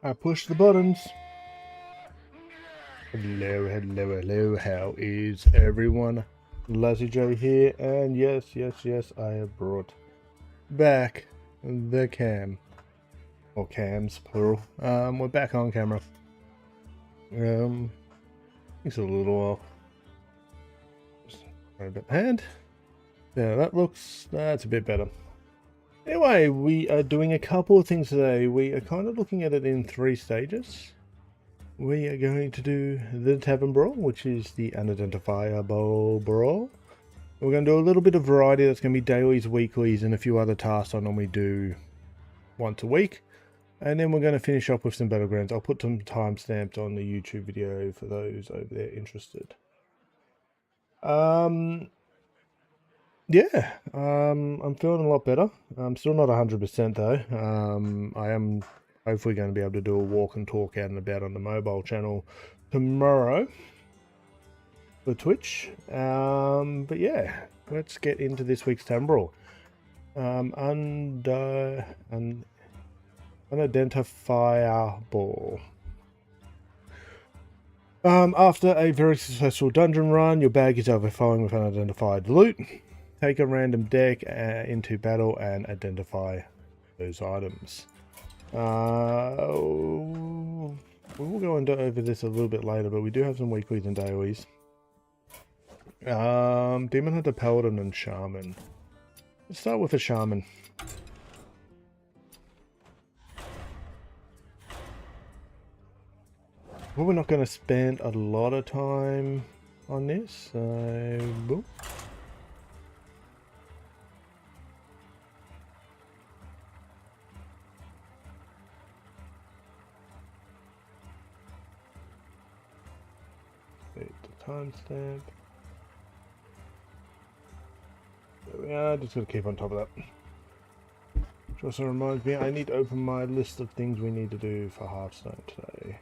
I push the buttons. Hello, hello, hello. How is everyone? Lassie J here, and yes, I have brought back the cam. Or cams, plural. We're back on camera. It's a little while. Just a bit hand. Yeah, that's a bit better. Anyway, we are doing a couple of things today. We are kind of looking at it in 3 stages. We are going to do the Tavern Brawl, which is the Unidentifiable Brawl. We're going to do a little bit of variety. That's going to be dailies, weeklies, and a few other tasks I normally do once a week. And then we're going to finish up with some Battlegrounds. I'll put some timestamps on the YouTube video for those over there interested. Yeah, I'm feeling a lot better. I'm still not 100% though. I am hopefully going to be able to do a walk and talk out and about on the mobile channel tomorrow for Twitch. But yeah, let's get into this week's Tavern Brawl. UnidentifiaBrawl. After a very successful dungeon run, your bag is overflowing with unidentified loot. Take a random deck into battle and identify those items. We will go over this a little bit later, but we do have some weeklies and dailies. Demon Hunter, Paladin, and Shaman. Let's start with a Shaman. Well, we're not going to spend a lot of time on this, so boom. Timestamp. There we are, just gotta keep on top of that. Which also reminds me, I need to open my list of things we need to do for Hearthstone today.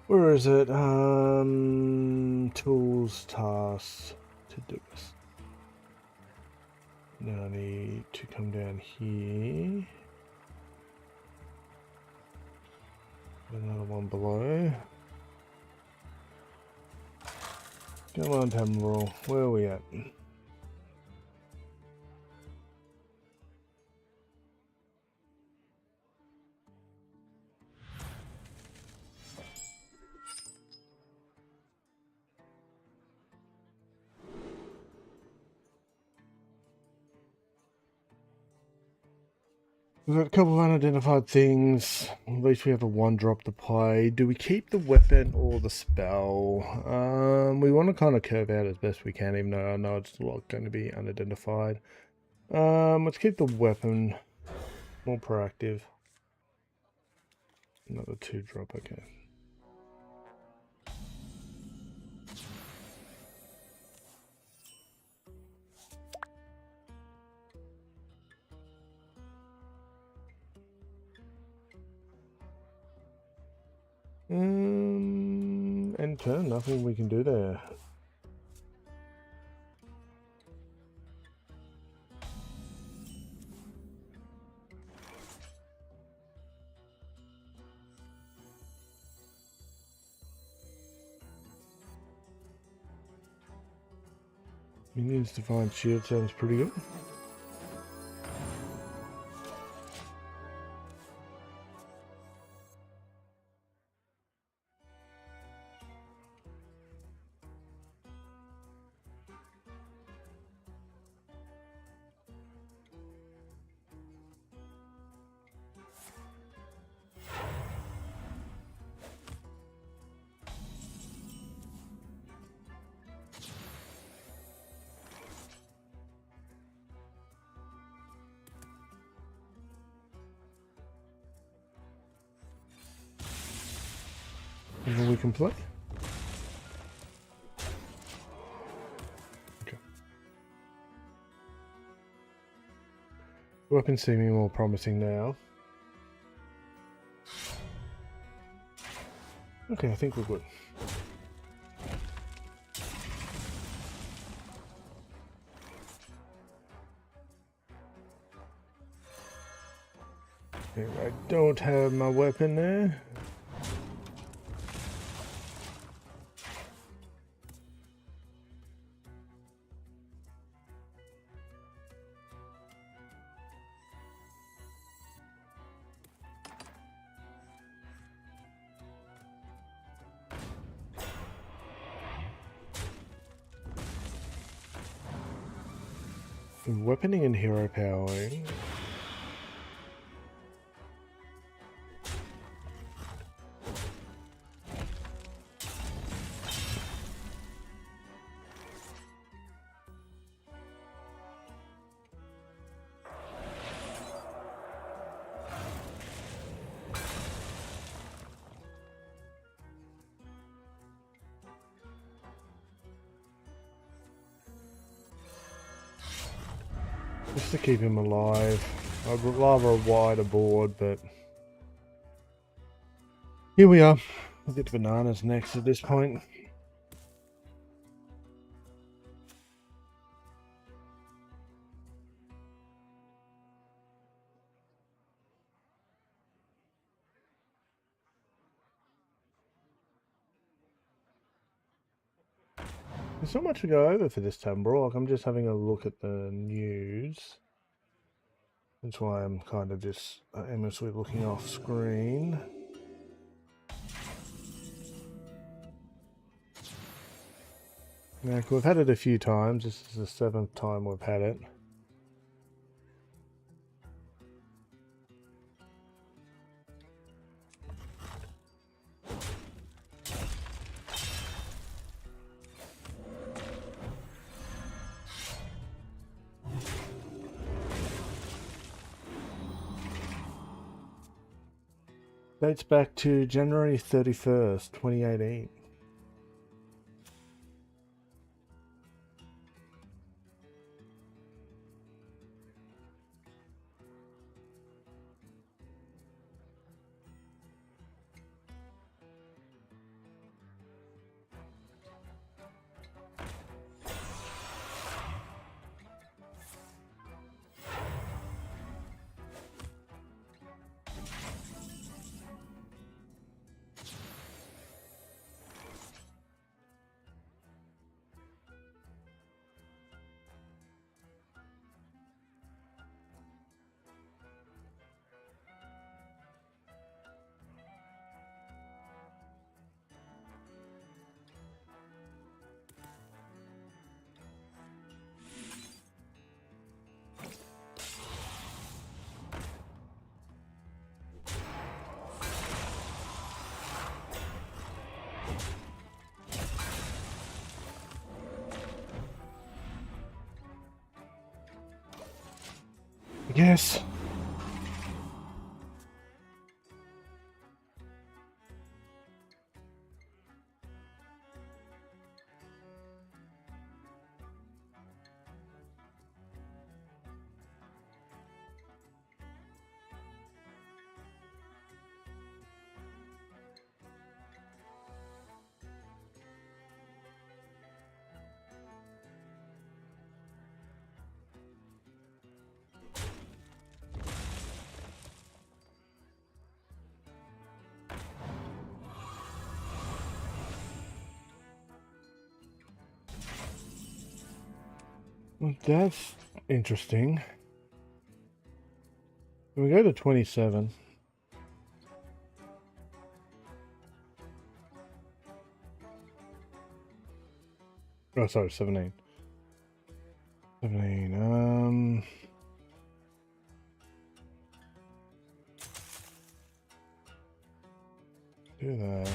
Where is it? Tools, tasks, to-do's. Now I need to come down here. Another one below. Come on, Tavern Brawl. Where are we at? We've got a couple of unidentified things. At least we have a 1-drop to play. Do we keep the weapon or the spell? We want to kind of curve out as best we can, even though I know it's not going to be unidentified. Let's keep the weapon. More proactive. Another 2-drop, okay. End turn, nothing we can do there. Minions to find shield sounds pretty good. We can play. Okay. Weapons seeming more promising now. Okay, I think we're good. I don't have my weapon there. Weaponing and hero powering. Just to keep him alive. I'd rather a wider board, but here we are. We'll get to bananas next at this point. There's not much to go over for this Tavern Brawl. Like, I'm just having a look at the news. That's why I'm kind of just aimlessly looking off screen. Now, we've had it a few times. This is the 7th time we've had it. Dates back to January 31st, 2018. Yes. That's interesting. We go to 27. Oh, sorry, 17. 17. Do that.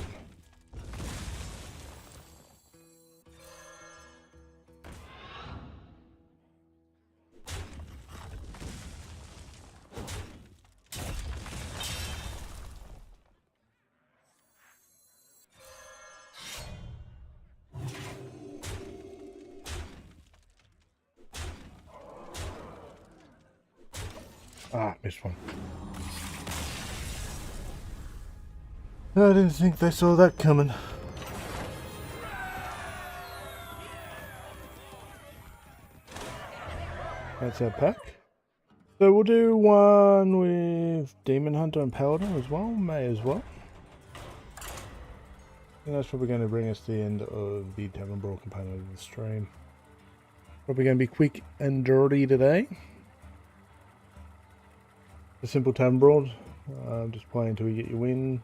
Ah, missed one. I didn't think they saw that coming. That's our pack. So we'll do one with Demon Hunter and Paladin as well, may as well. And that's probably going to bring us to the end of the Tavern Brawl component of the stream. Probably going to be quick and dirty today. A simple Tavern Brawl, just play until you get your win.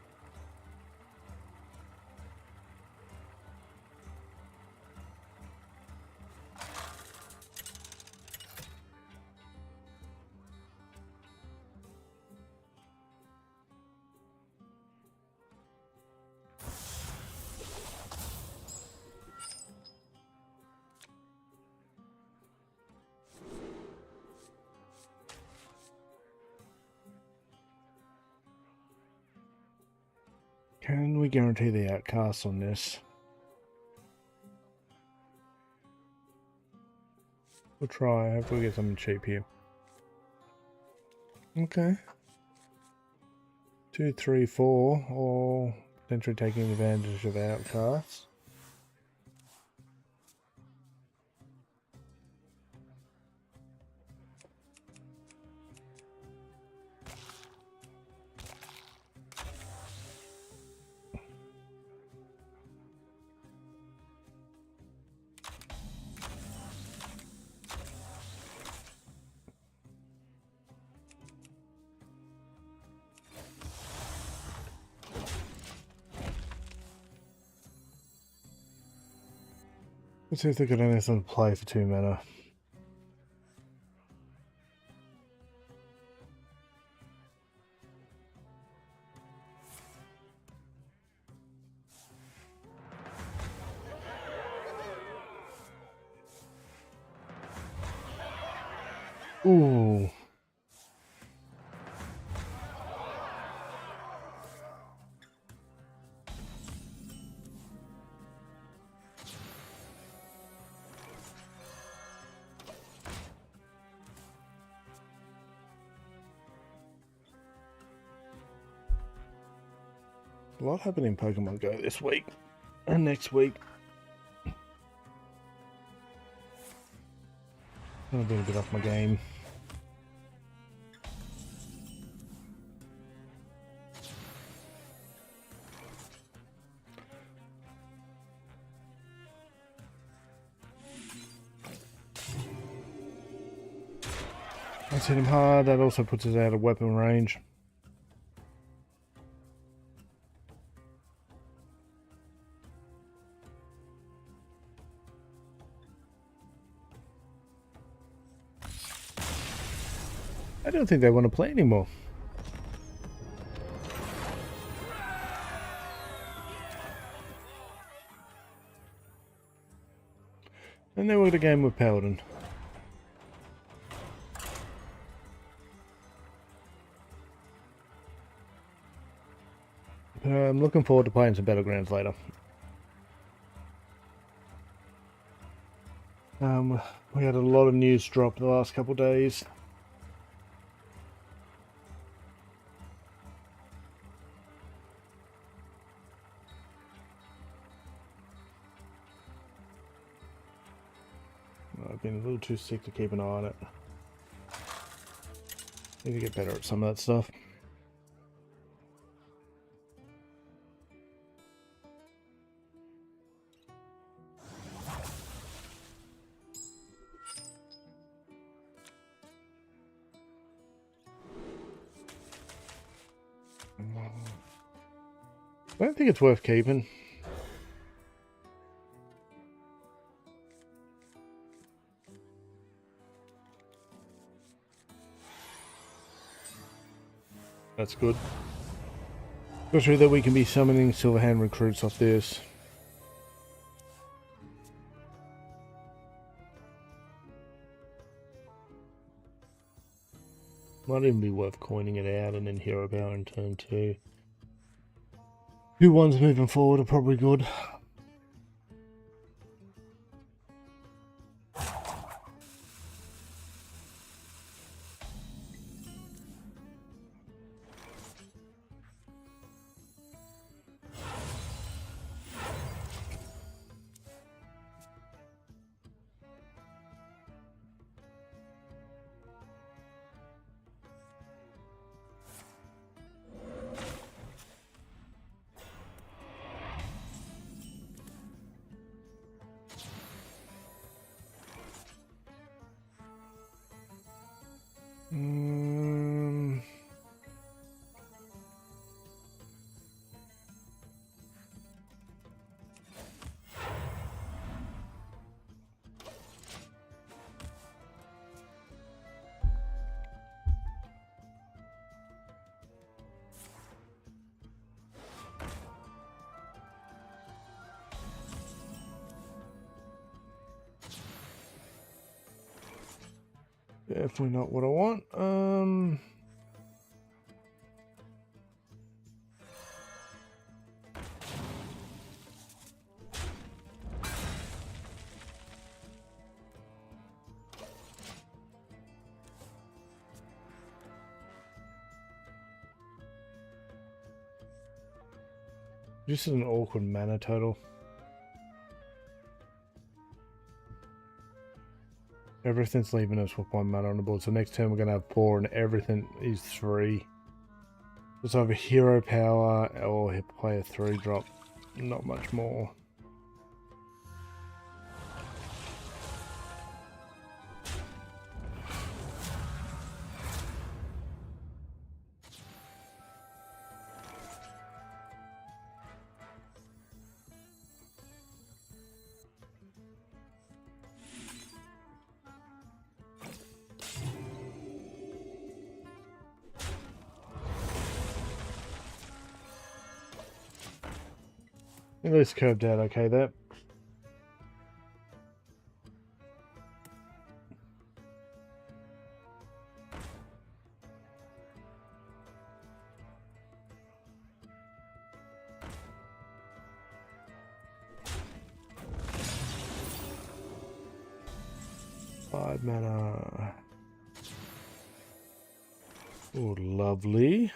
Can we guarantee the outcast on this? We'll try. Hopefully we get something cheap here. Okay. 2, 3, 4, all potentially taking advantage of outcasts. Let's see if they got anything to play for 2 mana. Ooh. A lot happened in Pokemon Go this week and next week. I've been a bit off my game. Let's hit him hard. That also puts us out of weapon range. I don't think they want to play anymore. And then we're going to game with Paladin. I'm looking forward to playing some Battlegrounds later. We had a lot of news drop the last couple of days. I've been a little too sick to keep an eye on it. Need to get better at some of that stuff. I don't think it's worth keeping. That's good. Especially that we can be summoning Silverhand recruits off this. Might even be worth coining it out and then hero power in turn 2. 2-1s moving forward are probably good. Definitely not what I want. This is an awkward mana total. Everything's leaving us with 1 mana on the board, so next turn we're going to have 4 and everything is 3. It's either hero power or play a 3-drop, not much more. At least curved out okay there. Five mana. Oh, lovely.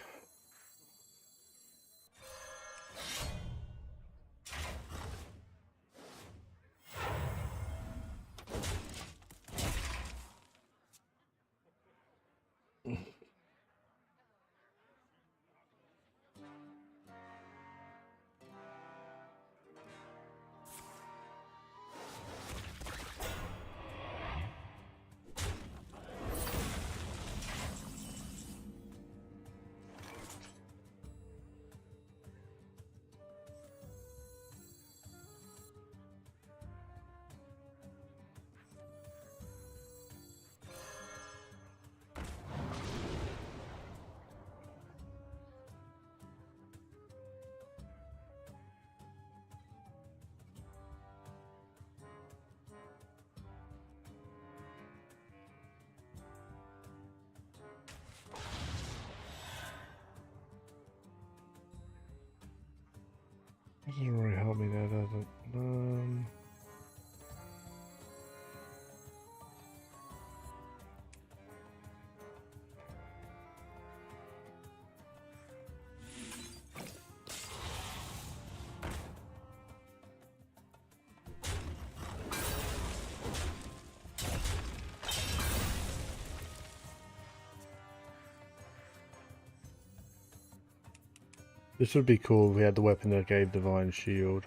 Doesn't really help me there, does it? This would be cool if we had the weapon that gave Divine Shield.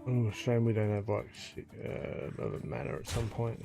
Oh, shame we don't have like another mana at some point.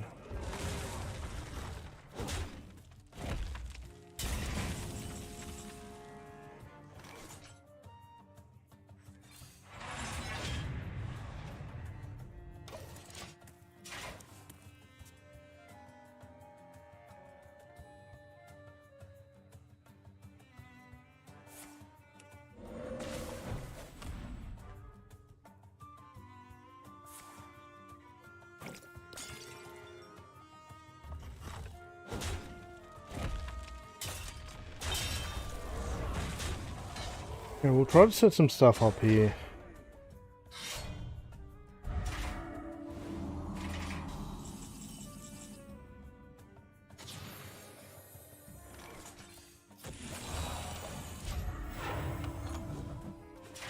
Yeah, we'll try to set some stuff up here.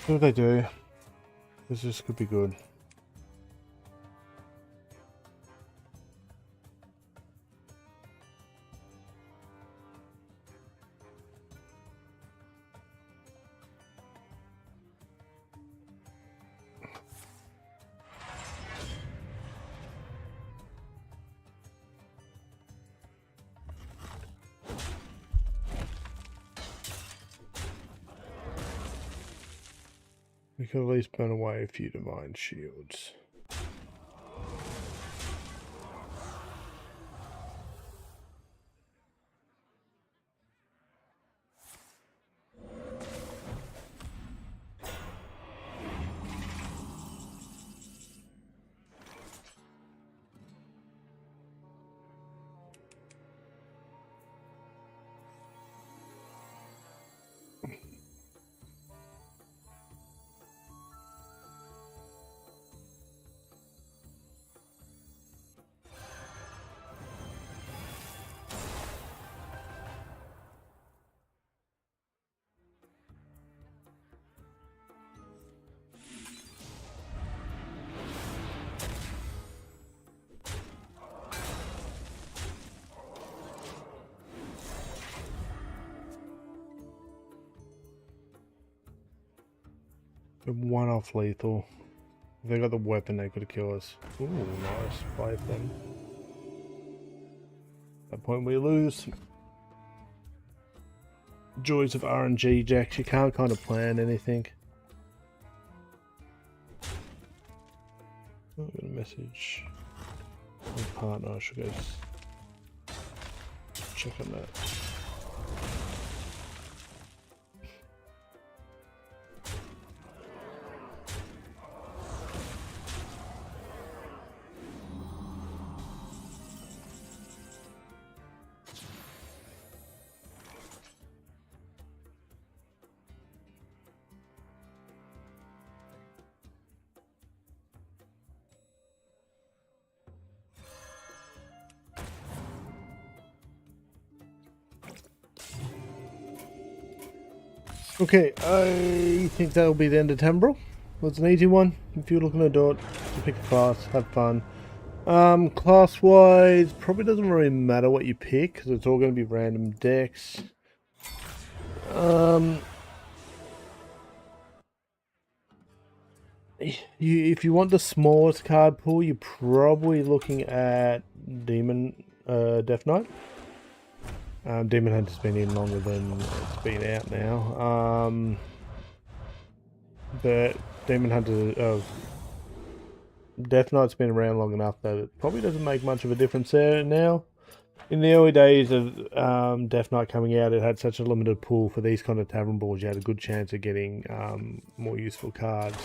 See what they do. This could be good. We could at least burn away a few Divine Shields. One off lethal. If they got the weapon, they could kill us. Ooh, nice. Play them. At that point, we lose. Joys of RNG, Jax. You can't kind of plan anything. Oh, I got a message. My partner, I should go check on that. Okay, I think that'll be the end of Tavern Brawl. It's an easy one. If you're looking to do it, pick a class, have fun. Class-wise, probably doesn't really matter what you pick, because it's all going to be random decks. If you want the smallest card pool, you're probably looking at Death Knight. Demon Hunter's been in longer than it's been out now. But Demon Hunter, Death Knight's been around long enough that it probably doesn't make much of a difference there now. In the early days of Death Knight coming out, it had such a limited pool for these kind of Tavern Brawls. You had a good chance of getting more useful cards.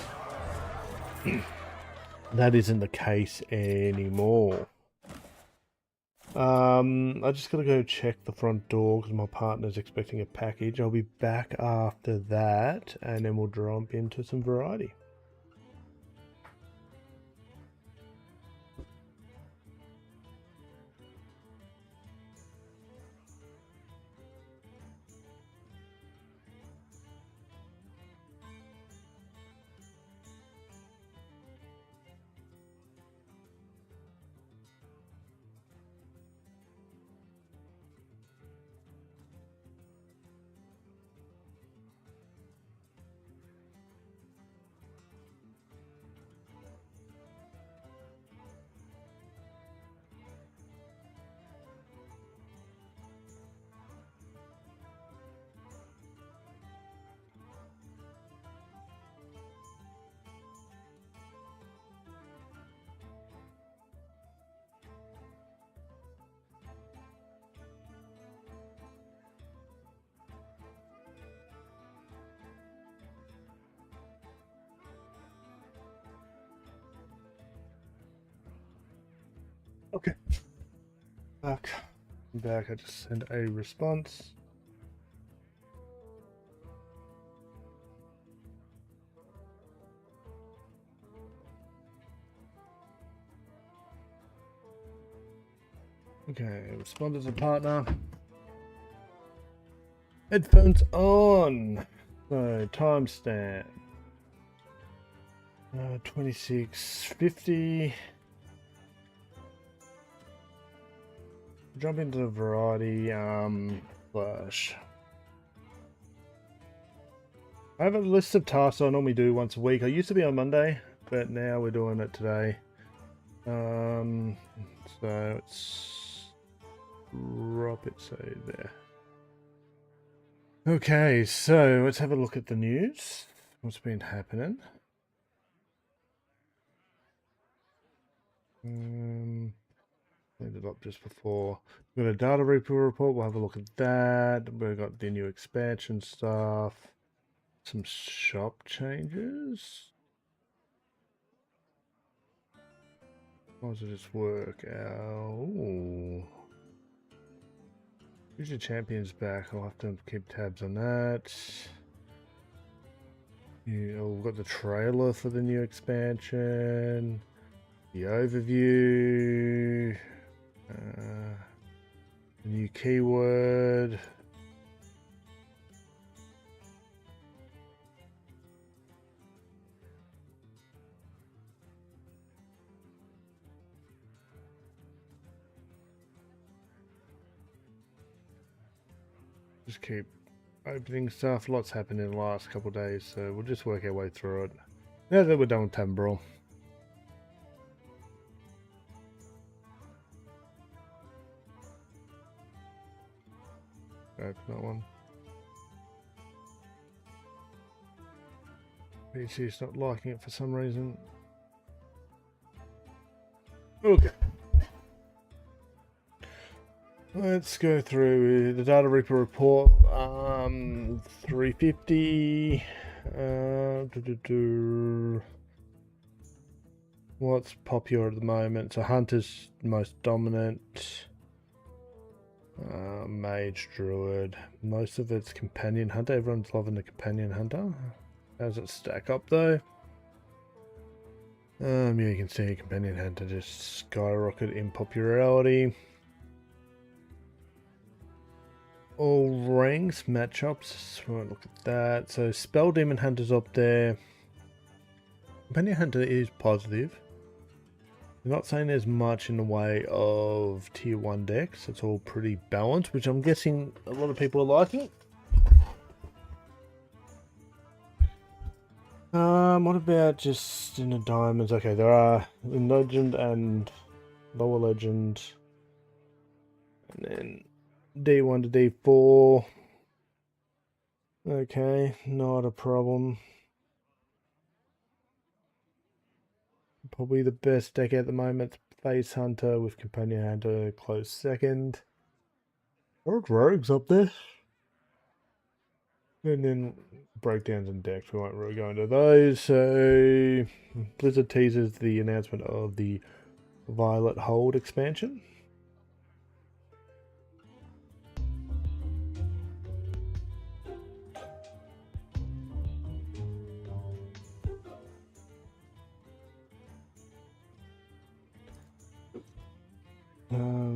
That isn't the case anymore. I just gotta go check the front door because my partner's expecting a package. I'll be back after that, and then we'll jump into some variety. Okay. Back. I just sent a response. Okay, respond as a partner. Headphones on. So timestamp. 26:50. Jump into the variety flash. I have a list of tasks I normally do once a week. I used to be on Monday, but now we're doing it today. So let's drop it so there. Okay, so let's have a look at the news. What's been happening? Ended up just before. We've got a data report. We'll have a look at that. We've got the new expansion stuff. Some shop changes. How does this work out? Ooh. Who's your champions back? I'll have to keep tabs on that. We've got the trailer for the new expansion. The overview. The new keyword. Just keep opening stuff. Lots happened in the last couple of days, so we'll just work our way through it. Now that we're done with Tavern Brawl. Open that one. PC's not liking it for some reason. Okay. Let's go through the Data Reaper report. 350. What's popular at the moment? So Hunter's most dominant. Mage, Druid. Most of it's Companion Hunter. Everyone's loving the Companion Hunter. How does it stack up though? Yeah, you can see Companion Hunter just skyrocket in popularity. All ranks, matchups. Won't look at that. So Spell Demon Hunter's up there. Companion Hunter is positive. I'm not saying there's much in the way of tier 1 decks. It's all pretty balanced, which I'm guessing a lot of people are liking. What about just in the diamonds? Okay, there are in legend and lower legend, and then D1 to D4. Okay, not a problem. Probably the best deck at the moment, Face Hunter with Companion Hunter close second. Rogues up there. And then breakdowns and decks, we won't really go into those. So Blizzard teases the announcement of the Violet Hold expansion.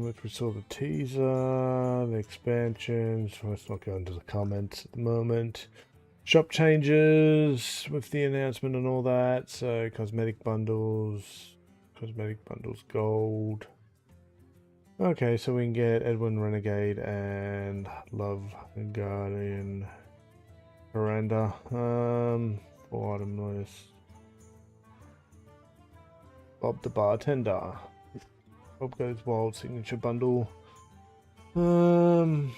Which we saw the teaser, the expansions. Let's not go into the comments at the moment. Shop changes with the announcement and all that. So cosmetic bundles gold. Okay, so we can get Edwin Renegade and Love Guardian Miranda. 4 item list. Bob the Bartender. Bob Goes Wild signature bundle. They're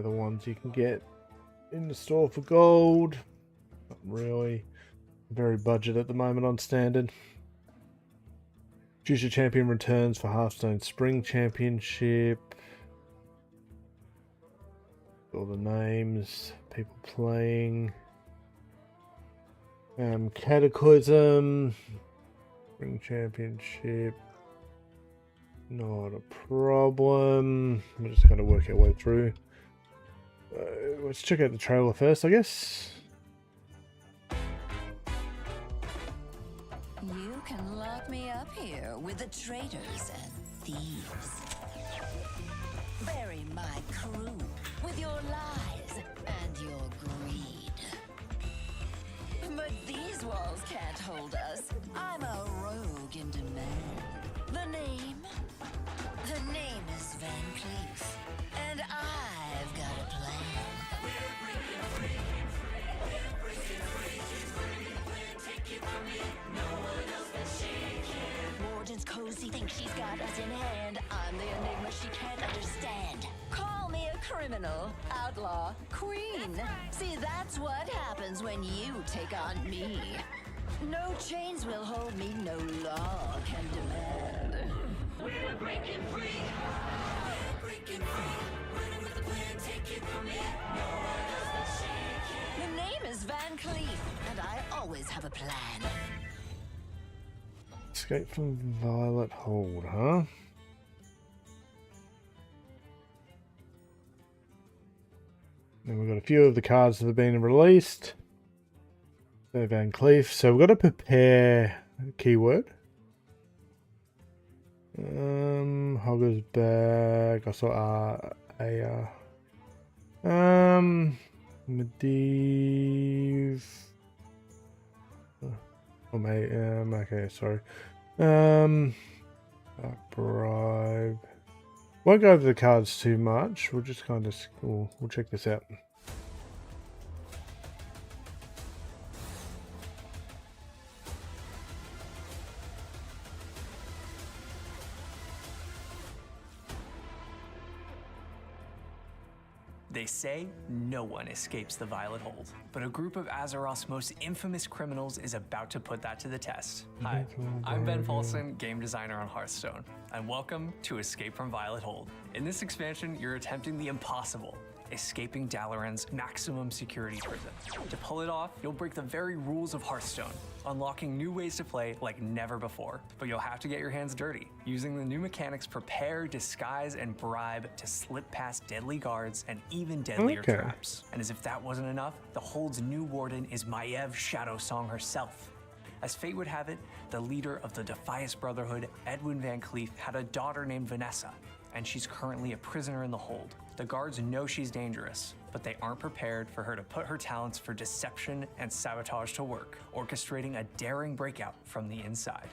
the ones you can get in the store for gold. Not really. Very budget at the moment on standard. Future Champion returns for Hearthstone Spring Championship. All the names, people playing. Cataclysm. Spring Championship. Not a problem. We're just going to work our way through. Let's check out the trailer first, I guess. You can lock me up here with the traitors and thieves. Bury my crew with your lies and your greed. But these walls can't hold us. I'm a rogue in demand. The name is Van Cleef, and I've got a plan. We're breaking free. Take it from me. No one else but she can. Warden's cozy thinks she's got us in hand. I'm the enigma she can't understand. Call me a criminal, outlaw, queen. See, that's what happens when you take on me. No chains will hold me, no law can demand. We're breaking free. We're breaking free. Running with the plan, take it from me. No one else but she can. The name is Van Cleef, and I always have a plan. Escape from Violet Hold, huh? Then we've got a few of the cards that have been released. So Van Cleef. So we've got to prepare a keyword. Hogger's Bag. I saw Medivh. Or may okay, sorry. Bribe. Won't go over the cards too much. We'll just kind of we'll check this out. They say no one escapes the Violet Hold, but a group of Azeroth's most infamous criminals is about to put that to the test. Hi, I'm Ben Paulson, game designer on Hearthstone, and welcome to Escape from Violet Hold. In this expansion, you're attempting the impossible, escaping Dalaran's maximum security prison. To pull it off, you'll break the very rules of Hearthstone, unlocking new ways to play like never before. But you'll have to get your hands dirty, using the new mechanics Prepare, Disguise, and Bribe to slip past deadly guards and even deadlier traps. And as if that wasn't enough, the Hold's new warden is Maiev Shadowsong herself. As fate would have it, the leader of the Defias Brotherhood, Edwin Van Cleef, had a daughter named Vanessa, and she's currently a prisoner in the Hold. The guards know she's dangerous, but they aren't prepared for her to put her talents for deception and sabotage to work, orchestrating a daring breakout from the inside.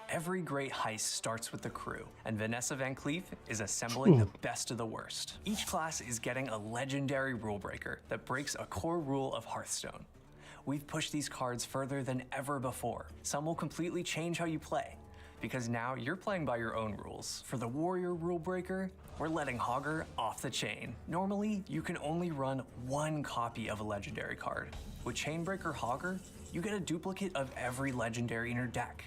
Every great heist starts with the crew, and Vanessa Van Cleef is assembling the best of the worst. Each class is getting a legendary rule breaker that breaks a core rule of Hearthstone. We've pushed these cards further than ever before. Some will completely change how you play, because now you're playing by your own rules. For the Warrior Rule Breaker, we're letting Hogger off the chain. Normally, you can only run one copy of a legendary card. With Chainbreaker Hogger, you get a duplicate of every legendary in your deck.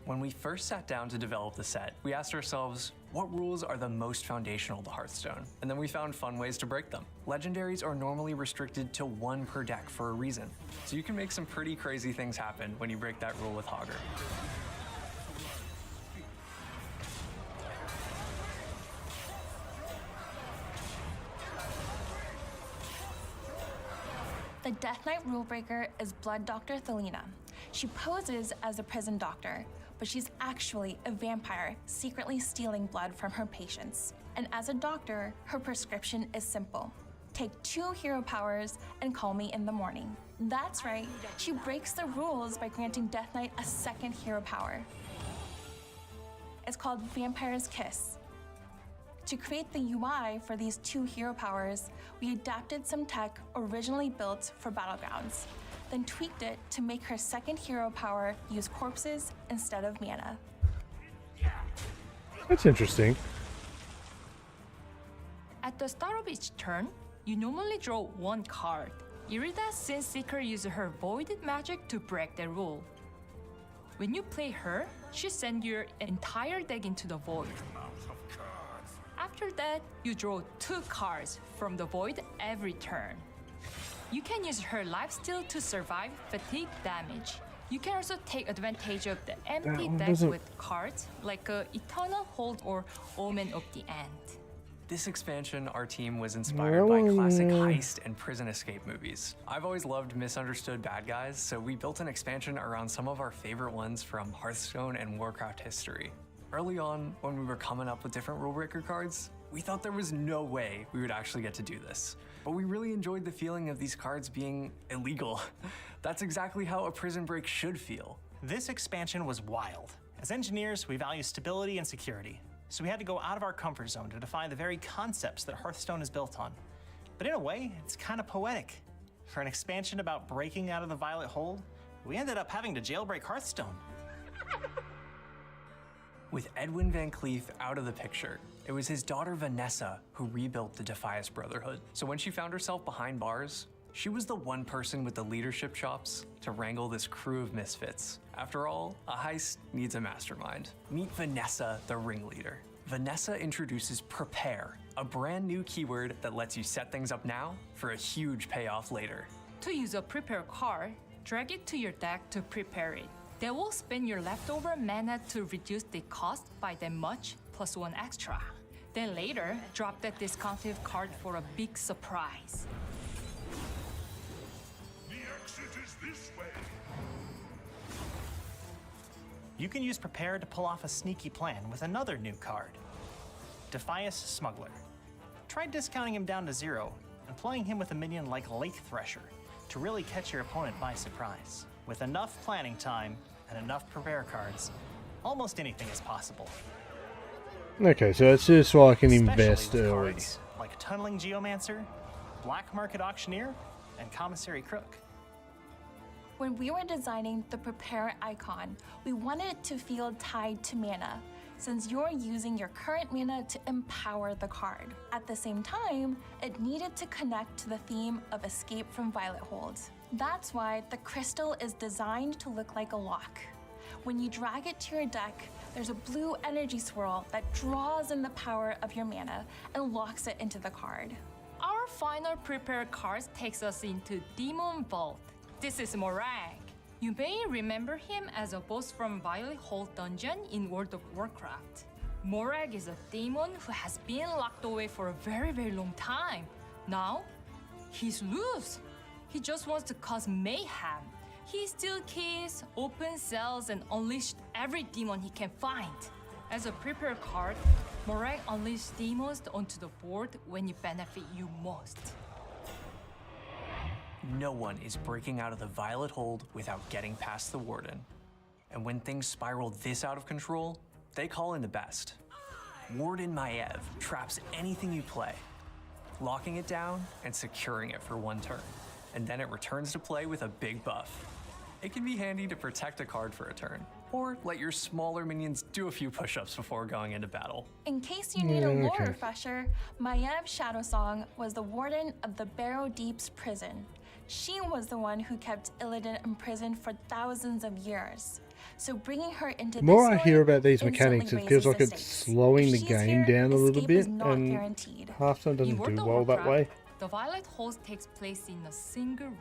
When we first sat down to develop the set, we asked ourselves, what rules are the most foundational to Hearthstone? And then we found fun ways to break them. Legendaries are normally restricted to one per deck for a reason. So you can make some pretty crazy things happen when you break that rule with Hogger. The Death Knight rulebreaker is Blood Doctor Thelina. She poses as a prison doctor, but she's actually a vampire secretly stealing blood from her patients. And as a doctor, her prescription is simple. Take 2 hero powers and call me in the morning. That's right, she breaks the rules by granting Death Knight a second hero power. It's called Vampire's Kiss. To create the UI for these 2 hero powers, we adapted some tech originally built for Battlegrounds, then tweaked it to make her second hero power use corpses instead of mana. That's interesting. At the start of each turn, you normally draw 1 card. Irida Sinseeker uses her Voided Magic to break the rule. When you play her, she sends your entire deck into the void. After that, you draw 2 cards from the void every turn. You can use her lifesteal to survive fatigue damage. You can also take advantage of the empty deck with cards like Eternal Hold or Omen of the End. This expansion, our team was inspired by classic heist and prison escape movies. I've always loved misunderstood bad guys, so we built an expansion around some of our favorite ones from Hearthstone and Warcraft history. Early on, when we were coming up with different rule breaker cards, we thought there was no way we would actually get to do this. But we really enjoyed the feeling of these cards being illegal. That's exactly how a prison break should feel. This expansion was wild. As engineers, we value stability and security, so we had to go out of our comfort zone to define the very concepts that Hearthstone is built on. But in a way, it's kind of poetic. For an expansion about breaking out of the Violet Hold, we ended up having to jailbreak Hearthstone. With Edwin Van Cleef out of the picture, it was his daughter Vanessa who rebuilt the Defias Brotherhood. So when she found herself behind bars, she was the one person with the leadership chops to wrangle this crew of misfits. After all, a heist needs a mastermind. Meet Vanessa, the ringleader. Vanessa introduces Prepare, a brand new keyword that lets you set things up now for a huge payoff later. To use a Prepare card, drag it to your deck to prepare it. They will spend your leftover mana to reduce the cost by that much, plus 1 extra. Then later, drop that discounted card for a big surprise. The exit is this way. You can use Prepare to pull off a sneaky plan with another new card, Defias Smuggler. Try discounting him down to 0 and playing him with a minion like Lake Thresher to really catch your opponent by surprise. With enough planning time and enough prepare cards, almost anything is possible. Okay, so it's just so I can Especially invest with early. cards like Tunneling Geomancer, Black Market Auctioneer, and Commissary Crook. When we were designing the prepare icon, we wanted it to feel tied to mana, since you're using your current mana to empower the card. At the same time, it needed to connect to the theme of Escape from Violet Hold. That's why the crystal is designed to look like a lock. When you drag it to your deck, there's a blue energy swirl that draws in the power of your mana and locks it into the card. Our final prepared cards takes us into Demon Vault. This is Morag. You may remember him as a boss from Violet Hold dungeon in World of Warcraft. Morag is a demon who has been locked away for a very, very long time. Now, he's loose. He just wants to cause mayhem. He steals keys, opens cells, and unleashed every demon he can find. As a prepared card, Morag unleashes demons onto the board when it benefits you most. No one is breaking out of the Violet Hold without getting past the Warden. And when things spiral this out of control, they call in the best. Warden Maev traps anything you play, locking it down and securing it for one turn. And then it returns to play with a big buff. It can be handy to protect a card for a turn, or let your smaller minions do a few push-ups before going into battle. In case you need a lore okay. refresher, Maev Shadowsong was the warden of the Barrow Deep's prison. She was the one who kept Illidan imprisoned for thousands of years. So bringing her into The more this I story hear about these instantly mechanics, it raises feels like the it's stakes. slowing If the she's game here, down a little escape bit, is not and guaranteed. Hearthstone In doesn't World do of well that way. Warcraft, the Violet Hold takes place in a single room.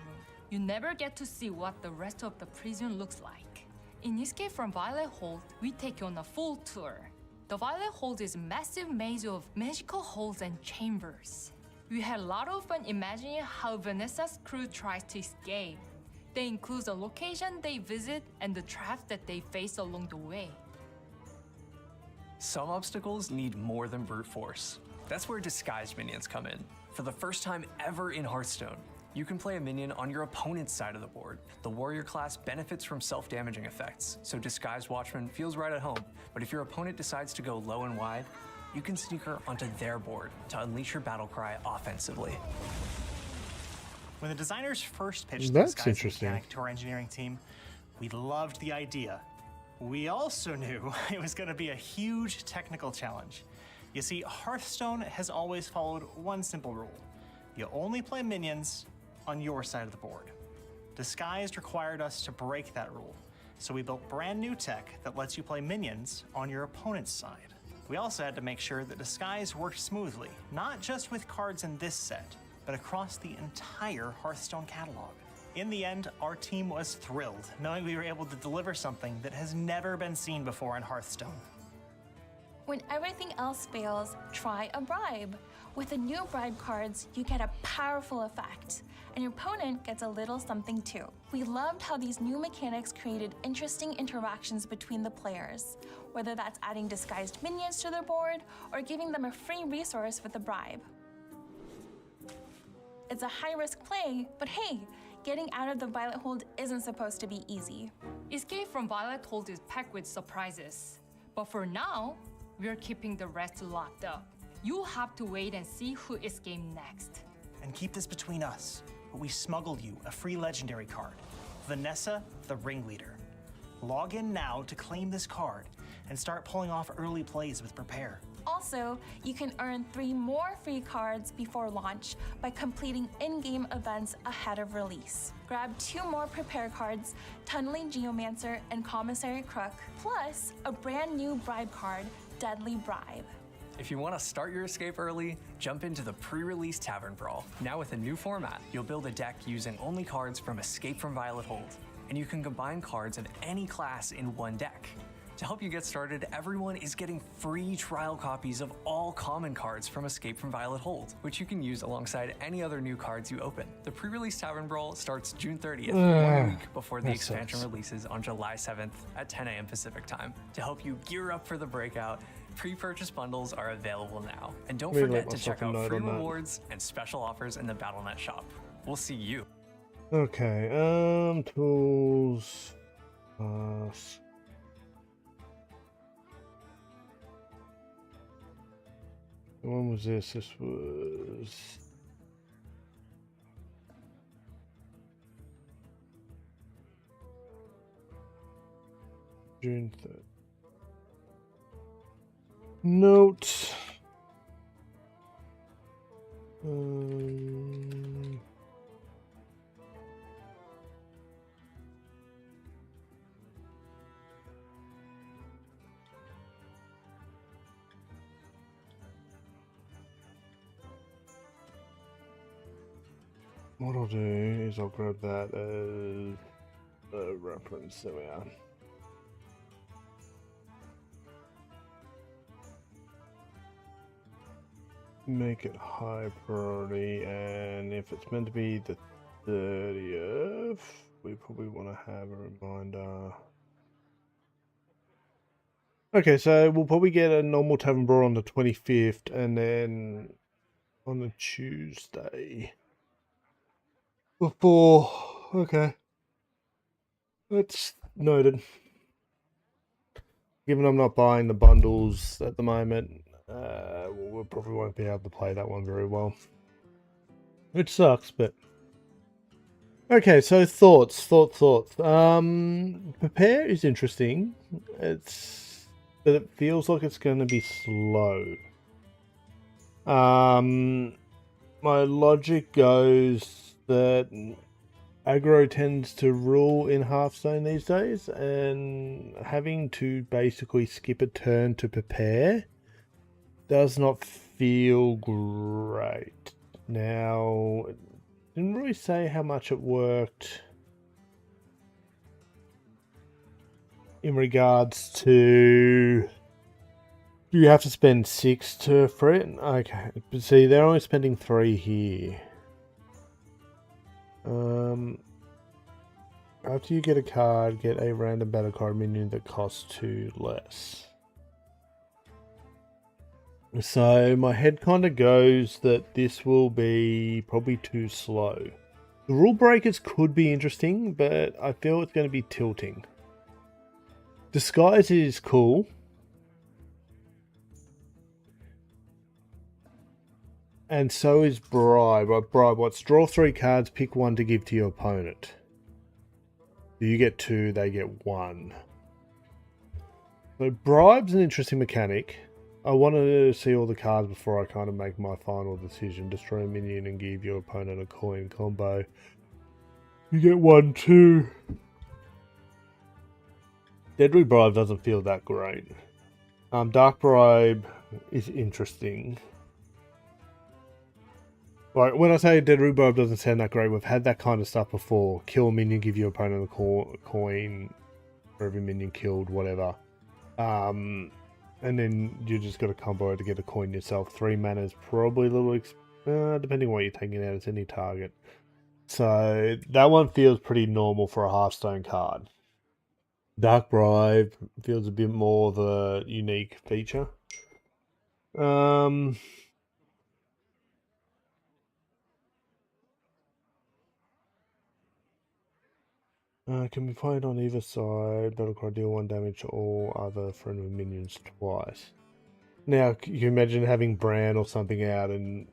You never get to see what the rest of the prison looks like. In Escape from Violet Hold, we take you on a full tour. The Violet Hold is a massive maze of magical halls and chambers. We had a lot of fun imagining how Vanessa's crew tries to escape. They include the location they visit and the traps that they face along the way. Some obstacles need more than brute force. That's where disguised minions come in. For the first time ever in Hearthstone, you can play a minion on your opponent's side of the board. The warrior class benefits from self-damaging effects, so Disguised Watchman feels right at home. But if your opponent decides to go low and wide, you can sneak her onto their board to unleash your battle cry offensively. When the designers first pitched the That's disguise interesting. mechanic to our engineering team, we loved the idea. We also knew it was going to be a huge technical challenge. You see, Hearthstone has always followed one simple rule. You only play minions on your side of the board. Disguised required us to break that rule, so we built brand new tech that lets you play minions on your opponent's side. We also had to make sure that Disguise worked smoothly, not just with cards in this set, but across the entire Hearthstone catalog. In the end, our team was thrilled, knowing we were able to deliver something that has never been seen before in Hearthstone. When everything else fails, try a bribe. With the new bribe cards, you get a powerful effect, and your opponent gets a little something too. We loved how these new mechanics created interesting interactions between the players, whether that's adding disguised minions to their board or giving them a free resource with a bribe. It's a high-risk play, but hey, getting out of the Violet Hold isn't supposed to be easy. Escape from Violet Hold is packed with surprises. But for now, we're keeping the rest locked up. You'll have to wait and see who escapes next. And keep this between us, but we smuggled you a free legendary card, Vanessa the Ringleader. Log in now to claim this card and start pulling off early plays with Prepare. Also, you can earn 3 more free cards before launch by completing in-game events ahead of release. Grab 2 more prepare cards, Tunneling Geomancer and Commissary Crook, plus a brand new bribe card, Deadly Bribe. If you want to start your escape early, jump into the pre-release Tavern Brawl. Now with a new format, you'll build a deck using only cards from Escape from Violet Hold, and you can combine cards of any class in one deck. To help you get started, everyone is getting free trial copies of all common cards from Escape from Violet Hold, which you can use alongside any other new cards you open. The pre-release Tavern Brawl starts June 30th, 1 week before the that expansion sucks. releases on July 7th at 10 a.m. Pacific time. To help you gear up for the breakout, pre-purchase bundles are available now. And don't Really forget let to myself check a out note free on that. rewards and special offers in the Battle.net shop. We'll see you Okay, tools. When was this? This was June 3rd. Note. What I'll do is I'll grab that as a reference. There we are. Make it high priority, and if it's meant to be the 30th, we probably want to have a reminder. Okay, so we'll probably get a normal Tavern Brawl on the 25th, and then on the Tuesday. Before, okay. That's noted. Given I'm not buying the bundles at the moment, we probably won't be able to play that one very well. Which sucks, but... Okay, so thoughts. Prepare is interesting. But it feels like it's going to be slow. My logic goes that aggro tends to rule in Hearthstone these days, and having to basically skip a turn to prepare does not feel great. Now, it didn't really say how much it worked in regards to... Do you have to spend 6 for it? Okay, but see, they're only spending 3 here. After you get a card, get a random battle card minion that costs 2 less. So my head kind of goes that this will be probably too slow. The rule breakers could be interesting, but I feel it's going to be tilting. Disguise is cool. And so is Bribe. Bribe, what's draw 3 cards, pick 1 to give to your opponent. You get 2, they get 1. So Bribe's an interesting mechanic. I wanted to see all the cards before I kind of make my final decision. Destroy a minion and give your opponent a coin combo. You get 1, 2. Deadly Bribe doesn't feel that great. Dark Bribe is interesting. Like, when I say Dead Rhubarb doesn't sound that great, we've had that kind of stuff before. Kill a minion, give your opponent a coin for every minion killed, whatever. And then you just got a combo to get a coin yourself. 3 mana is probably a little... depending on what you're taking out, it's any target. So, that one feels pretty normal for a Hearthstone card. Dark Bribe feels a bit more of a unique feature. Can be played on either side. Battlecry deal 1 damage to all other friendly minions twice. Now, you can imagine having Bran or something out in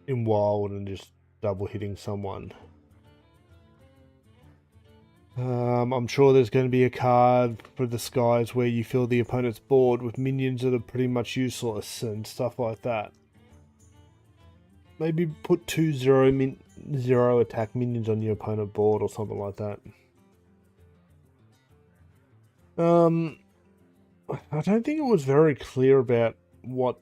Wild and just double hitting someone. I'm sure there's going to be a card for Disguise where you fill the opponent's board with minions that are pretty much useless and stuff like that. Maybe put 2 0 attack minions on your opponent board or something like that. I don't think it was very clear about what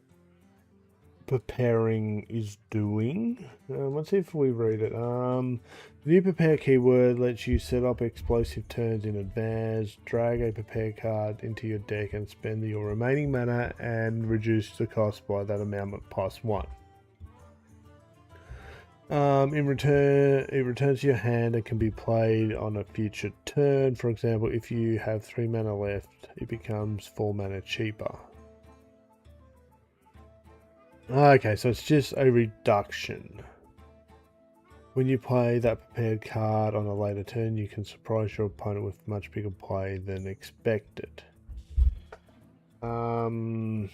preparing is doing. Let's see if we read it. The new prepare keyword lets you set up explosive turns in advance, drag a prepare card into your deck and spend your remaining mana and reduce the cost by that amount plus 1. In return, it returns to your hand and can be played on a future turn. For example, if you have 3 mana left, it becomes 4 mana cheaper. Okay, so it's just a reduction. When you play that prepared card on a later turn, you can surprise your opponent with much bigger play than expected. That's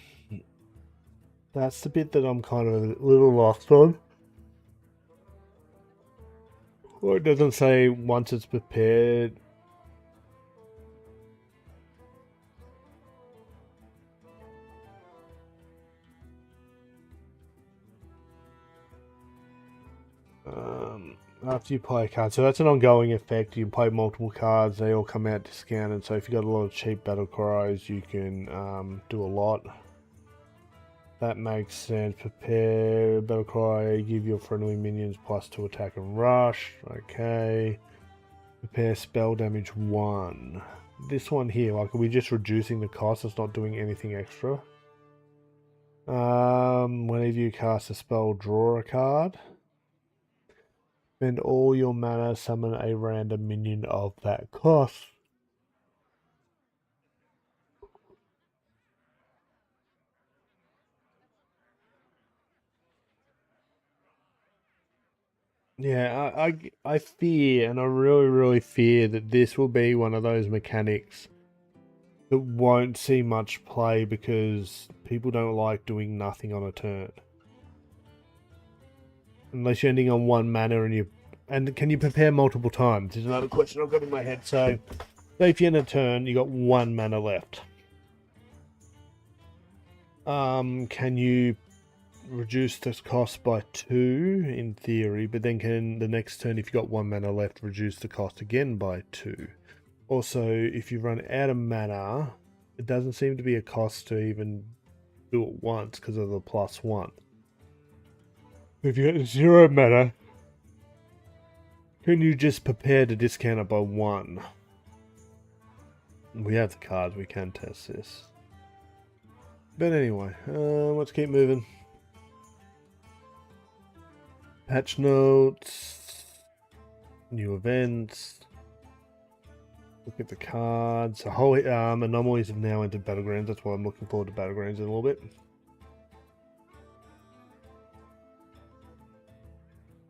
the bit that I'm kind of a little lost on. Or it doesn't say once it's prepared. After you play a card, so that's an ongoing effect. You play multiple cards, they all come out discounted. So if you've got a lot of cheap battle cries, you can do a lot. That makes sense. Prepare battle cry, give your friendly minions +2 attack and rush. Okay. Prepare spell damage 1. This one here, like, are we just reducing the cost? It's not doing anything extra. Whenever you cast a spell, draw a card. Spend all your mana, summon a random minion of that cost. Yeah, I fear, and I really fear that this will be one of those mechanics that won't see much play because people don't like doing nothing on a turn. Unless you're ending on 1 mana and can you prepare multiple times? Is another question I've got in my head. So, say if you end a turn, you got 1 mana left. Can you reduce this cost by 2 in theory, but then can the next turn, if you got 1 mana left, reduce the cost again by 2? Also, if you run out of mana, it doesn't seem to be a cost to even do it once because of the +1. If you got 0 mana, can you just prepare to discount it by 1? We have the cards, we can test this. But anyway, let's keep moving. Patch notes, new events. Look at the cards. Whole anomalies have now entered Battlegrounds. That's why I'm looking forward to Battlegrounds in a little bit.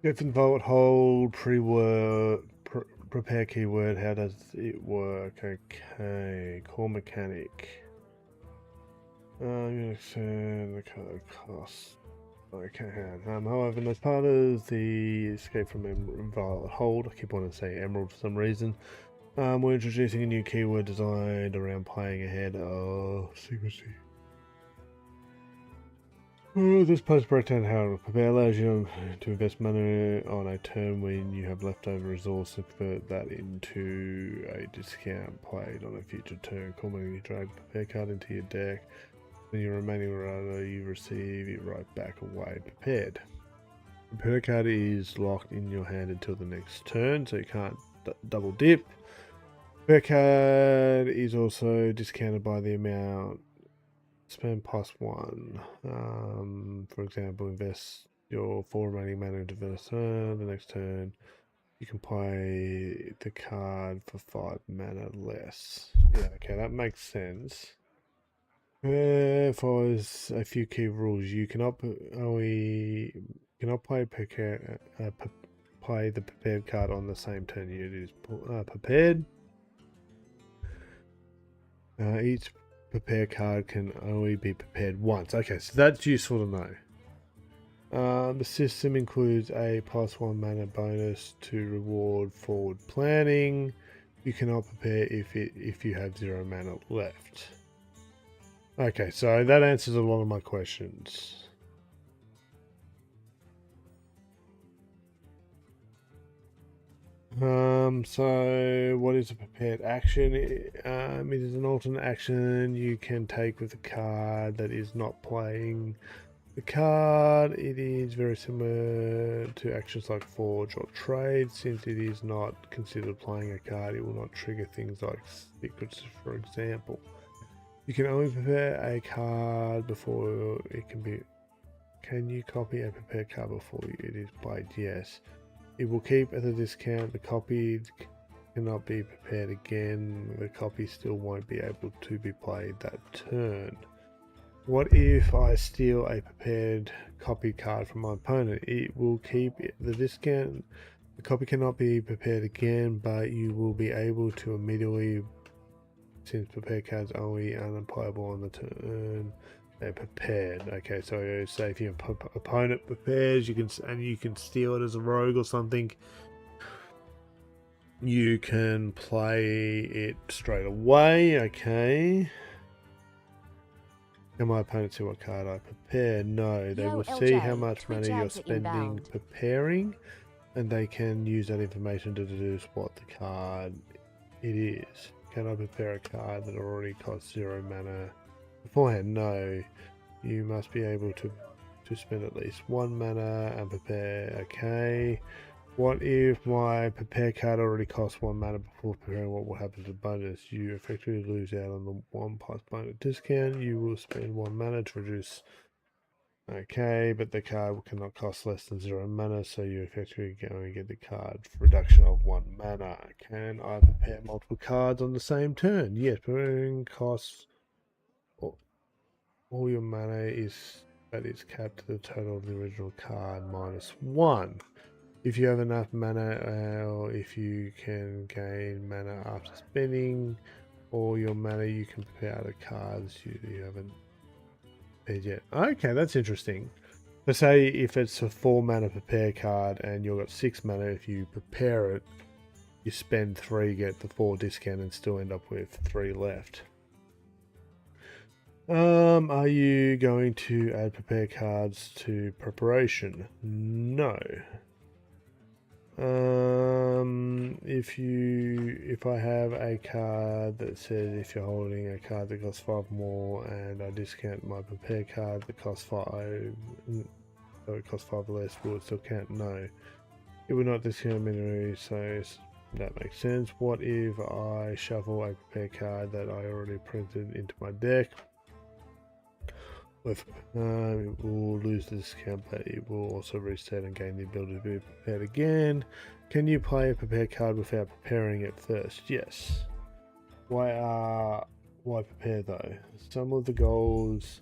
Gets involved, hold, prepare keyword. How does it work? Okay, core mechanic. I'm gonna extend the card cost. Okay, however, as part of the escape from Violet Hold, I keep wanting to say Emerald for some reason, we're introducing a new keyword designed around playing ahead of secrecy. This post breakdown how prepare allows you to invest money on a turn when you have leftover resource and convert that into a discount played on a future turn. Commonly, you drag a prepare card into your deck. Then your remaining rudder, you receive it right back away prepared. The prepare card is locked in your hand until the next turn, so you can't double dip. Prepare card is also discounted by the amount spend +1. For example, invest your 4 remaining mana into the turn. The next turn, you can play the card for 5 mana less. Yeah, okay, that makes sense. Follows a few key rules. You cannot play play the prepared card on the same turn it is prepared. Each prepare card can only be prepared once. Okay, so that's useful to know. The system includes a +1 mana bonus to reward forward planning. You cannot prepare if you have 0 mana left. Okay, so that answers a lot of my questions. So what is a prepared action? It is an alternate action you can take with a card that is not playing the card. It is very similar to actions like forge or trade. Since it is not considered playing a card, it will not trigger things like secrets, for example. You can only prepare a card before it can be... Can you copy a prepared card before it is played? Yes. It will keep at a discount. The copy cannot be prepared again. The copy still won't be able to be played that turn. What if I steal a prepared copy card from my opponent? It will keep the discount. The copy cannot be prepared again, but you will be able to immediately, since prepared cards only unplayable on the turn they're prepared. Okay, so say if your opponent prepares, you can steal it as a rogue or something. You can play it straight away. Okay. Can my opponent see what card I prepare? No, they Yo, will see how LJ, much money Twitch you're ads are spending inbound. preparing, and they can use that information to deduce what the card it is. Can I prepare a card that already costs 0 mana beforehand? No. You must be able to spend at least 1 mana and prepare. Okay. What if my prepare card already costs 1 mana before preparing? What will happen to the bonus? You effectively lose out on the 1 plus bonus discount. You will spend 1 mana to reduce. Okay, but the card cannot cost less than 0 mana, so you effectively only get the card for reduction of 1 mana. Can I prepare multiple cards on the same turn? Yes, preparing costs all your mana is capped to the total of the original card minus 1. If you have enough mana, or if you can gain mana after spending all your mana, you can prepare other cards you haven't prepared yet. Okay, that's interesting. So say if it's a 4 mana prepare card and you've got 6 mana, if you prepare it, you spend 3, get the 4 discount and still end up with 3 left. Are you going to add prepare cards to preparation? No. If I have a card that says if you're holding a card that costs 5 more and I discount my prepare card that costs 5, so it costs 5 less, will it still count? No. It will not discount minimally, so that makes sense. What if I shuffle a prepare card that I already printed into my deck? It will lose the discount, but it will also reset and gain the ability to be prepared again. Can you play a prepared card without preparing it first? Yes. Why prepare though? Some of the goals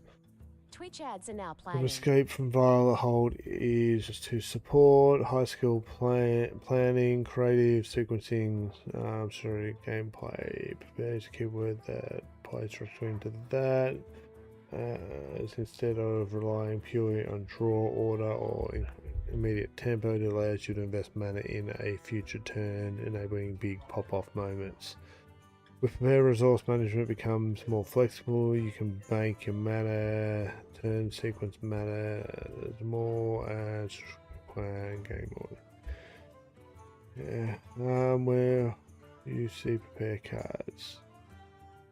Twitch ads are now of playing. Escape from Violet Hold is to support high skill planning, creative sequencing, gameplay. Prepare to keyword that plays directly into that. Instead of relying purely on draw order or immediate tempo, it allows you to invest mana in a future turn, enabling big pop-off moments. With prepare, resource management becomes more flexible. You can bank your mana, turn sequence mana more as plan game order. Yeah, where you see prepare cards.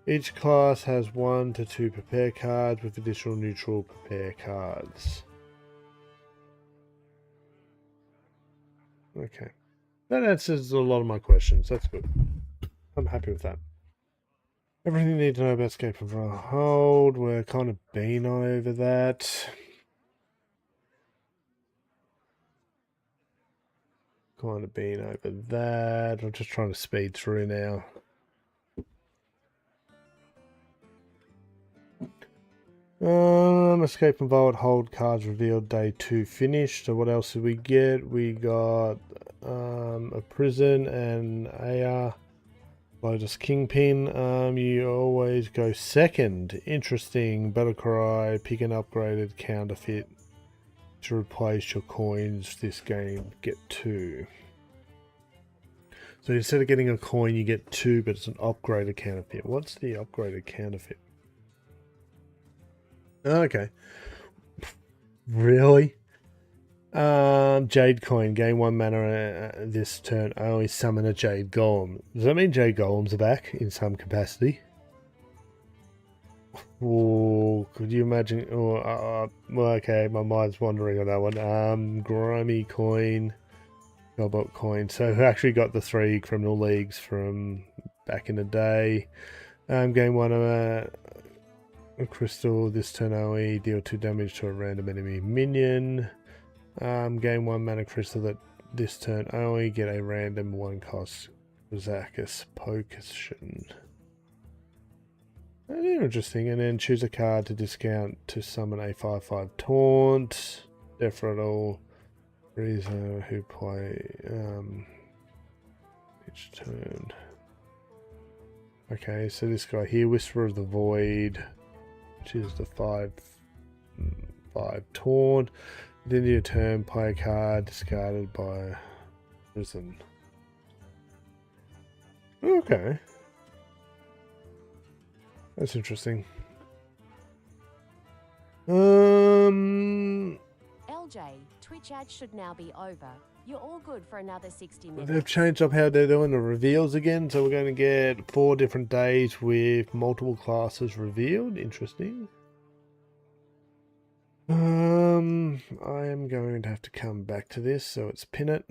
Each class has 1 to 2 prepare cards with additional neutral prepare cards. Okay. That answers a lot of my questions. That's good. I'm happy with that. Everything you need to know about Escape from Violet Hold. We're kind of been over that. I'm just trying to speed through now. Escape from Violet Hold cards revealed day 2 finished. So what else did we get? We got a prison and AR. Lotus Kingpin. You always go second. Interesting. Battle Cry. Pick an upgraded counterfeit to replace your coins. This game get 2. So instead of getting a coin, you get 2, but it's an upgraded counterfeit. What's the upgraded counterfeit? Okay. Really? Jade coin. Gain 1 mana this turn. Only summon a Jade Golem. Does that mean Jade Golems are back in some capacity? Oh, could you imagine? Well, okay, my mind's wandering on that one. Grimy coin. Gobbot coin. So who actually got the 3 criminal leagues from back in the day? Gain 1 a crystal this turn only, deal 2 damage to a random enemy minion. Gain 1 mana crystal that this turn only, get a random 1 cost Zakis Potion. Interesting. And then choose a card to discount to summon a 5/5 taunt. Definitely reason who play each turn. Okay, so this guy here, Whisperer of the Void, which is the 5/5 taunt. At the end of your turn, play a card discarded by Prison. Okay. That's interesting. LJ, Twitch ads should now be over. You're all good for another 60 minutes. They've changed up how they're doing the reveals again, so we're going to get 4 different days with multiple classes revealed. Interesting. I am going to have to come back to this, so it's pin it.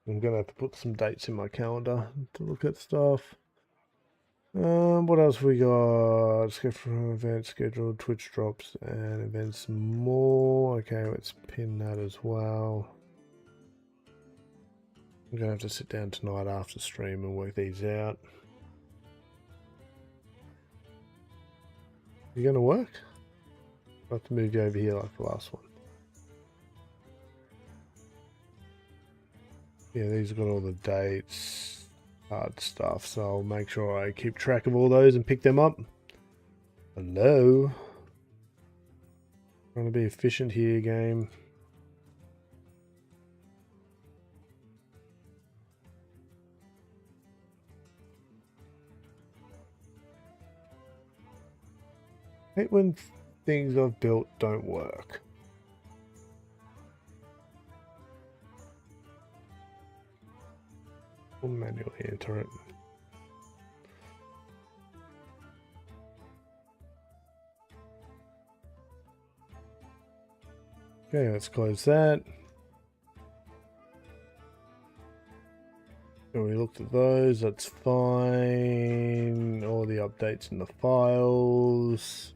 I'm going to have to put some dates in my calendar to look at stuff. What else we got? Schedule event, scheduled Twitch drops and events more. Okay, let's pin that as well. I'm going to have to sit down tonight after stream and work these out. You going to work? I'll have to move you over here like the last one. Yeah, these have got all the dates, hard stuff, so I'll make sure I keep track of all those and pick them up. Hello. Trying to be efficient here, game. I hate when things I've built don't work. I'll manually enter it. Okay, let's close that. We looked at those, that's fine. All the updates in the files.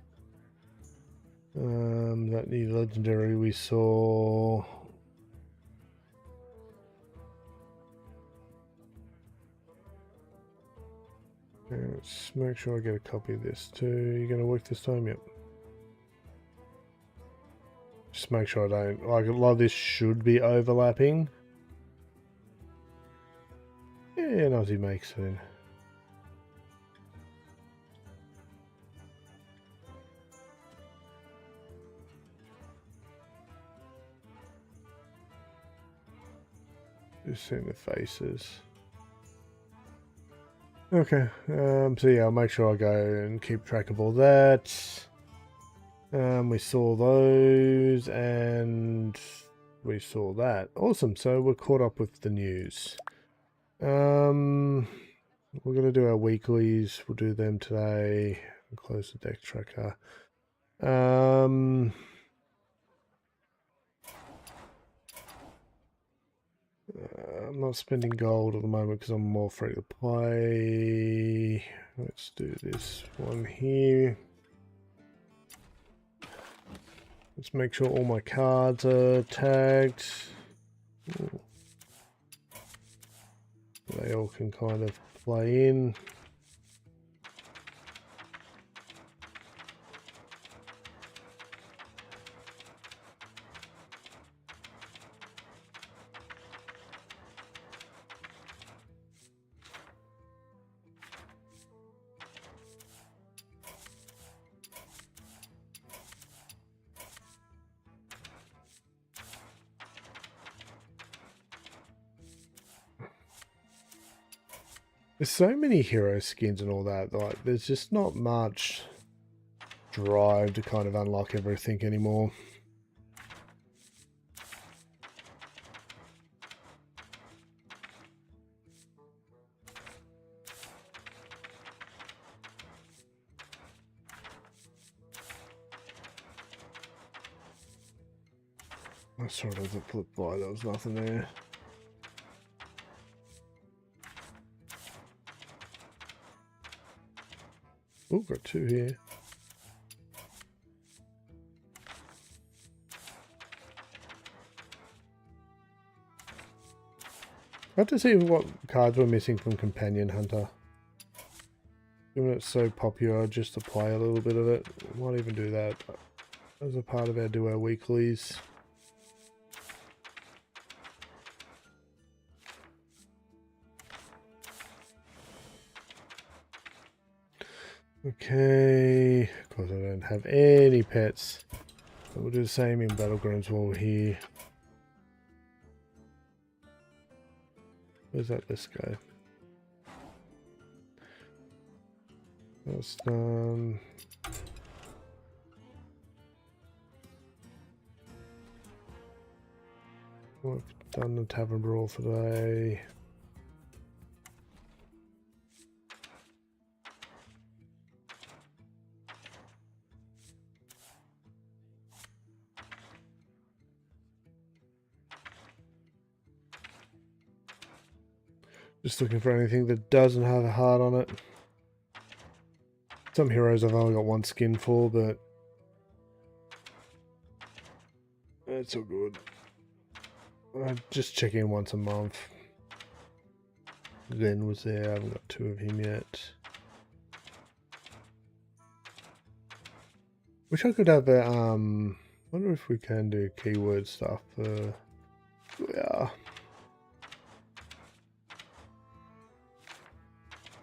That new legendary we saw. Okay, let's make sure I get a copy of this too. You gonna work this time? Yep. Just make sure I don't, like, a lot of this should be overlapping. Yeah, Ozzy makes it. Just seeing the faces. Okay, so yeah, I'll make sure I go and keep track of all that. We saw those and we saw that. Awesome, so we're caught up with the news. We're gonna do our weeklies. We'll do them today. We'll close the deck tracker. I'm not spending gold at the moment because I'm more free to play. Let's do this one here. Let's make sure all my cards are tagged. Ooh. They all can kind of play in. There's so many hero skins and all that, like there's just not much drive to kind of unlock everything anymore. I sort of flipped by, there was nothing there. Oh, got 2 here. Got to see what cards we're missing from Companion Hunter. Given it's so popular, just to play a little bit of it. We might even do that as a part of our duo weeklies. Okay, of course I don't have any pets. But we'll do the same in Battlegrounds while we're here. Where's that list go? That's done. We've done the Tavern Brawl for today. Just looking for anything that doesn't have a heart on it. Some heroes I've only got one skin for, but it's all good. I just check in once a month. Zen was there, I haven't got 2 of him yet. Wish I could have a, wonder if we can do keyword stuff for, yeah.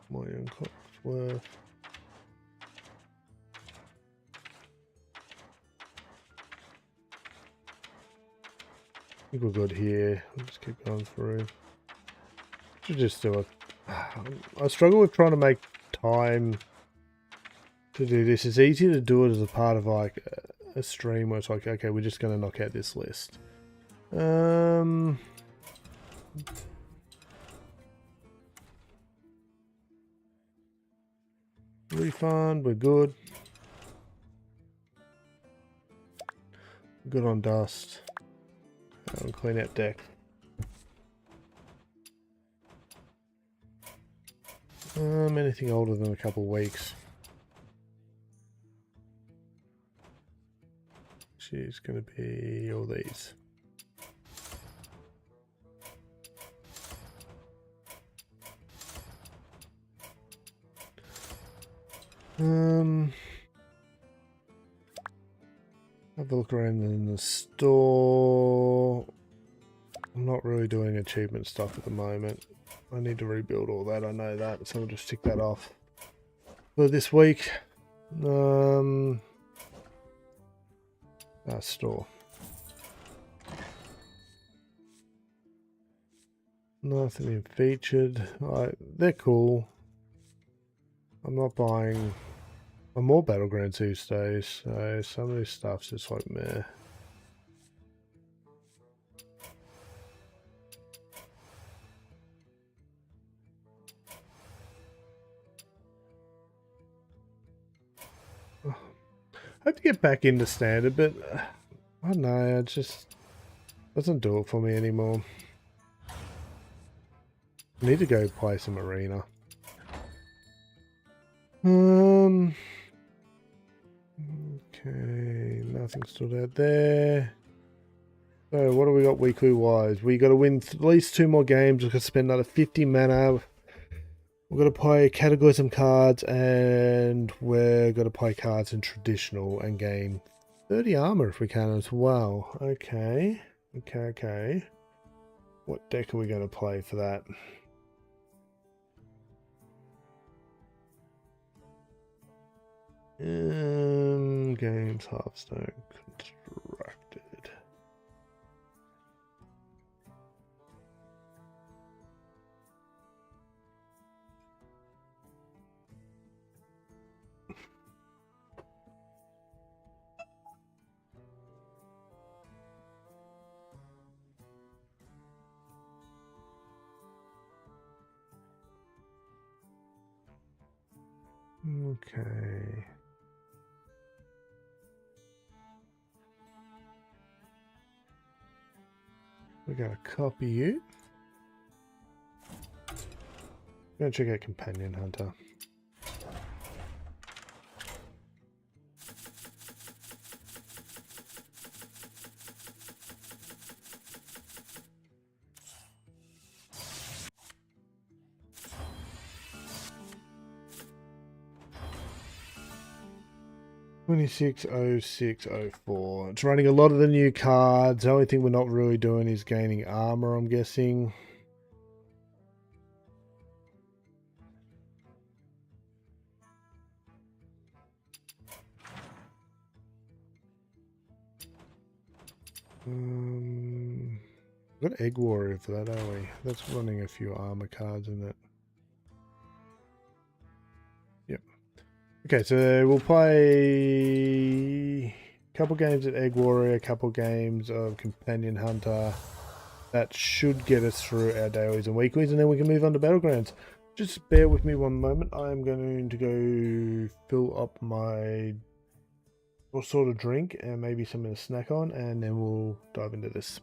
My own Coxworth. I think we're good here. We'll just keep going through. Should just do it. I struggle with trying to make time to do this. It's easy to do it as a part of like a stream where it's like, okay, we're just going to knock out this list. Refund, we're good. Good on dust. Clean out deck. Anything older than a couple of weeks. She's going to be all these. Have a look around in the store. I'm not really doing achievement stuff at the moment. I need to rebuild all that, I know that, so we'll just tick that off for this week. Store. Nothing in featured. They're cool. I'm not buying more Battlegrounds these days, so some of this stuff's just like meh. I have to get back into standard, but I don't know, it just doesn't do it for me anymore. I need to go play some arena. Okay, nothing stood out there. So what do we got weekly wise? We got to win at least 2 more games. We've got to spend another 50 mana. We're going to play Cataclysm cards, and we're going to play cards in traditional and gain 30 armor if we can as well. Okay. What deck are we going to play for that? Games Hearthstone constructed. Okay. We gotta copy you. Gonna check out Companion Hunter. 260604. It's running a lot of the new cards. The only thing we're not really doing is gaining armor, I'm guessing. We've got Egg Warrior for that, are we? That's running a few armor cards in it. Yep. Okay, so we'll play a couple games at Egg Warrior, a couple games of Companion Hunter. That should get us through our dailies and weeklies, and then we can move on to Battlegrounds. Just bear with me one moment. I'm going to go fill up my sort of drink and maybe something to snack on, and then we'll dive into this.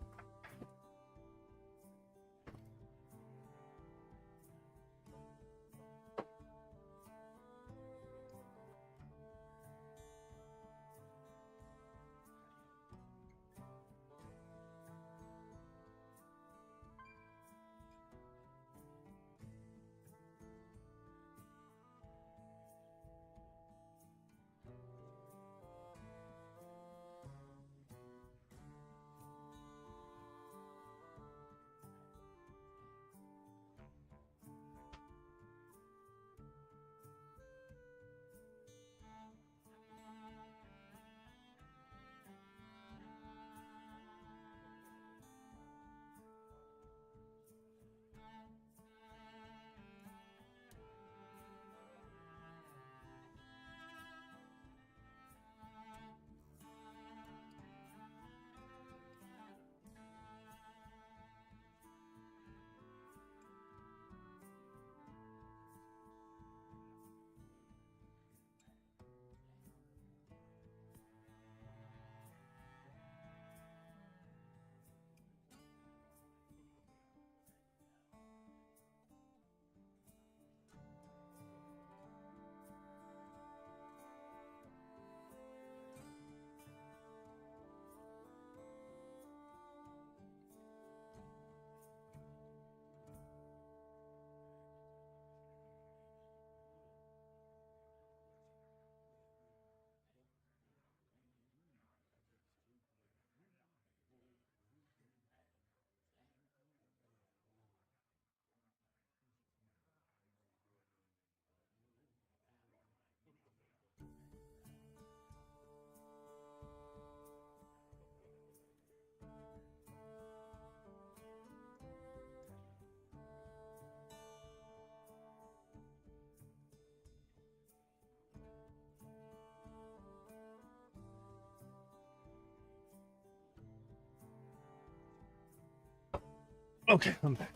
Okay, I'm back.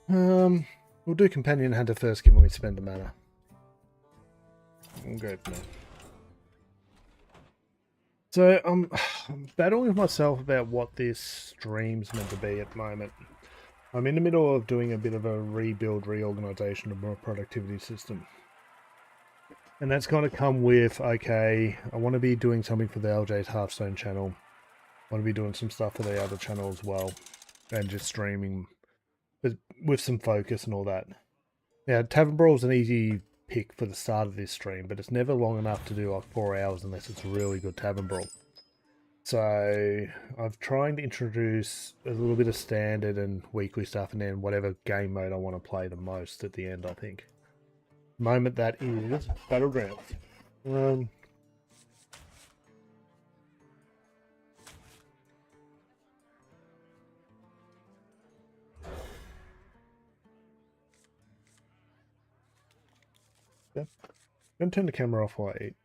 We'll do Companion Hunter first, given we spend a mana. We'll go from there. So I'm battling with myself about what this stream's meant to be at the moment. I'm in the middle of doing a bit of a reorganization of my productivity system. And that's kind of come with, okay, I want to be doing something for the LJ's Hearthstone channel. I want to be doing some stuff for the other channel as well. And just streaming with some focus and all that. Now, Tavern Brawl is an easy pick for the start of this stream, but it's never long enough to do like 4 hours unless it's really good Tavern Brawl. So I'm trying to introduce a little bit of standard and weekly stuff, and then whatever game mode I want to play the most at the end, I think. Moment that is Battlegrounds. Yeah. I'm going to turn the camera off while I eat.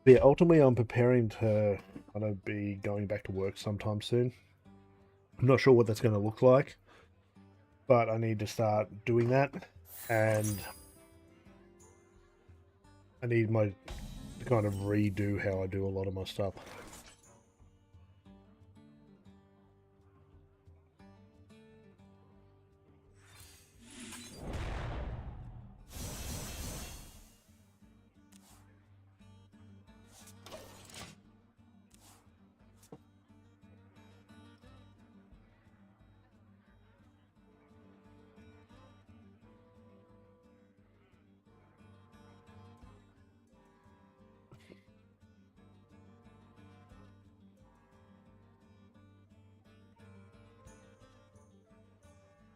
Yeah, ultimately I'm preparing to gonna be going back to work sometime soon. I'm not sure what that's going to look like, but I need to start doing that, and I need to kind of redo how I do a lot of my stuff.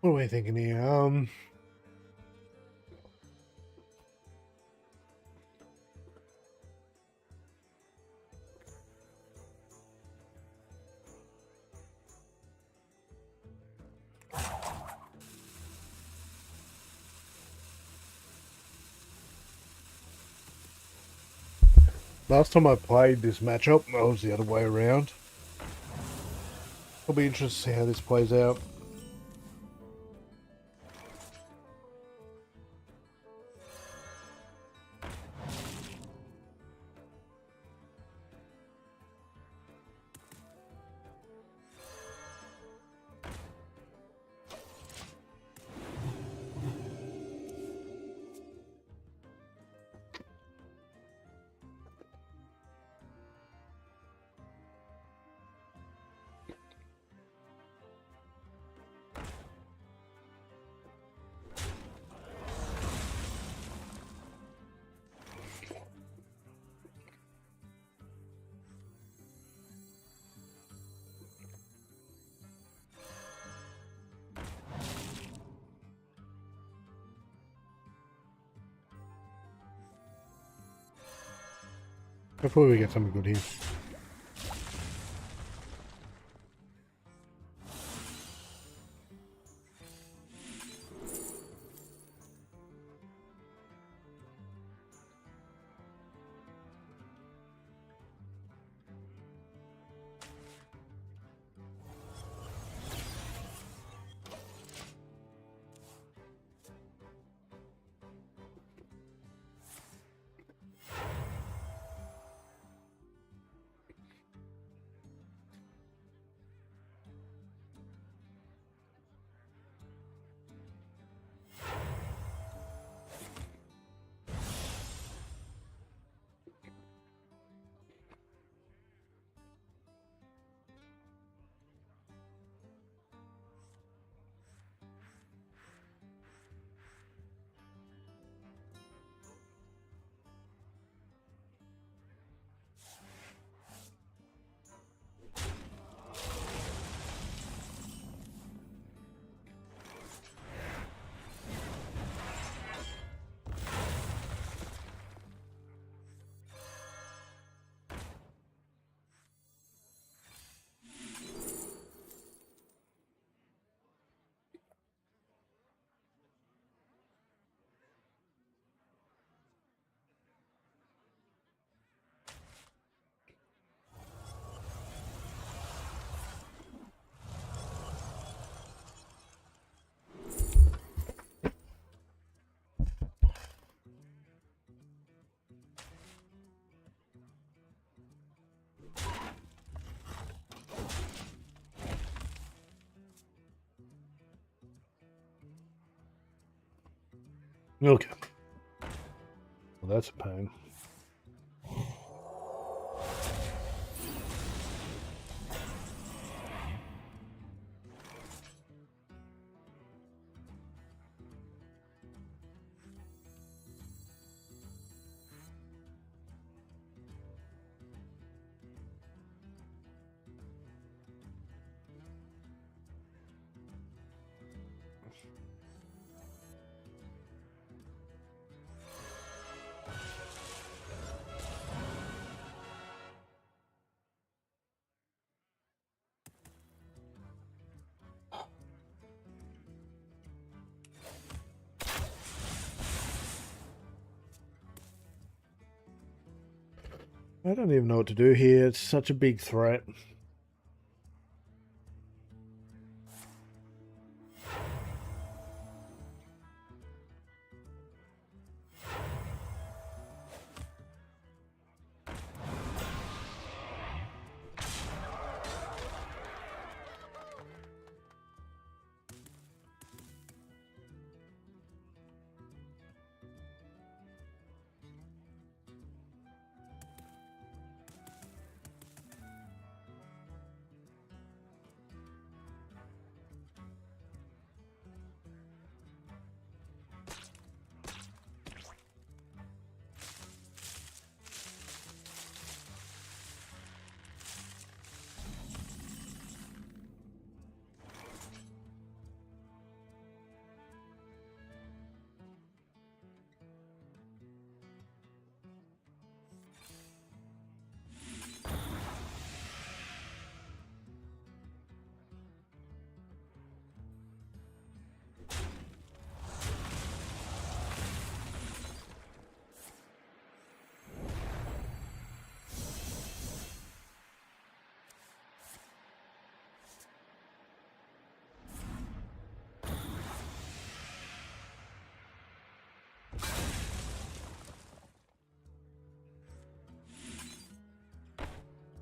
What are we thinking here? Last time I played this matchup, I was the other way around. I'll be interested to see how this plays out. Hopefully we get something good here. Okay. Well, that's a pain. I don't even know what to do here. It's such a big threat.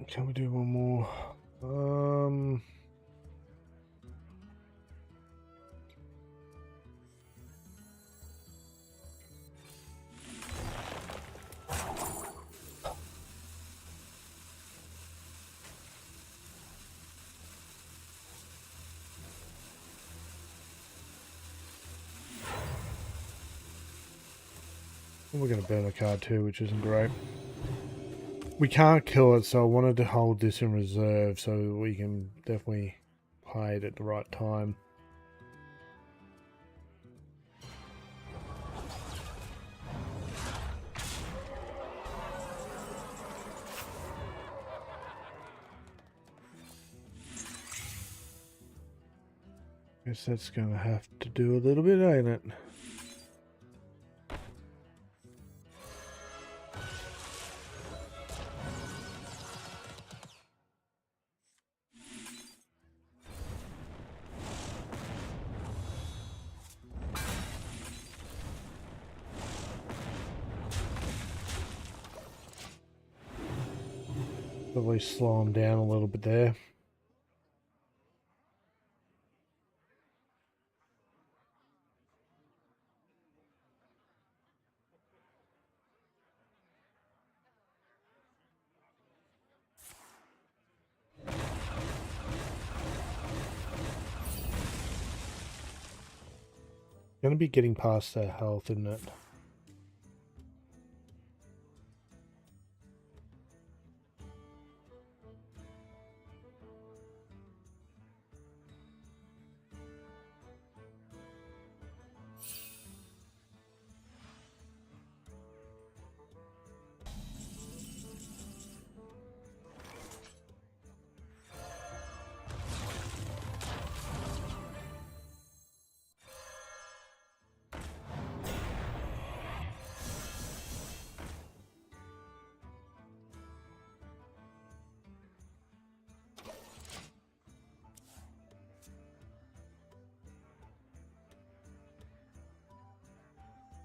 Can we do one more? We're going to burn a card too, which isn't great. We can't kill it, so I wanted to hold this in reserve so we can definitely play it at the right time. Guess that's going to have to do a little bit, ain't it? Probably slow him down a little bit there. Gonna be getting past their health, isn't it?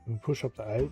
And push up to 8.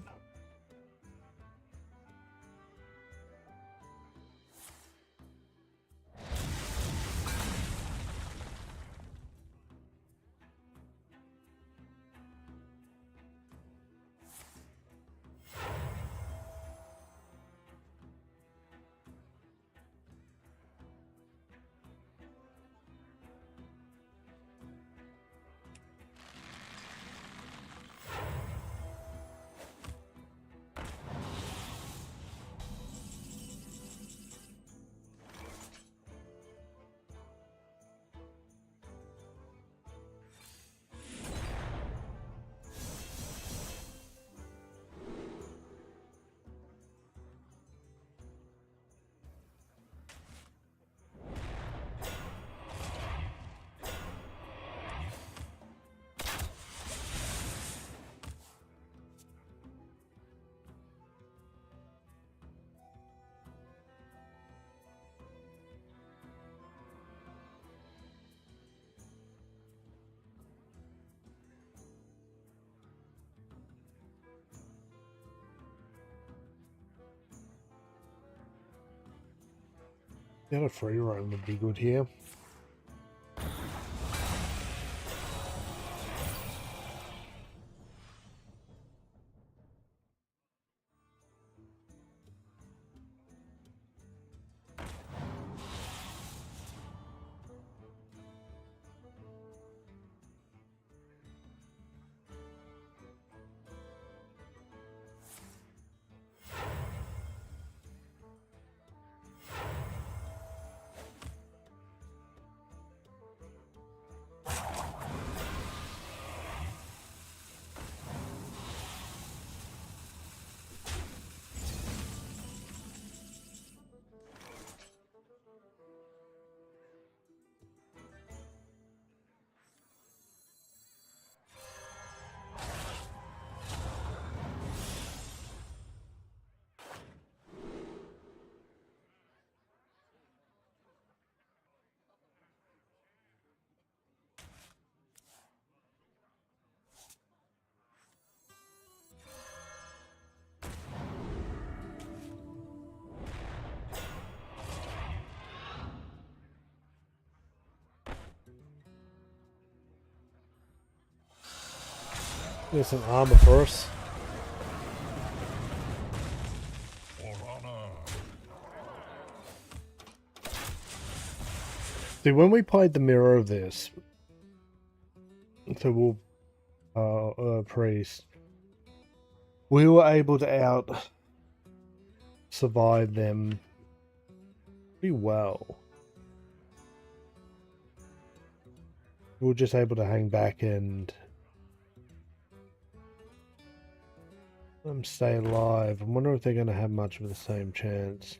Yeah, a free roam would be good here. There's some armor for us. See, when we played the mirror of this, so we'll priest, we were able to survive them pretty well. We were just able to hang back and stay alive. I wonder if they're going to have much of the same chance.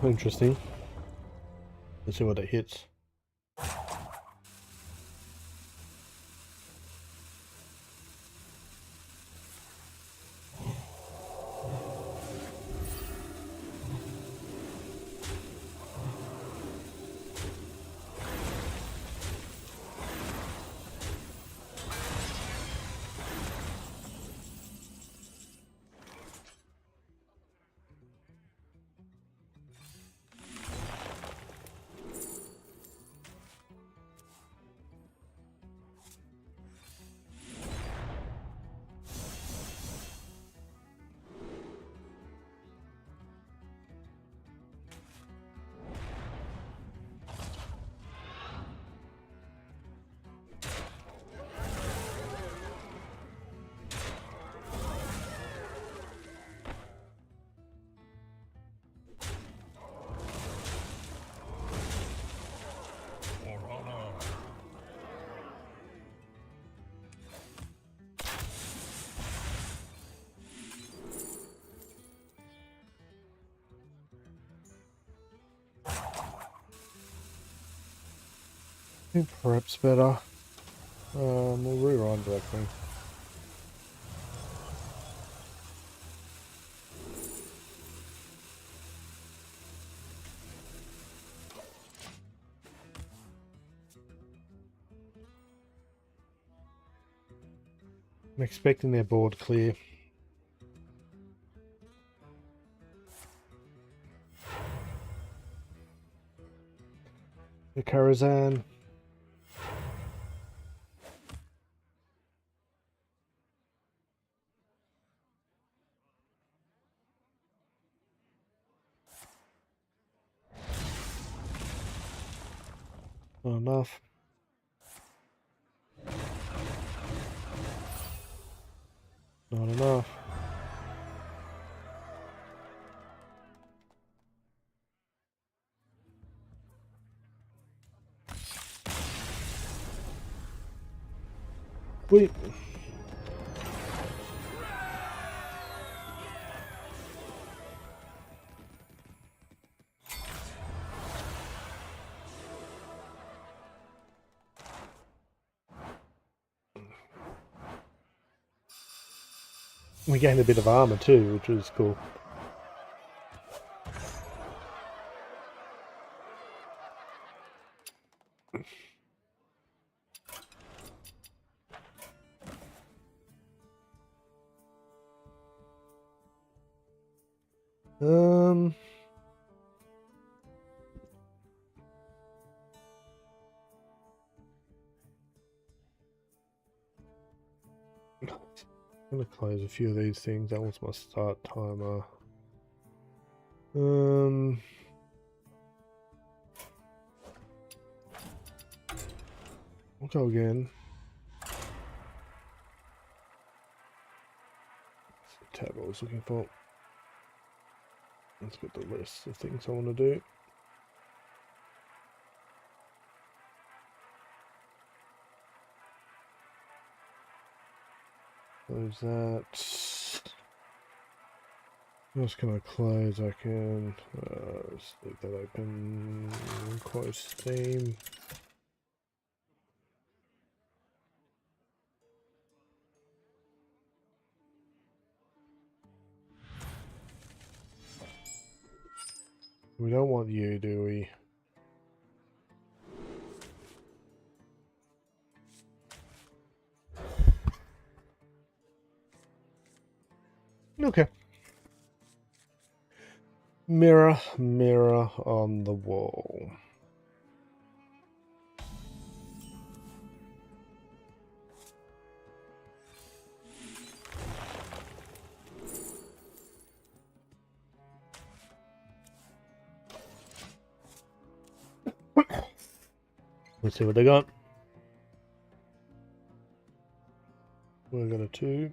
Interesting. Let's see what it hits. I think perhaps better. We'll rerun directly. I'm expecting their board clear. The Karazhan. Not enough. Not enough. Wait. We gained a bit of armor too, which was cool. Um, I'm gonna close a few of these things. That was my start timer. We'll go again. That's the tab I was looking for. Let's get the list of things I want to do. Close that. What else can I close? I can just leave that open. Close Steam. We don't want you, do we? Okay. Mirror, mirror on the wall. Let's see what they got. We got a 2.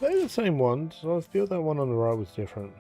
They're the same ones. I feel that one on the right was different.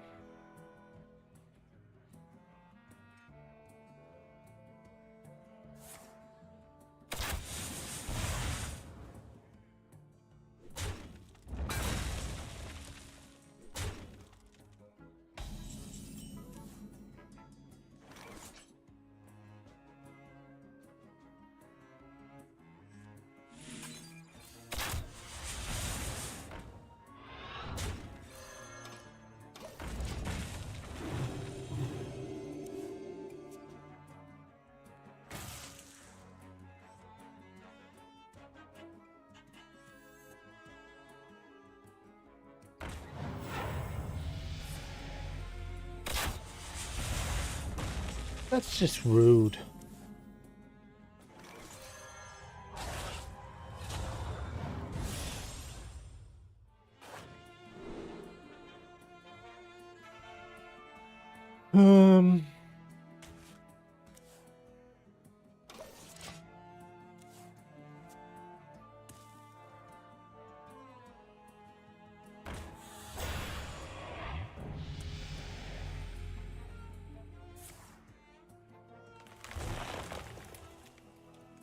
That's just rude.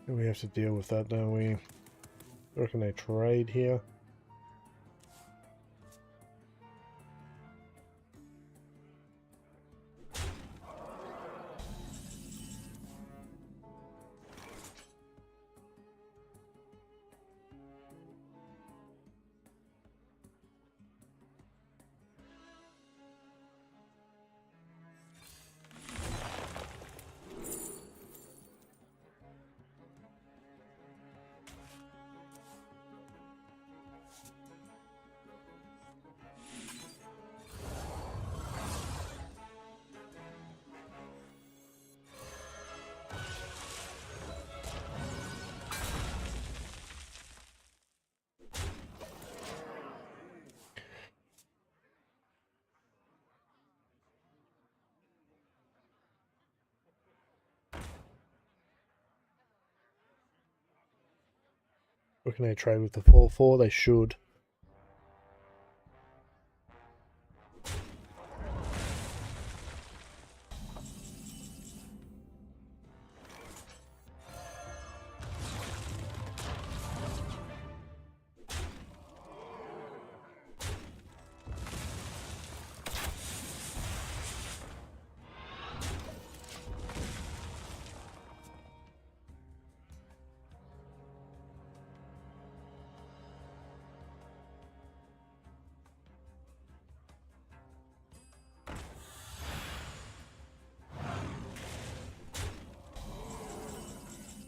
We have to deal with that, don't we? Or can they trade here? Or can they trade with the 4/4? They should.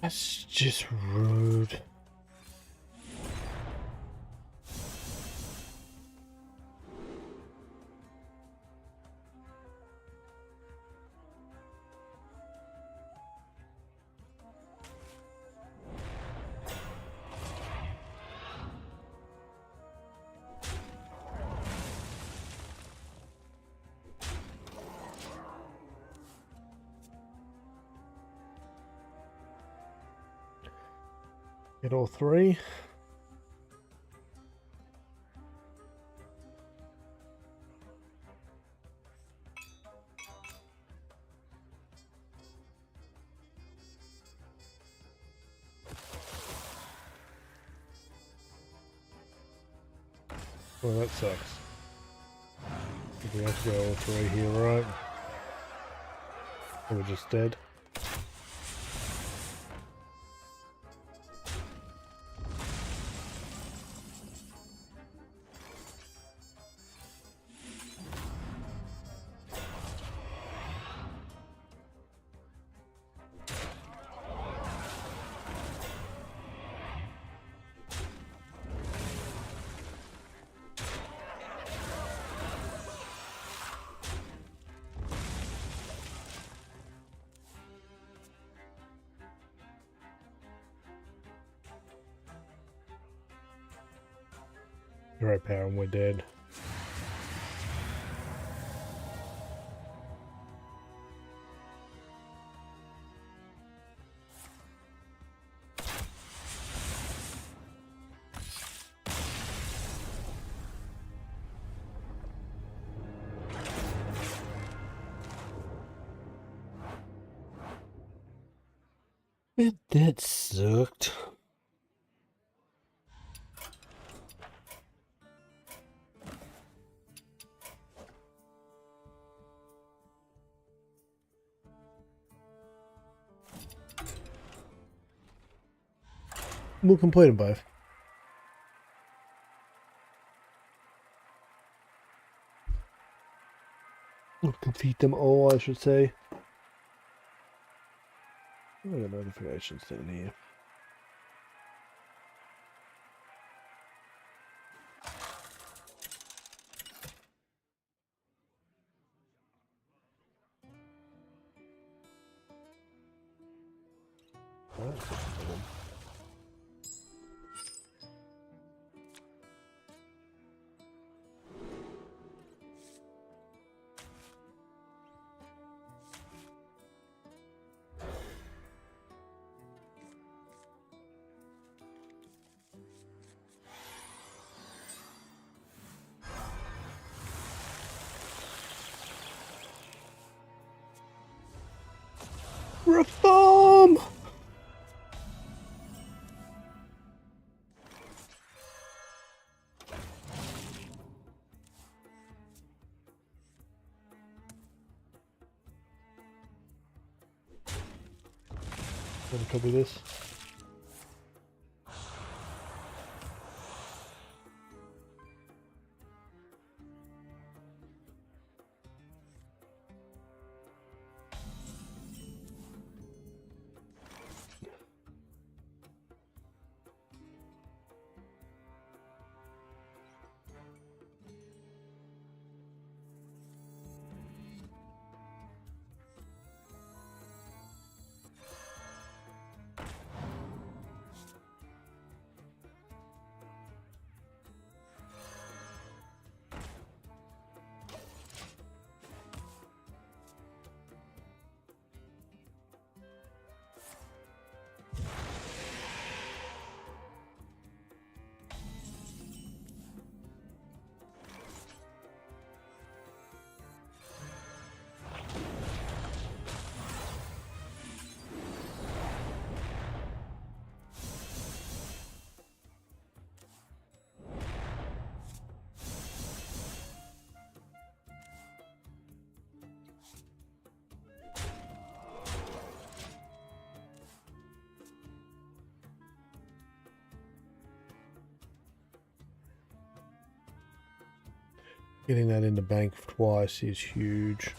That's just rude. Get all three. Well, that sucks. We have to go all three here, right? Or we're just dead. Hero power and we're dead. That sucked. We'll complete them both. We'll complete them all, I should say. Oh, I got notifications down here. That's a problem. Reform! Let me copy this. Getting that in the bank twice is huge.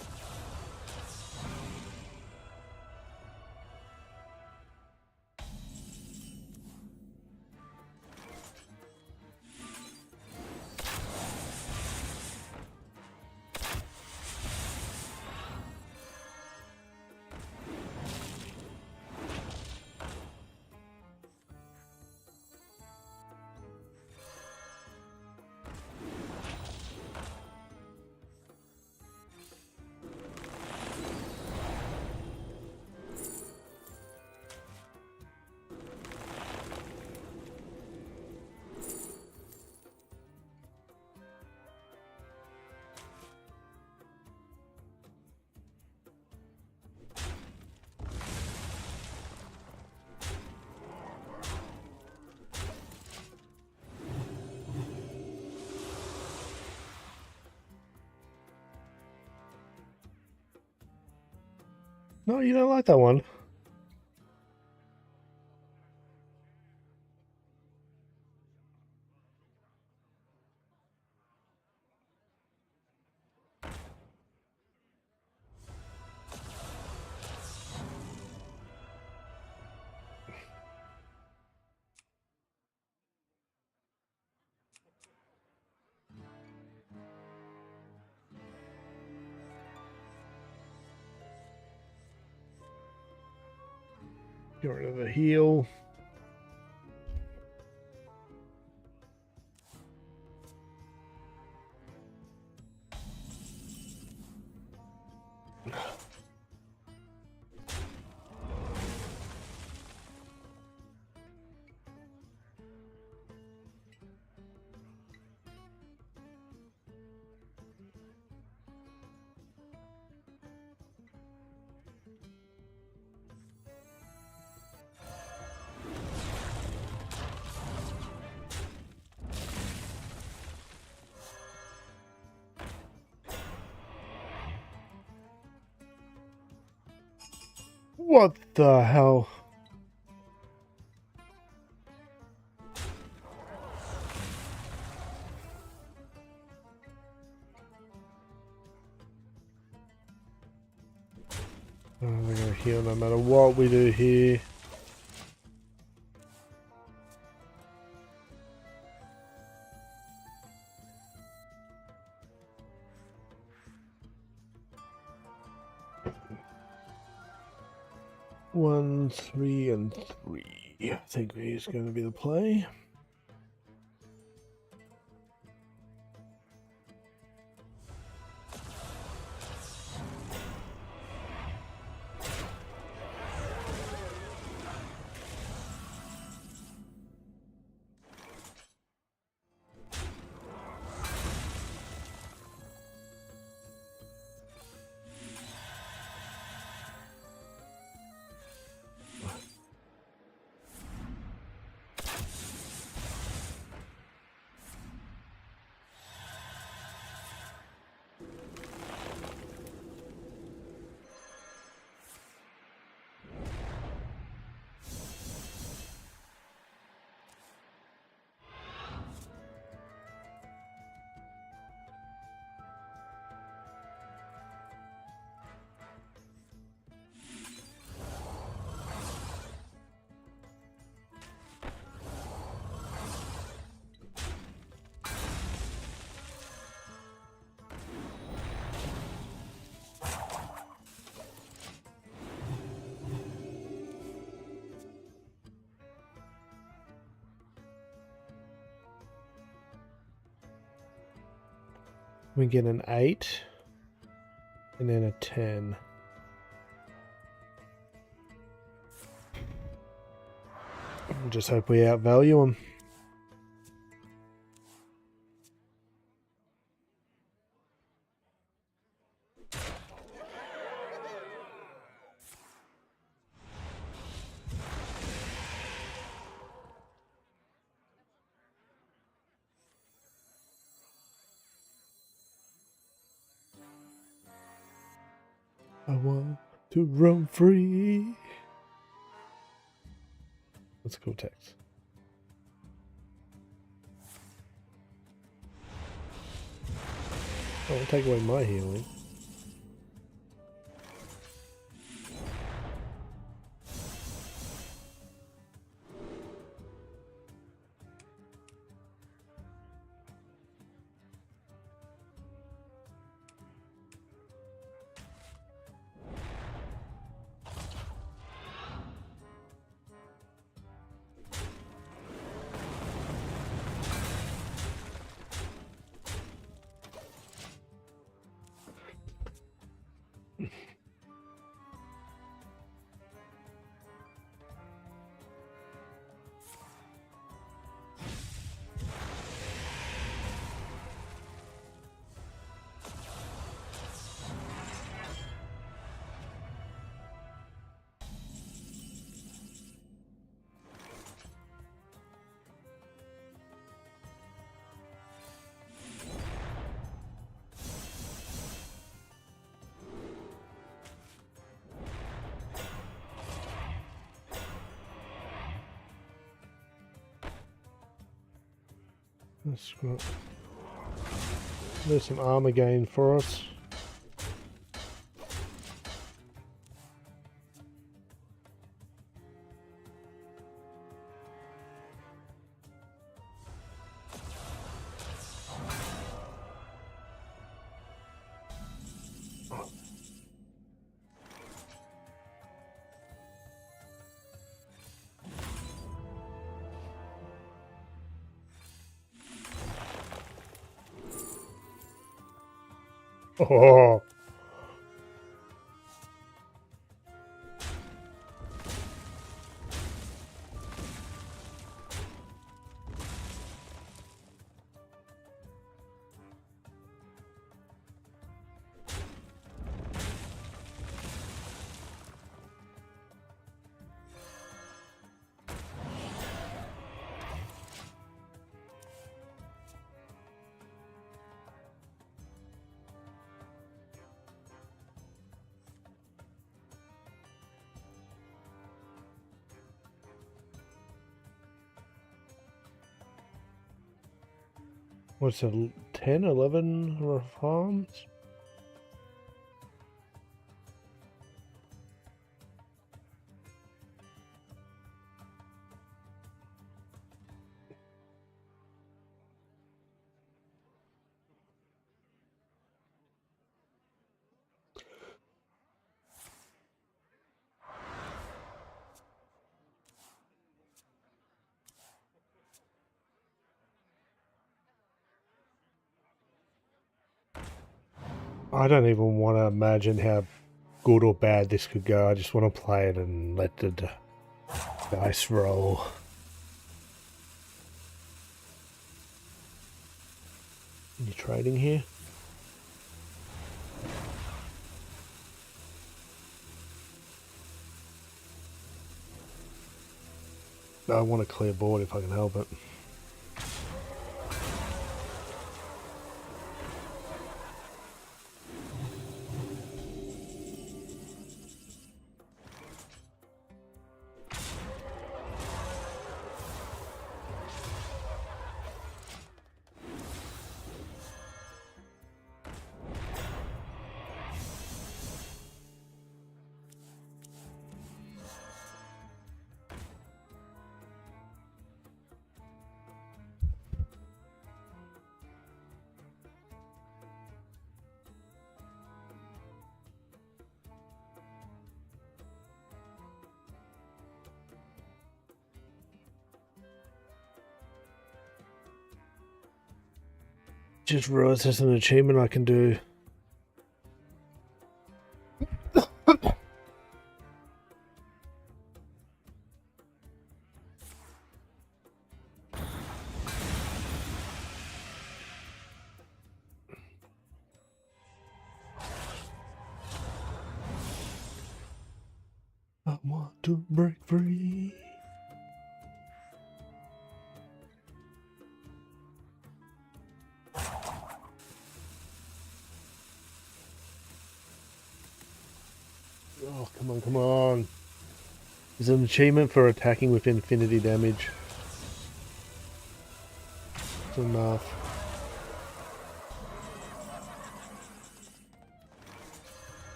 No, you don't like that one. Get rid of the heal. What the hell? Oh, we're gonna heal no matter what we do here. One, 3, and 3. I think he's going to be the play. We get an 8 and then a 10. Just hope we outvalue them. I want to roam free. That's a cool text. Oh, I'll take away my healing. That's got, there's some armor gain for us. Oh. What's it, 10, 11 farms? I don't even want to imagine how good or bad this could go. I just want to play it and let the dice roll. You trading here? I want a clear board if I can help it. Just realised there's an achievement I can do. I want to break free. Oh, come on, come on. There's an achievement for attacking with infinity damage. That's enough.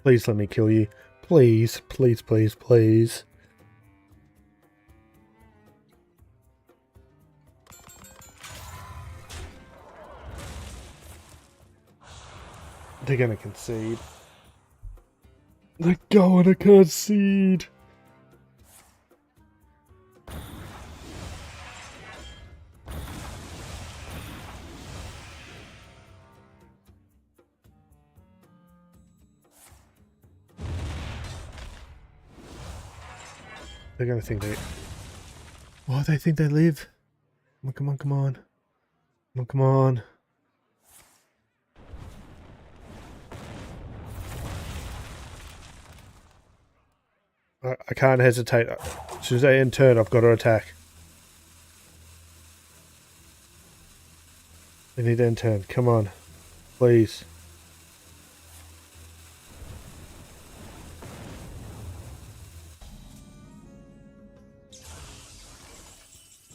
Please let me kill you. Please, please, please, please. They're gonna concede. They're going to concede. They're gonna think they... Oh, they think they live. Come on, come on, come on. Come on, come on. I can't hesitate. As soon as they end turn, I've got to attack. They need to end turn. Come on. Please.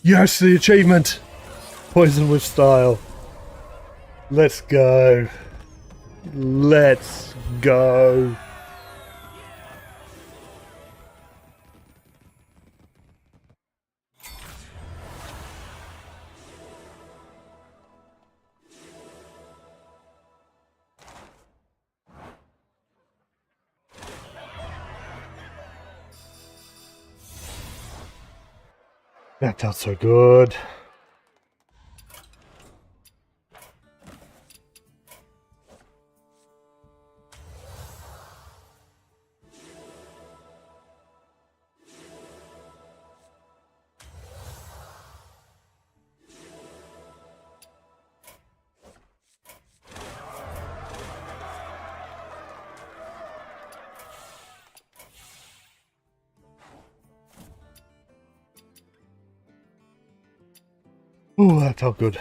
Yes, the achievement! Poison with style. Let's go. Let's go. That felt so good. Ooh, that felt good.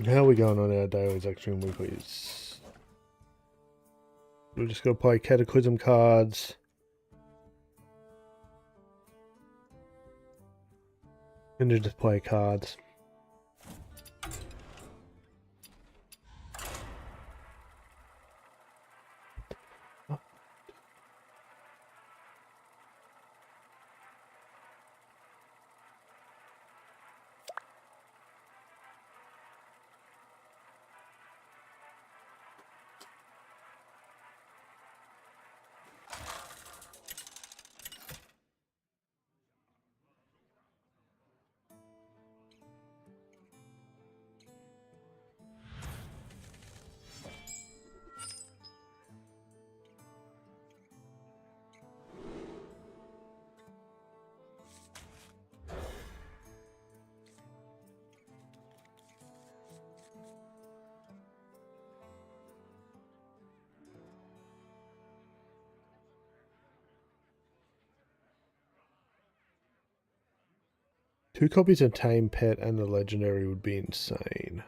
How are we going on our dailies action weeklies? We're just going to play Cataclysm cards. And just play cards. Two copies of Tame Pet and the Legendary would be insane.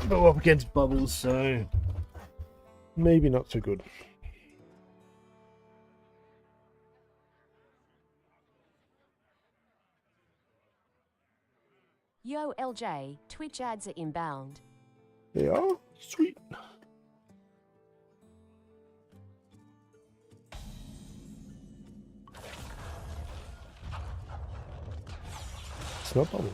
Go up against Bubbles, so maybe not so good. Yo, LJ, Twitch ads are inbound. They are? Sweet. It's not Bubbles.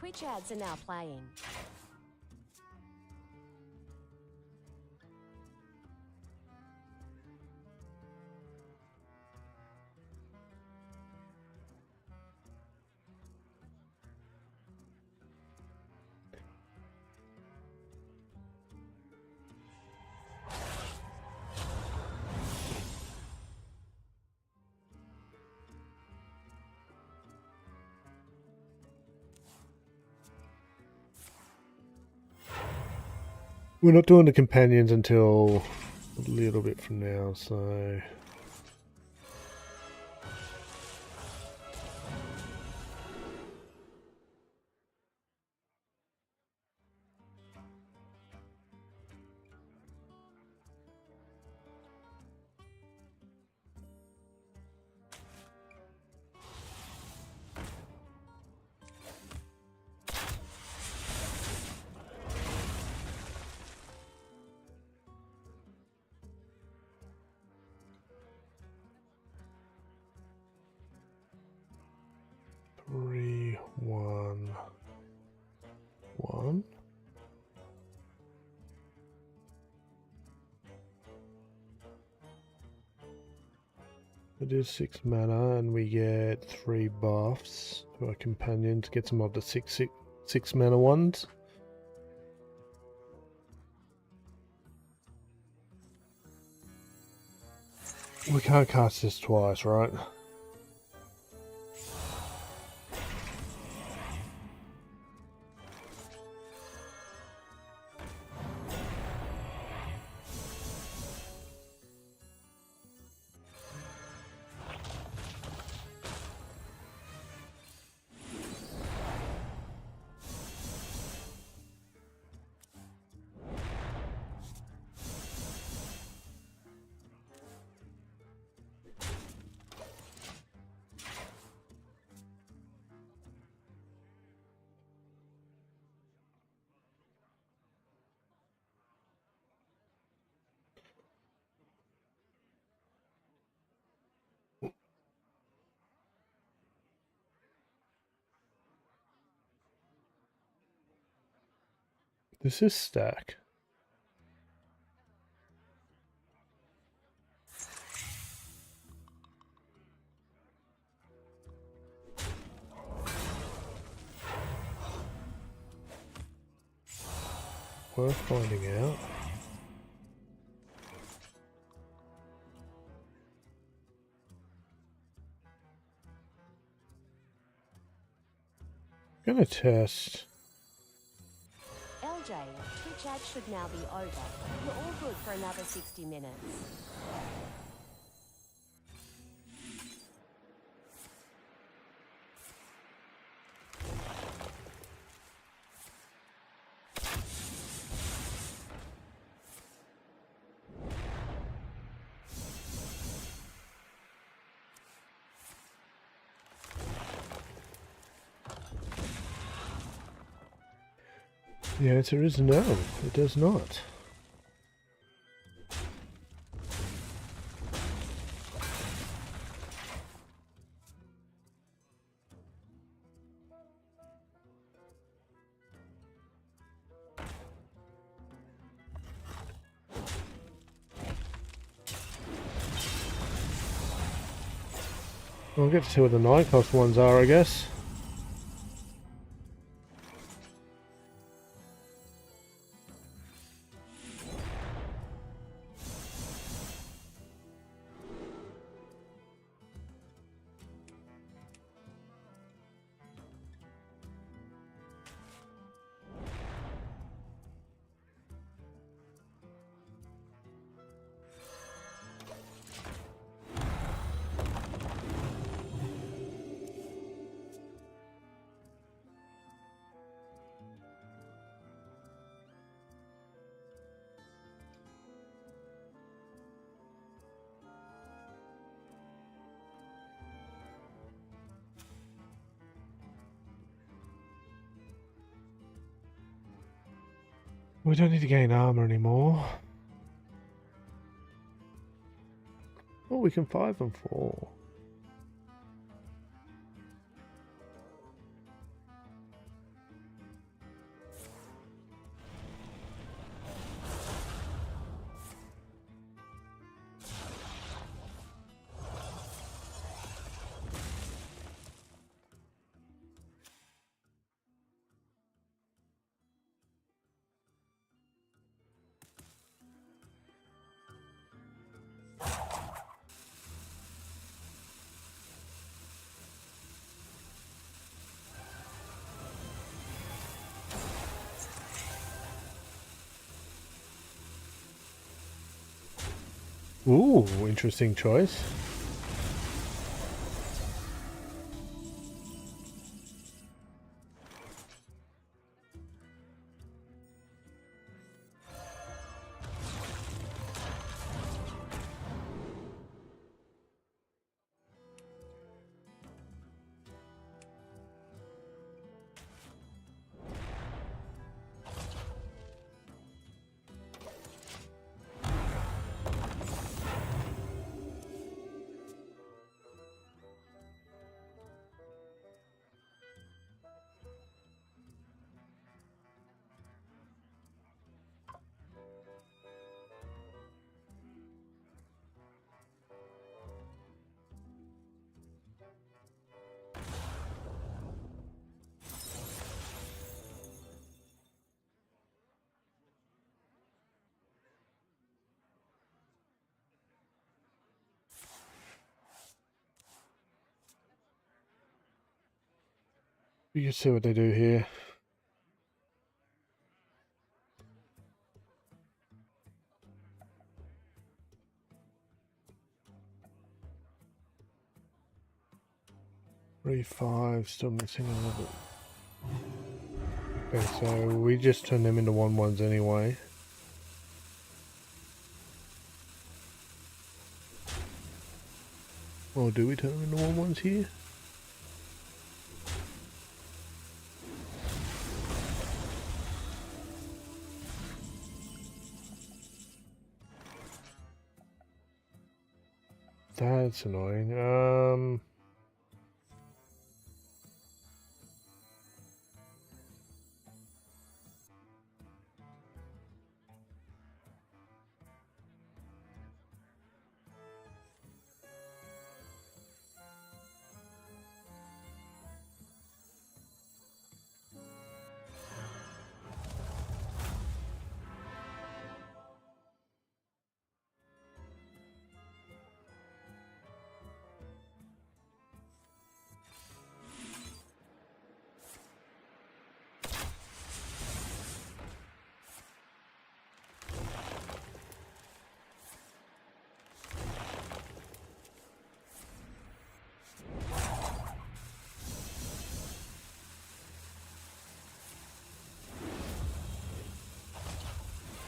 Twitch ads are now playing. We're not doing the companions until a little bit from now, so... Three, one, one. It is 6 mana, and we get 3 buffs to our companion to get some of the six mana ones. We can't cast this twice, right? This is stack. Worth finding out. Gonna test. LJ, Twitch ads should now be over. You're all good for another 60 minutes. The answer is no, it does not. We'll get to see what the 9-cost ones are, I guess. We don't need to gain armor anymore. Oh, we can 5 and 4. Ooh, interesting choice. You can see what they do here. Three, five, still missing a little bit. Okay, so we just turn them into 1/1s anyway. Or do we turn them into 1/1s here? That's annoying.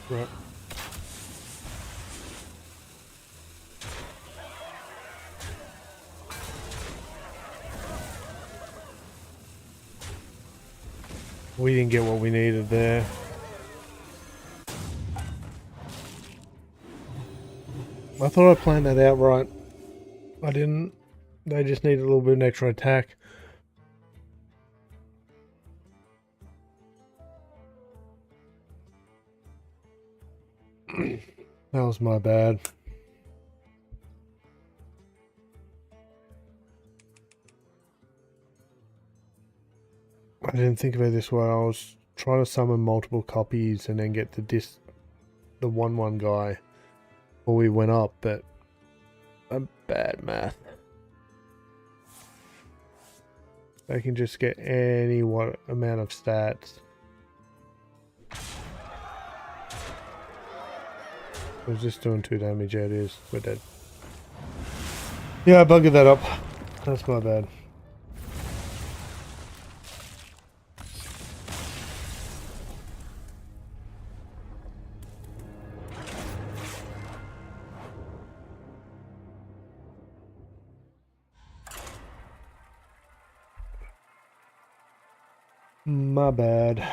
Right. We didn't get what we needed there. I thought I planned that out right. I didn't. They just needed a little bit of extra attack. That was my bad. I didn't think of it this way. I was trying to summon multiple copies and then get the 1/1 guy before we went up, but I'm bad math. They can just get any amount of stats. I was just doing 2 damage. Yeah, it is. We're dead. Yeah, I buggered that up. That's my bad. My bad.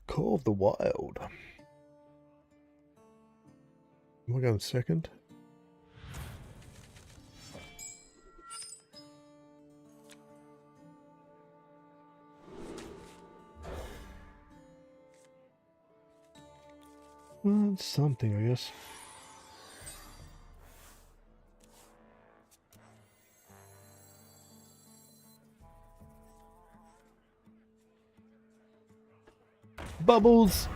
Call of the Wild. Am I going second? Well, it's something, I guess. Bubbles!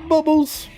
Bubbles!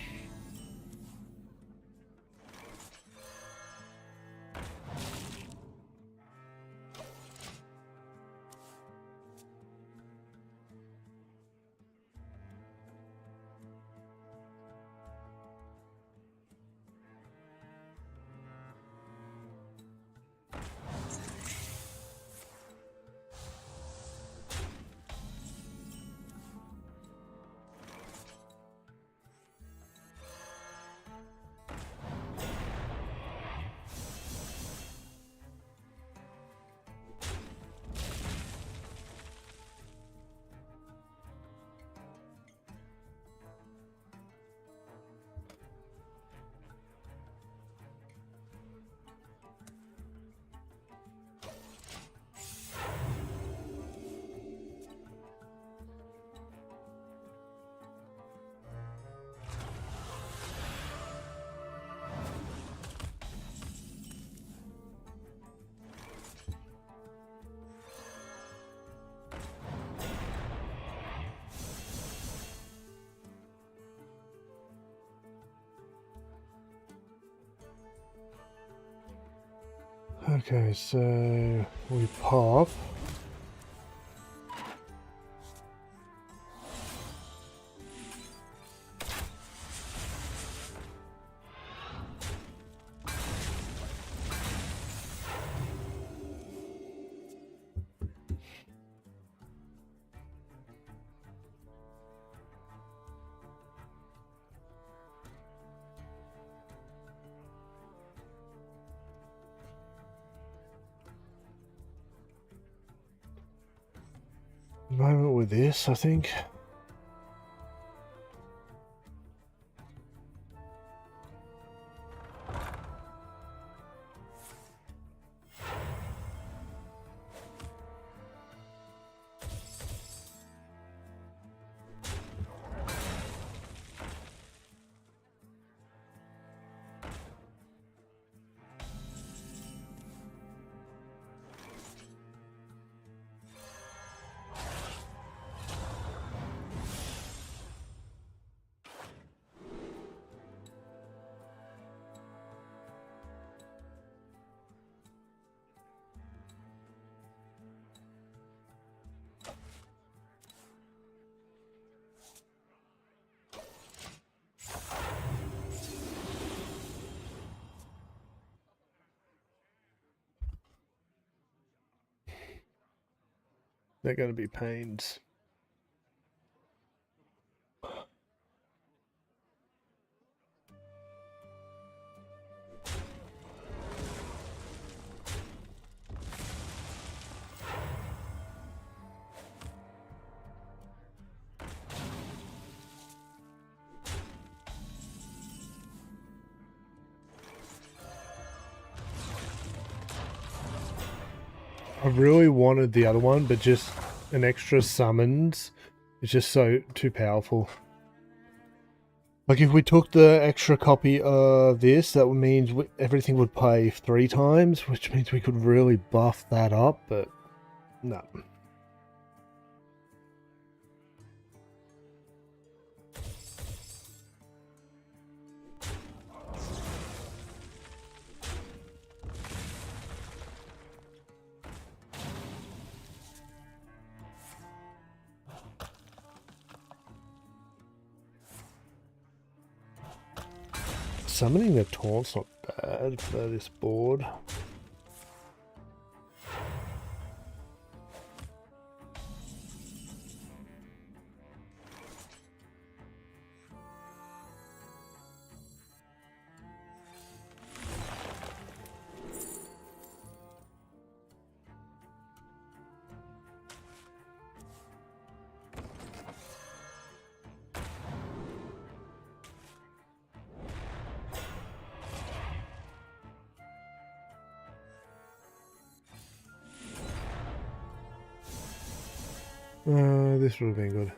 Okay, so we pop. Moment with this, I think. They're going to be pains. I really wanted the other one, but just an extra summons is just so too powerful. Like if we took the extra copy of this, that means everything would play 3 times, which means we could really buff that up, but no. Summoning the taunt's not bad for this board. This would have been good.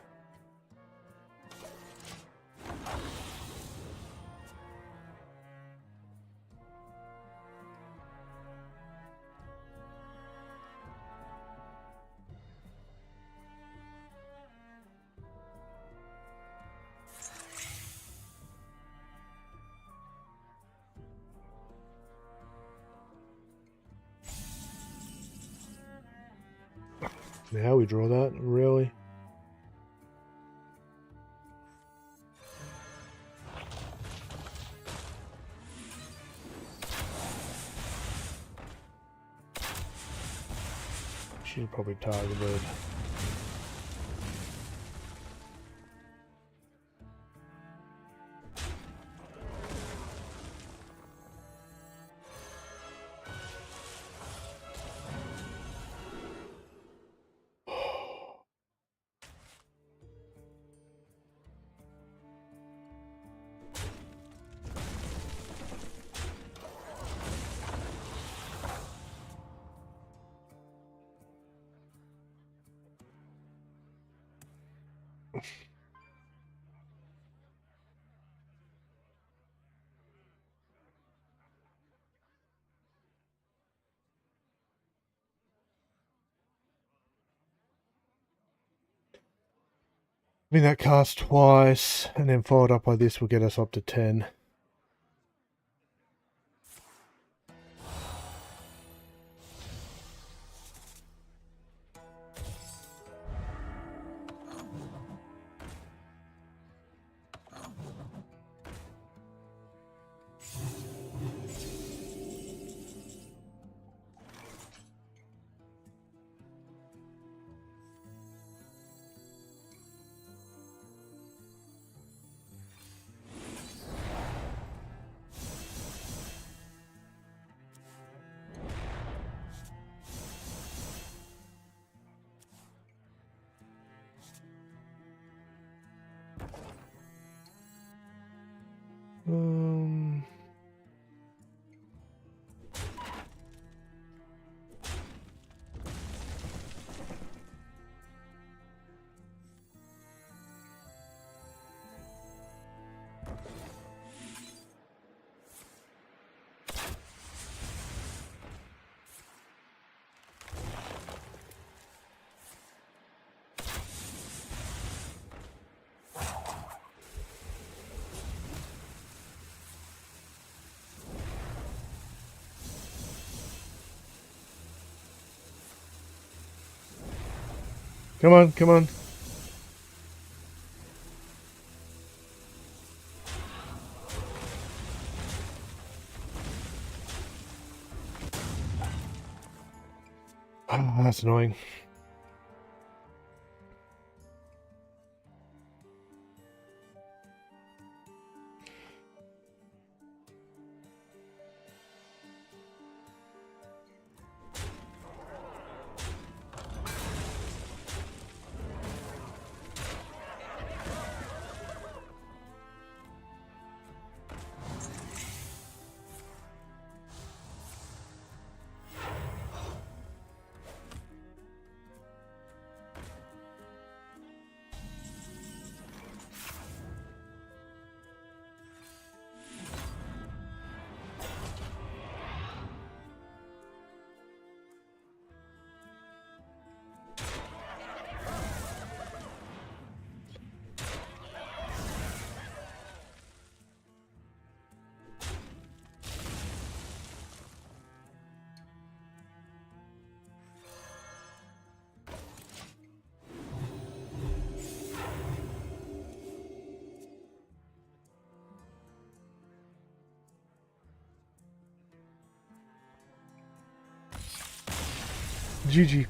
Now we draw that, really? Should probably target it. I mean, that cast twice and then followed up by this will get us up to 10. Come on, come on. Oh, that's annoying. GG.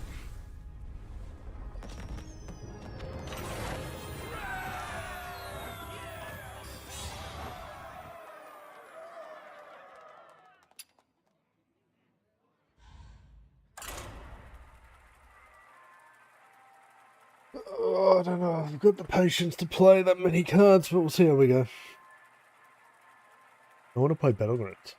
Oh, I don't know. I've got the patience to play that many cards, but we'll see how we go. I want to play Battlegrounds.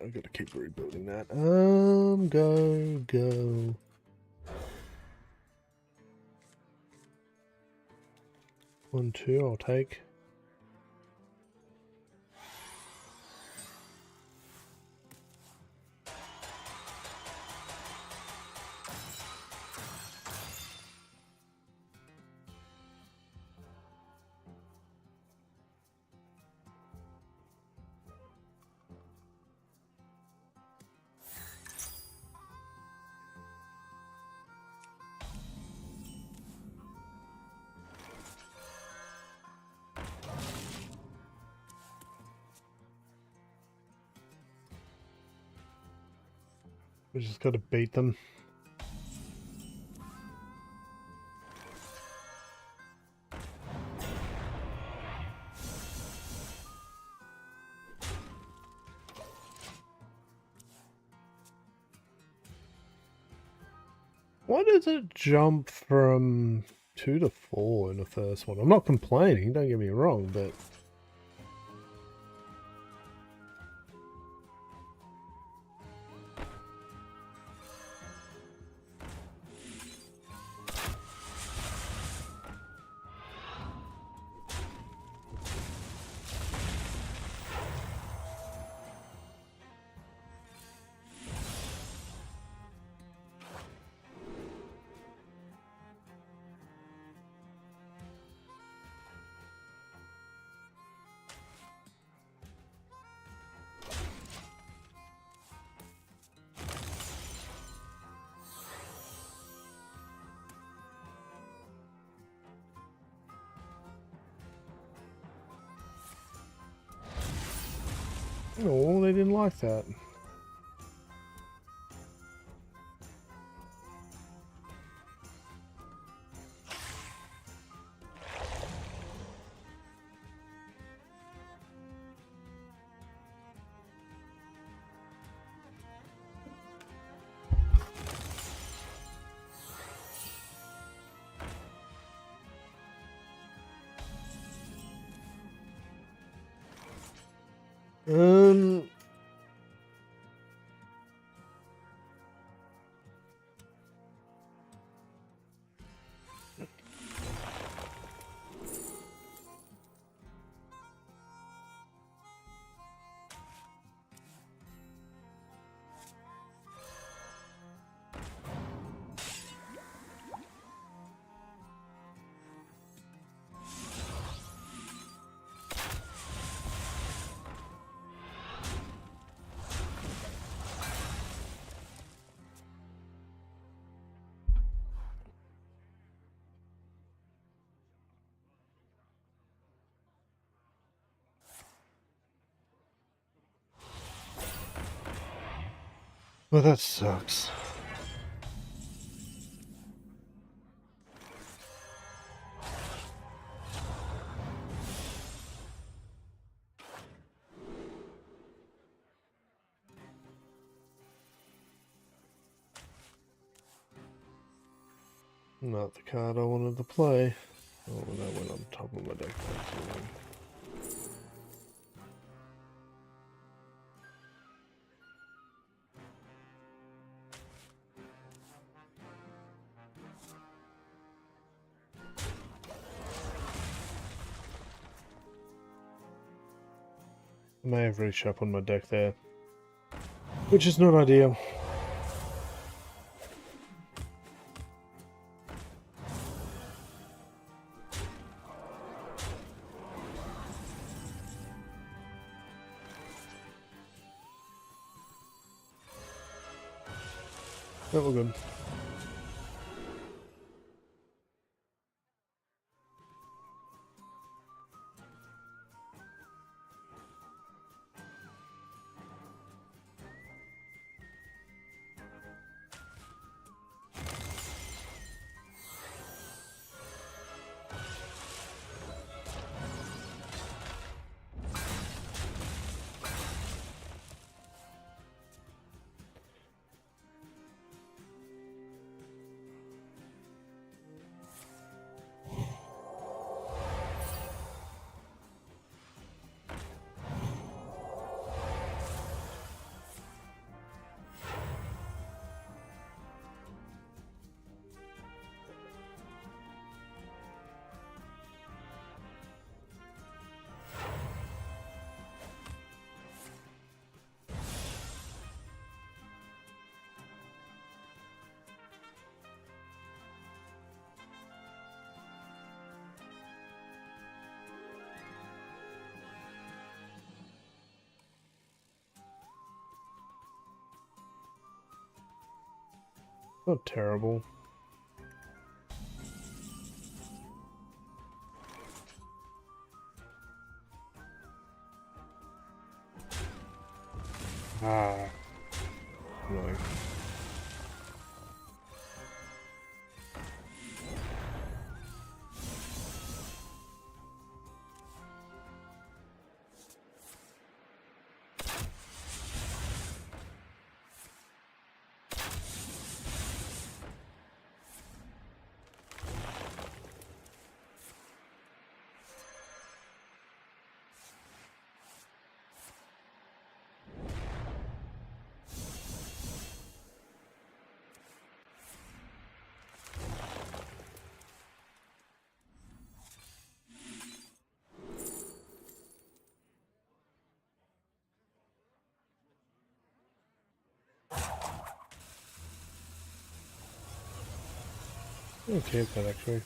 I've got to keep rebuilding that. Go. 1, 2, I'll take. We just got to beat them. Why does it jump from 2 to 4 in the first one? I'm not complaining, don't get me wrong, but... Oh, they didn't like that. Um, Well, that sucks. Not the card I wanted to play. Oh, that went on top of my deck. That's annoying. I may have reshuffled my deck there, which is not ideal. That was good. Not terrible. Ah. Annoying. Okay, that actually.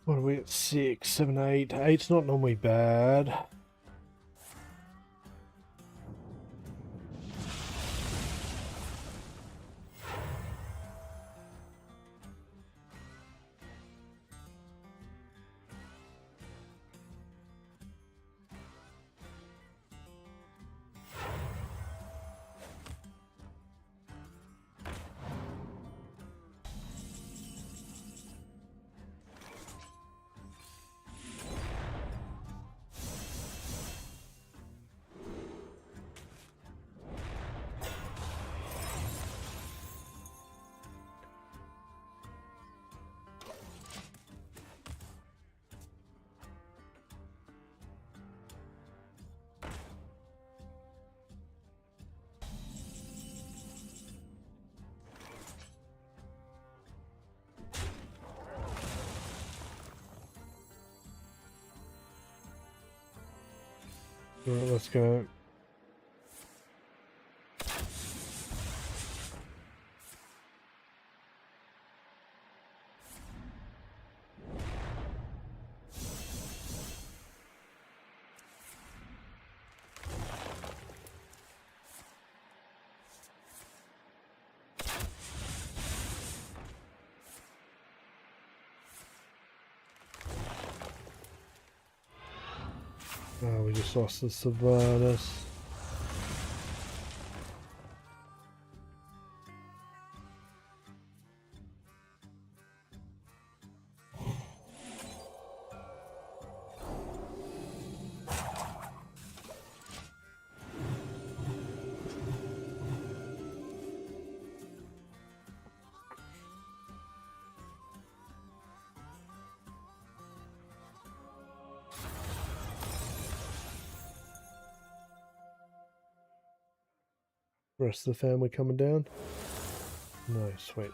What are we at? 6, 7, 8. 8's not normally bad. Alright, let's go. Oh, we just lost the Sylvanas. Rest of the family coming down? No, sweet.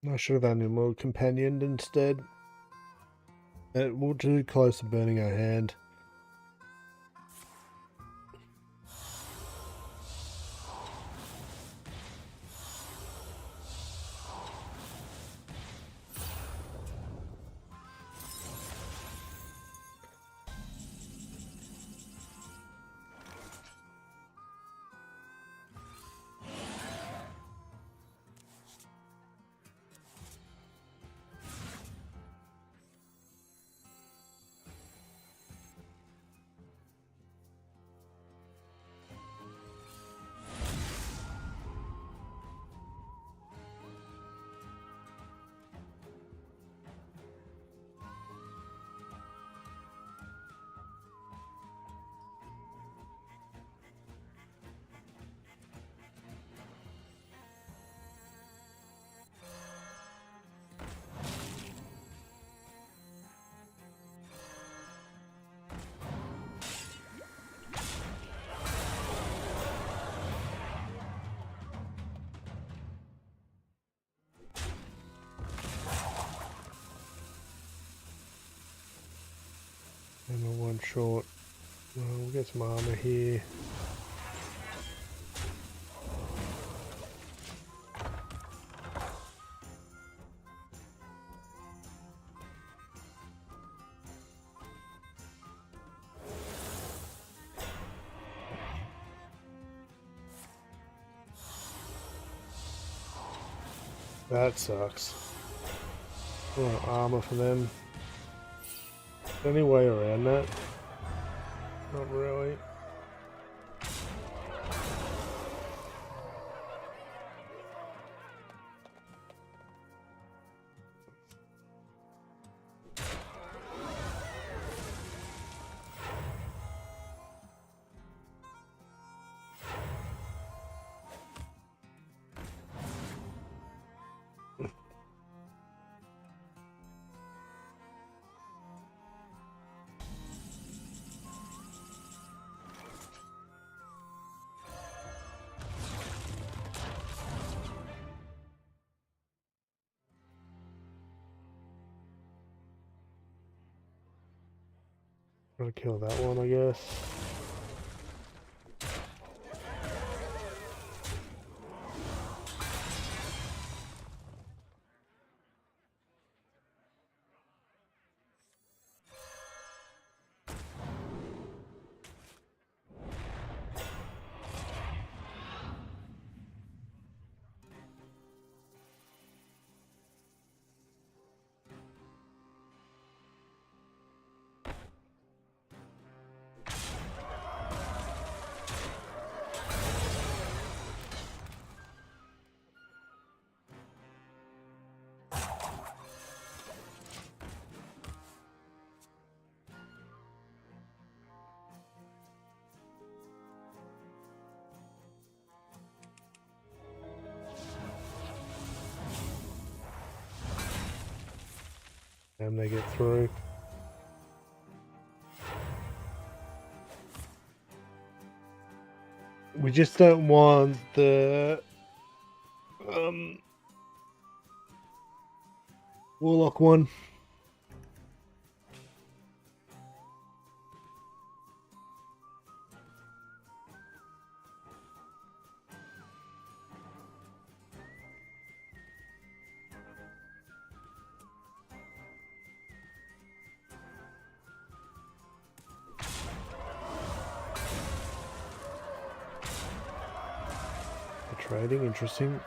I should have had him more companioned instead. We're too close to burning our hand. And we're one short. We'll get some armor here. That sucks. Oh, armor for them. Any way around that? Not really. Gotta kill that one, I guess. And they get through. We just don't want the Warlock one. Trading, interesting.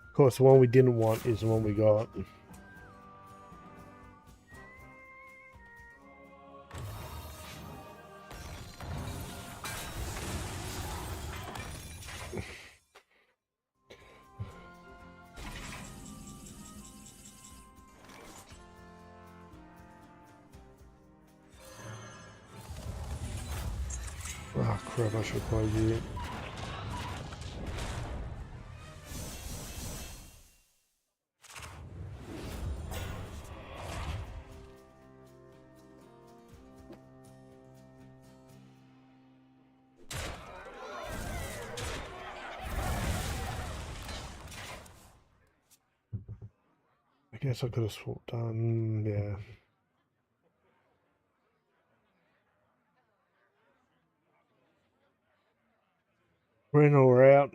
Of course, the one we didn't want is the one we got. Oh crap, I should probably do it. I guess I could have swapped done, yeah. We're out.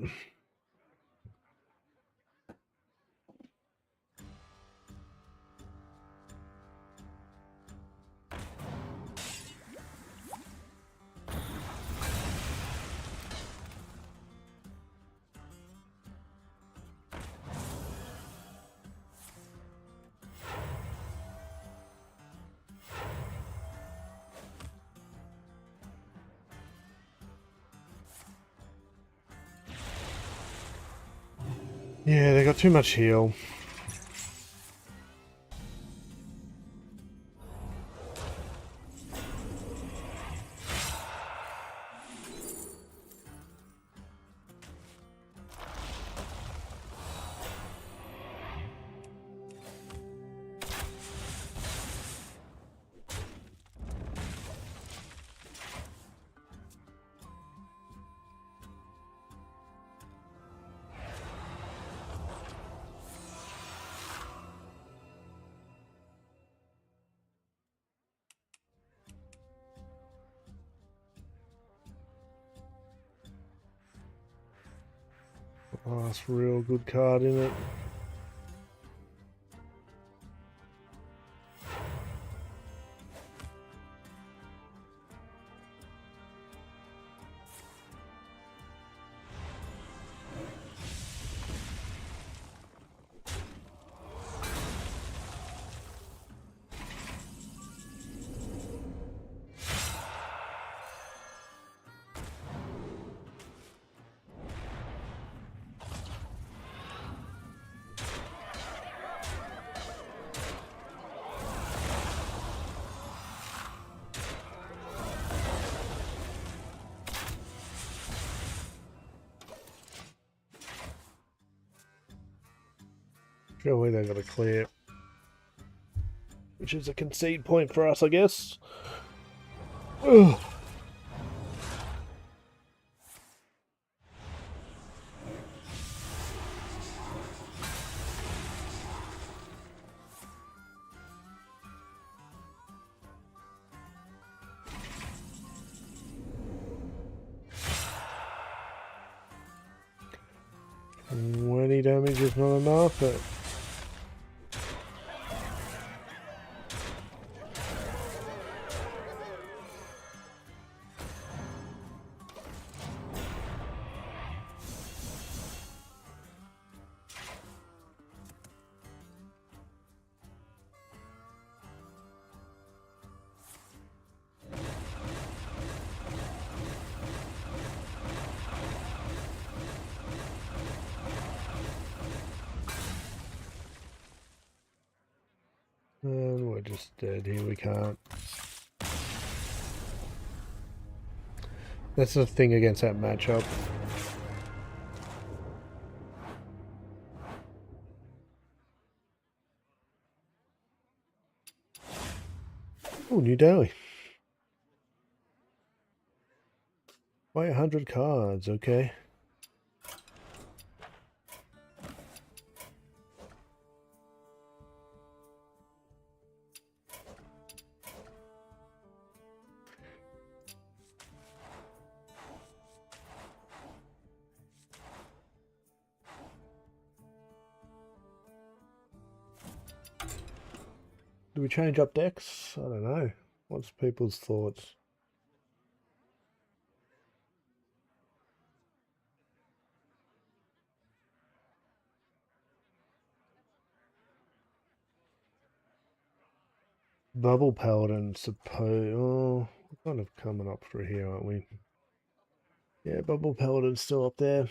Yeah, they got too much heal. Oh, that's a real good card in it. Surely they got to clear. Which is a concede point for us, I guess. Ugh. 20 damage is not enough, but and we're just dead here, we can't. That's the thing against that matchup. Oh, New Delhi. Play 100 cards, okay. Do we change up decks? I don't know. What's people's thoughts? Bubble Paladin, suppose. Oh, we're kind of coming up through here, aren't we? Yeah, Bubble Paladin's still up there.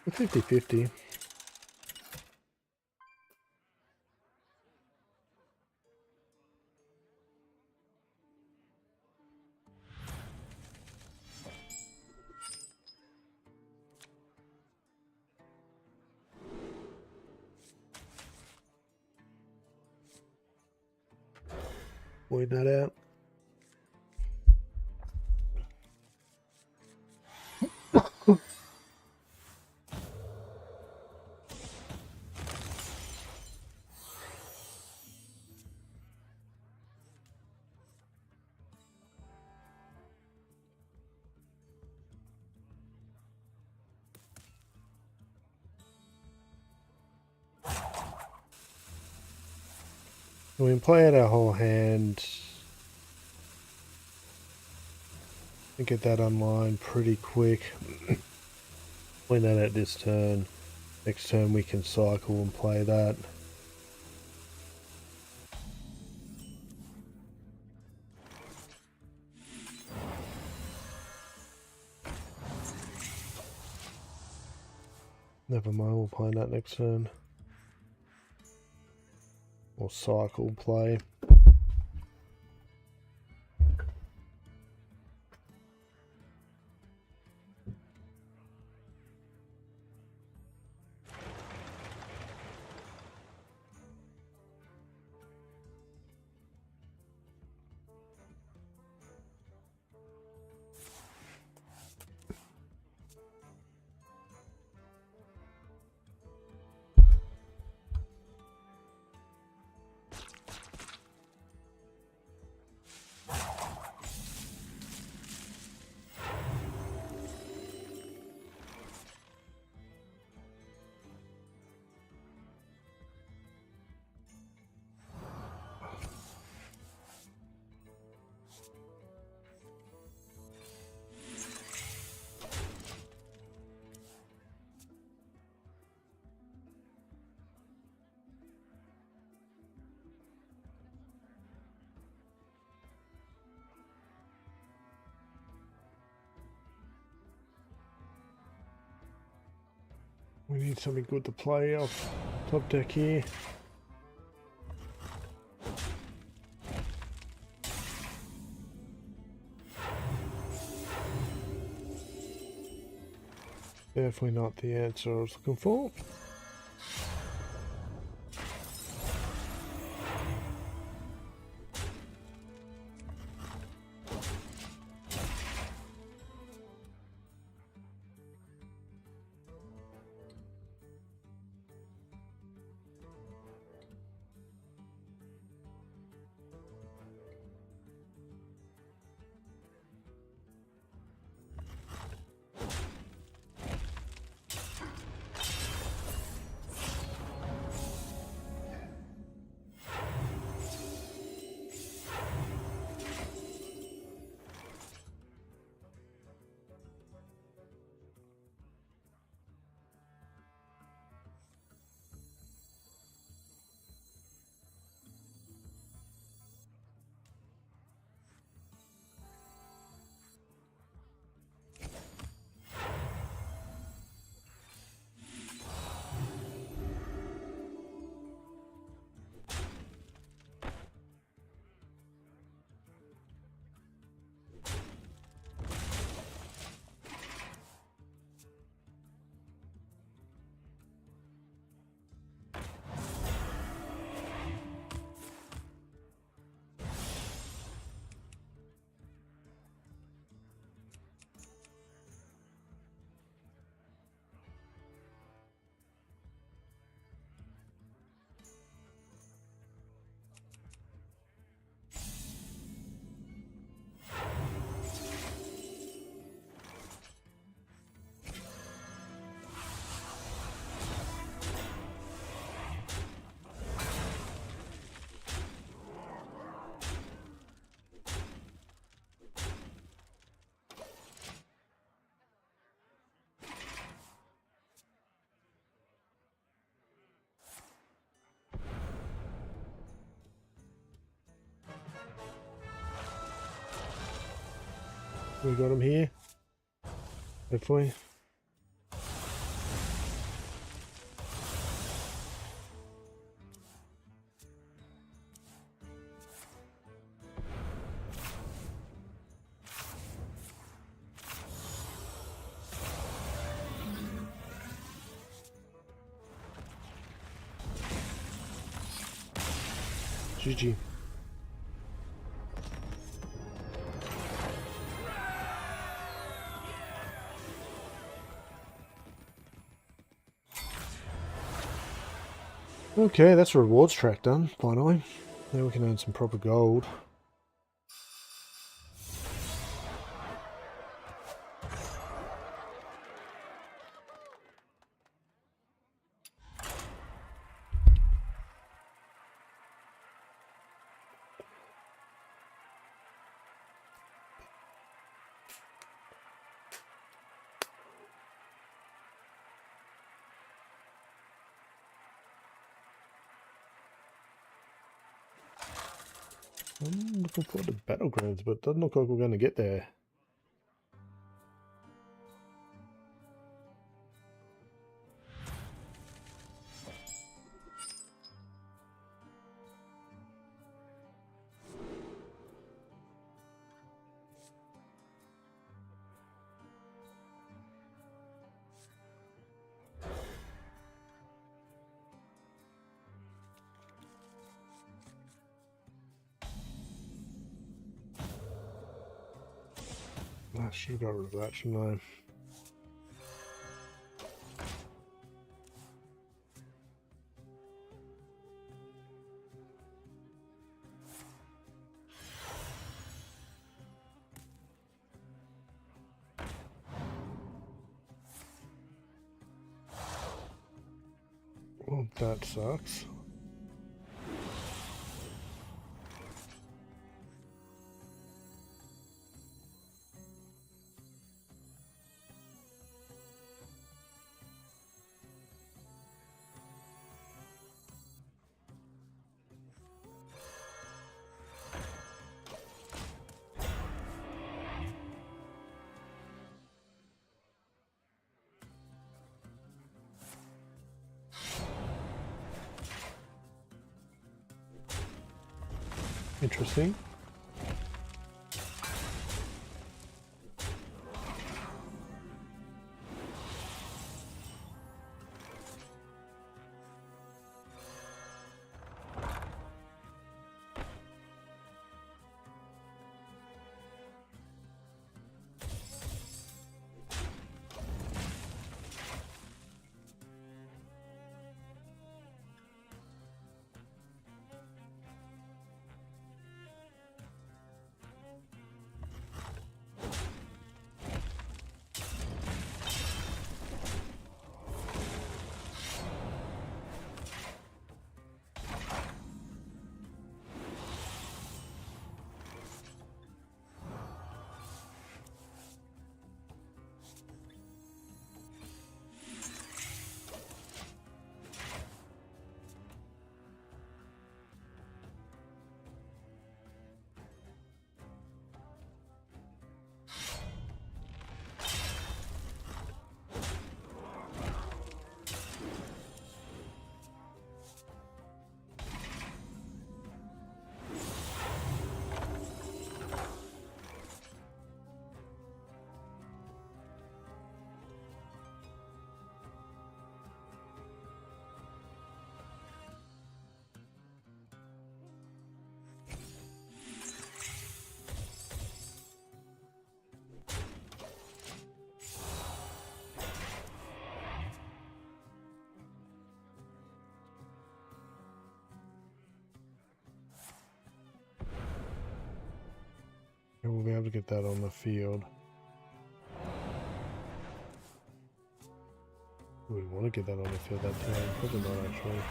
We're 50-50. Point that out. We can play out our whole hand and get that online pretty quick. Win that out this turn. Next turn we can cycle and play that. Never mind, we'll play that next turn. Or cycle play. We need something good to play off top deck here. Definitely not the answer I was looking for. We got him here. Hopefully. GG. Okay, that's a rewards track done, finally. Now we can earn some proper gold. I'm looking forward to Battlegrounds, but it doesn't look like we're going to get there. I should have got rid of that, shouldn't I? Well, that sucks. Interesting. And we'll be able to get that on the field. We want to get that on the field that time. Probably not actually.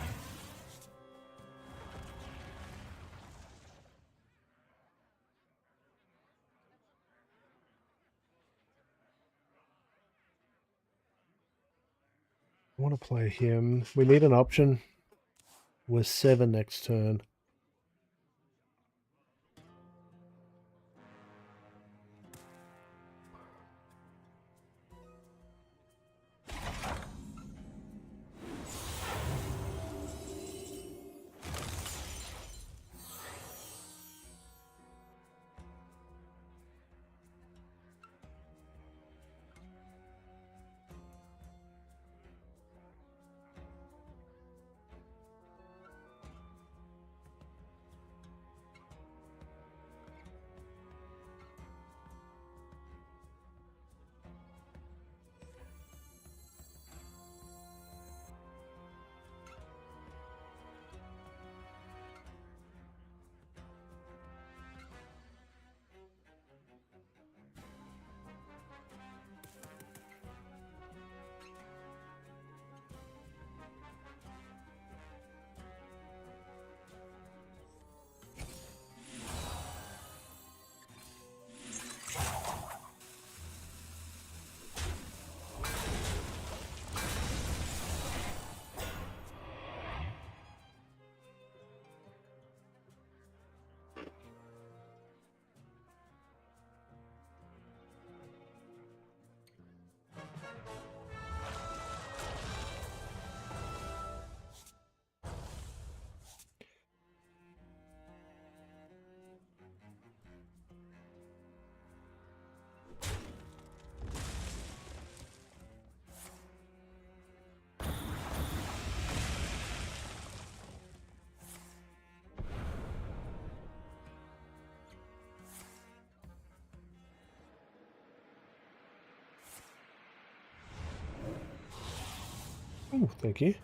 I want to play him. We need an option. We're 7 next turn. Oh, thank you.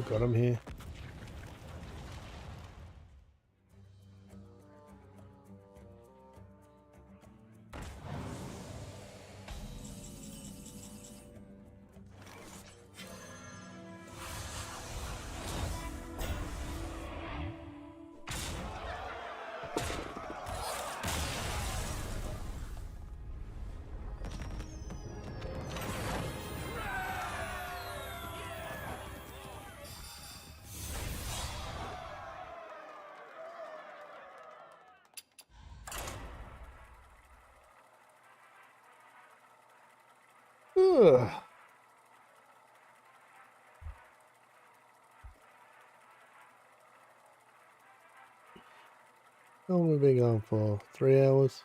We've got him here. Ugh. How long have we been going for? 3 hours?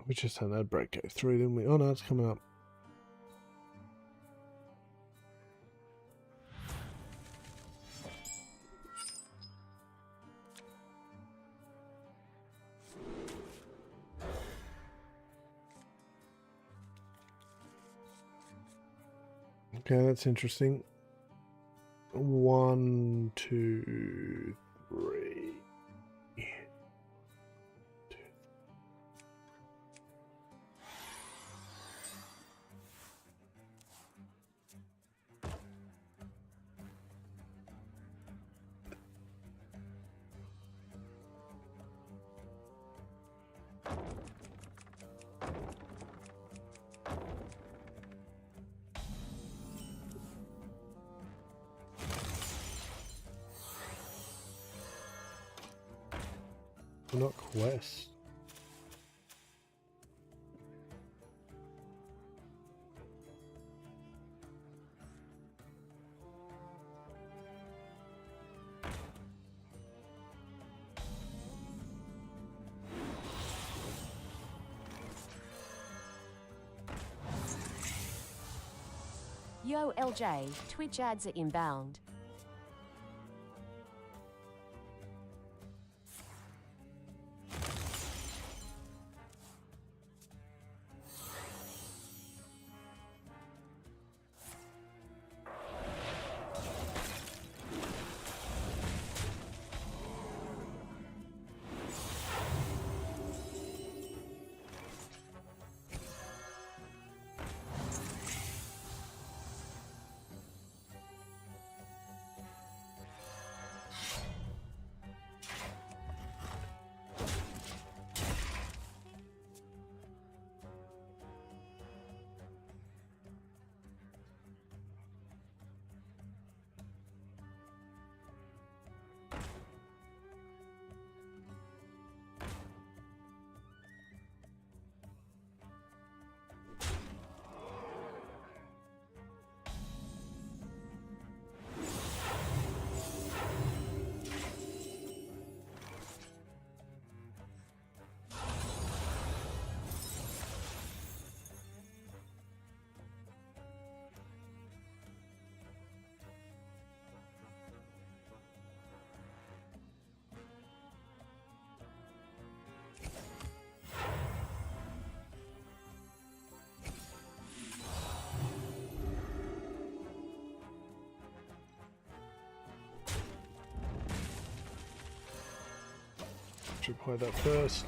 We just had that break go through, didn't we? Oh no, it's coming up. Okay, that's interesting. 1, 2, 3. Not quest. Yo, LJ, Twitch ads are inbound. Should play that first.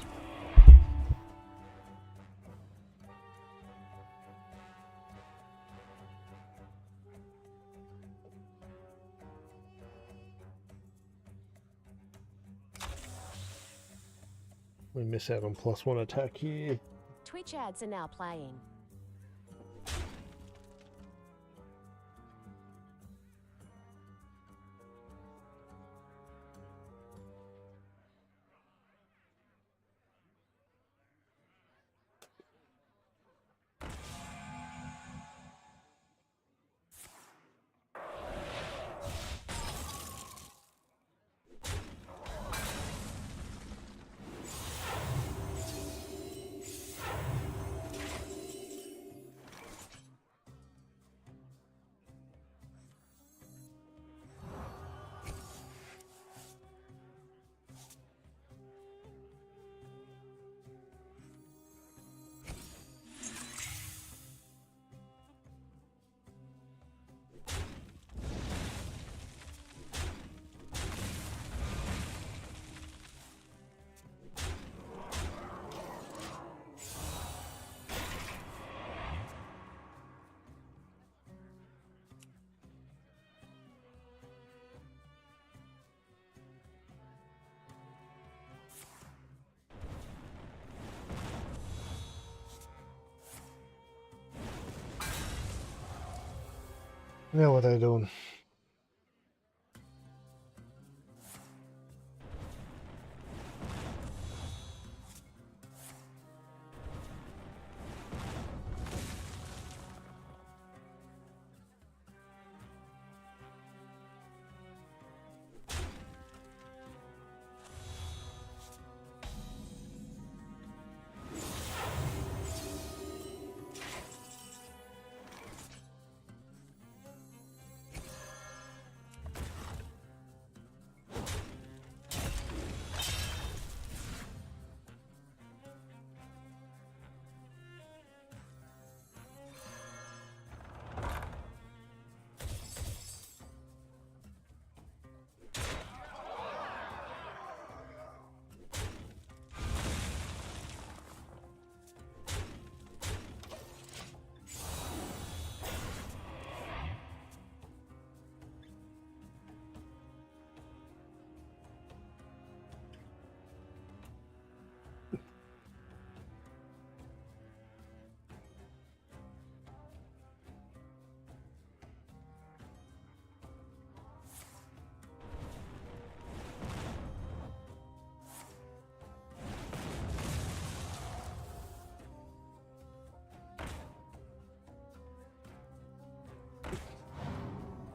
We miss out on +1 attack here. Twitch ads are now playing. Now what are they doing?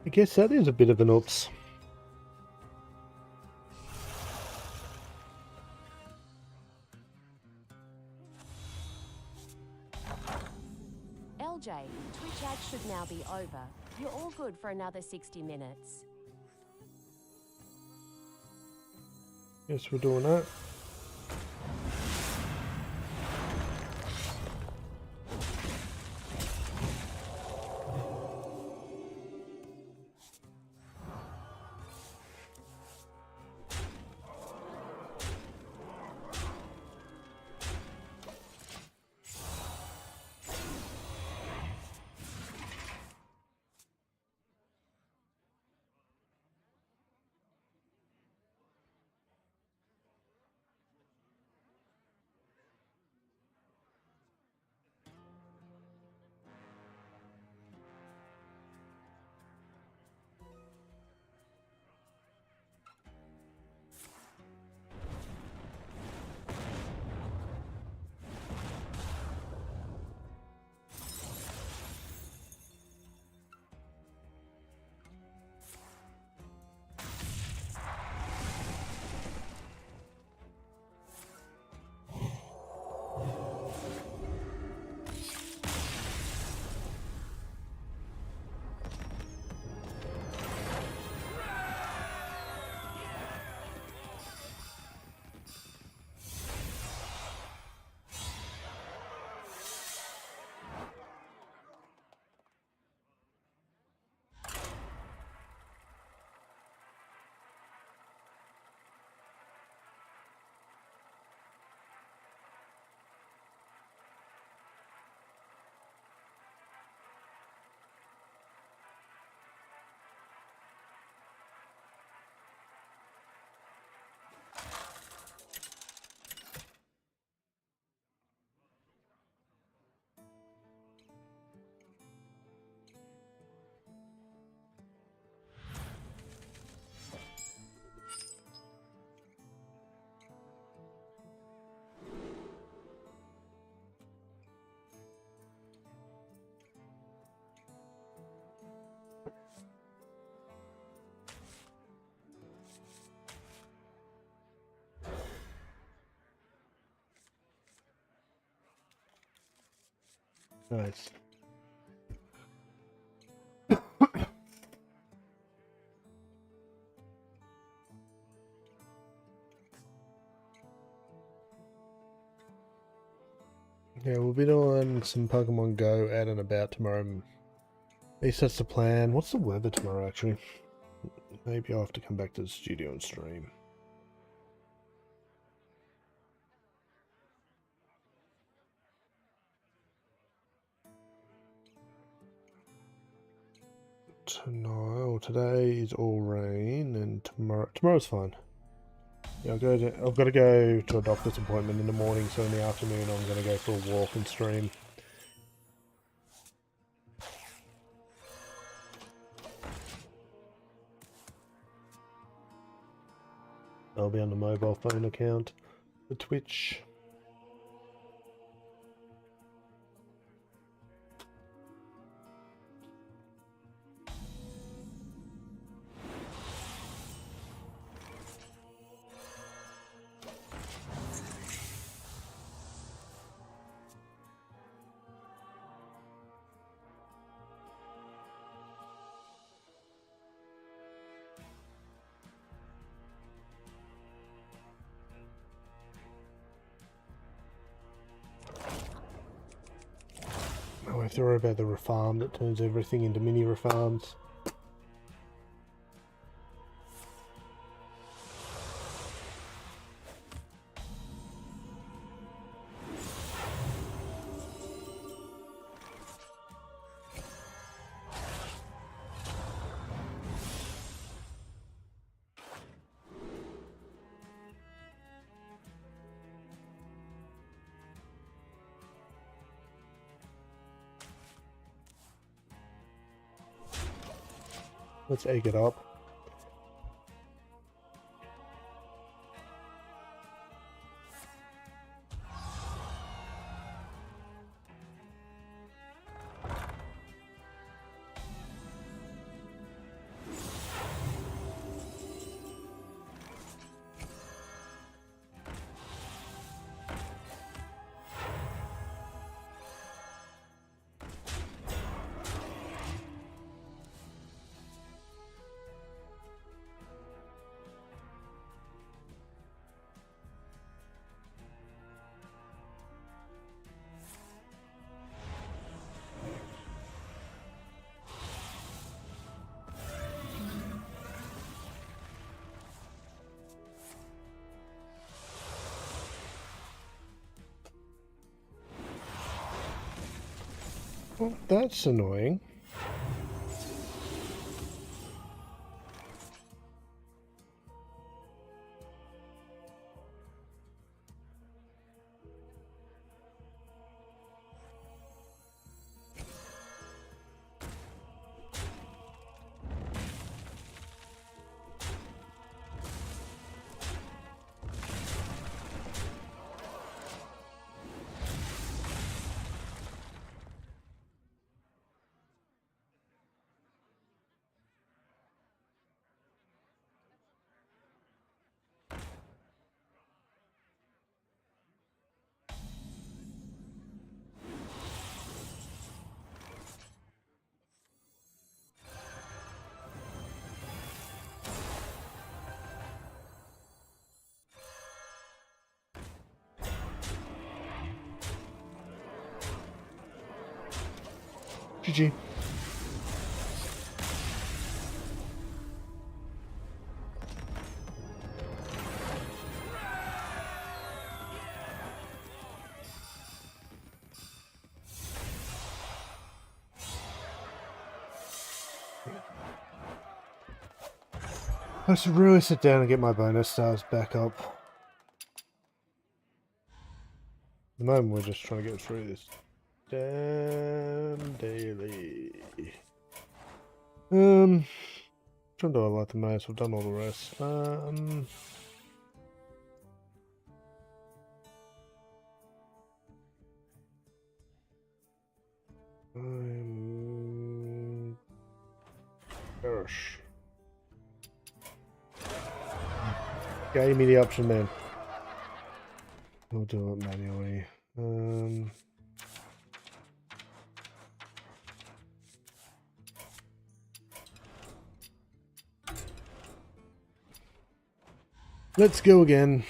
I guess that is a bit of an oops. LJ, Twitch ads should now be over. You're all good for another 60 minutes. Yes, we're doing that. Nice. Yeah, we'll be doing some Pokemon Go out and about tomorrow. At least that's the plan. What's the weather tomorrow, actually? Maybe I'll have to come back to the studio and stream. Tonight or today is all rain, and tomorrow's fine. Yeah, I've got to go to a doctor's appointment in the morning, so in the afternoon I'm going to go for a walk and stream. I'll be on the mobile phone account, the Twitch. I have to worry about the refarm that turns everything into mini refarms. Let's egg it up. Well, that's annoying. GG. I should really sit down and get my bonus stars back up. At the moment we're just trying to get through this damn daily. Which one do I like the most? We've done all the rest. Perish. Gave me the option then. We'll do it manually. Let's go again.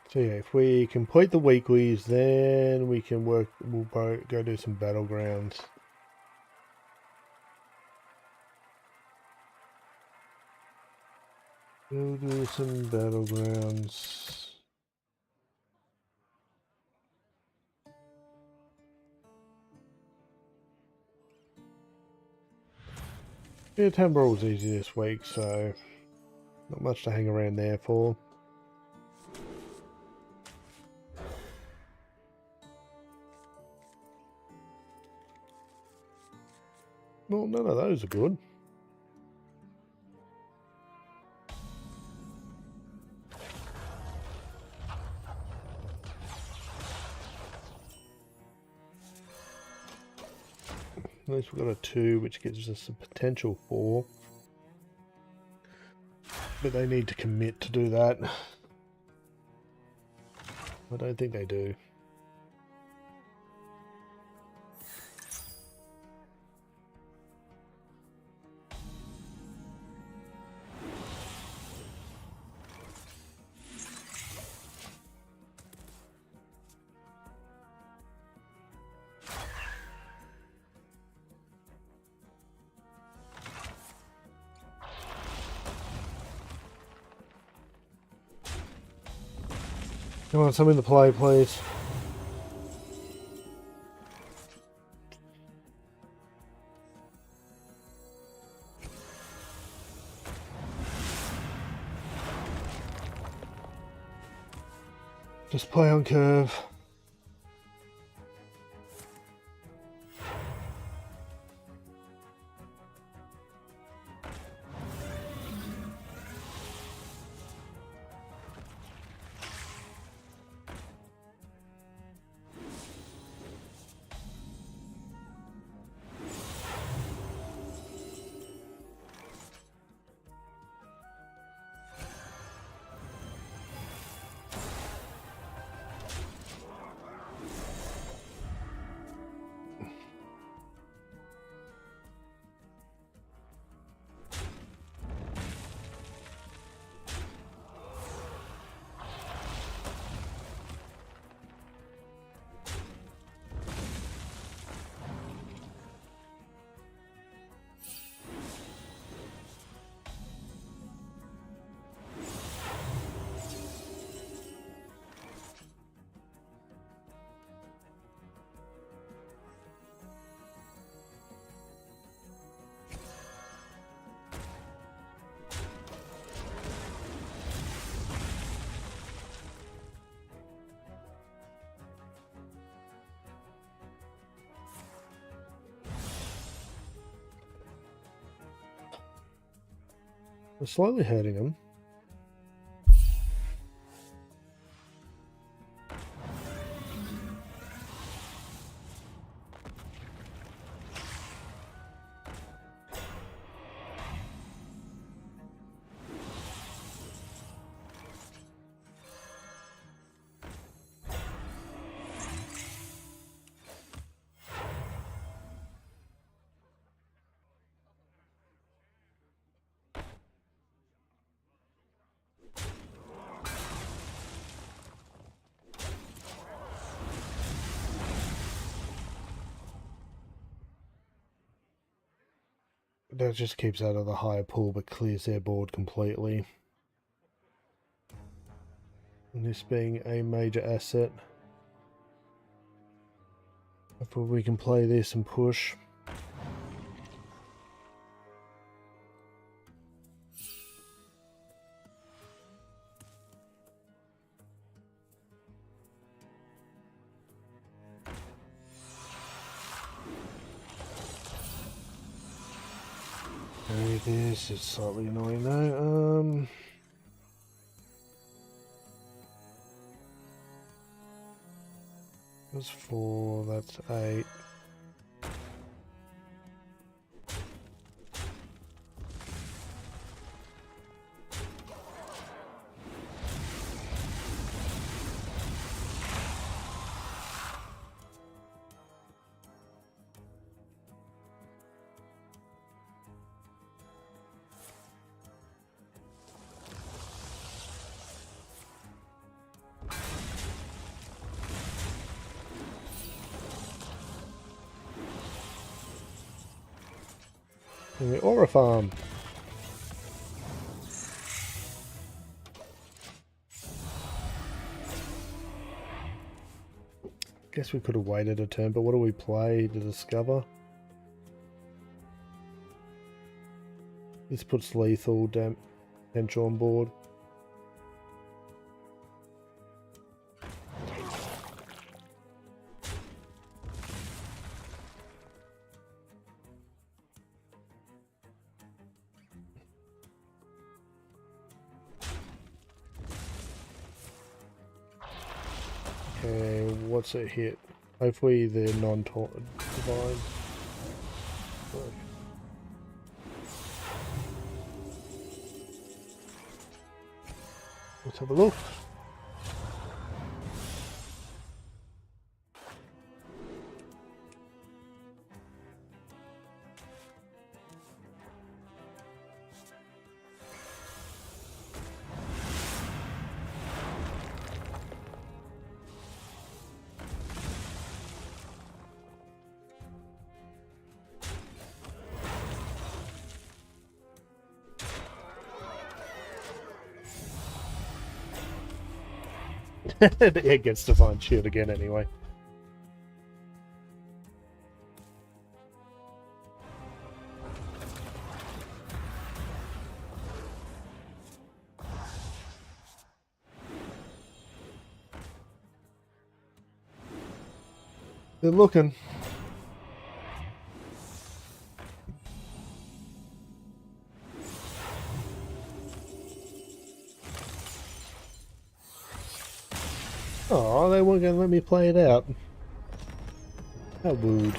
So yeah, if we complete the weeklies, then we can work. We'll go do some battlegrounds. We'll do some battlegrounds. Yeah, Tavern Brawl was easy this week, so not much to hang around there for. Well, none of those are good. At least we've got a 2, which gives us a potential 4. But they need to commit to do that. I don't think they do. Come on, something to play, please. Just play on curve. We're slowly hurting them. That just keeps out of the higher pool but clears their board completely. And this being a major asset. Hopefully we can play this and push. This is slightly annoying though. That's 4, that's 8. And the Aura Farm. Guess we could have waited a turn, but what do we play to discover? This puts lethal potential on board. And what's it hit? Hopefully the non-divine. Let's have a look. It gets Divine Shield again anyway. They're looking. Oh, they weren't going to let me play it out. How rude.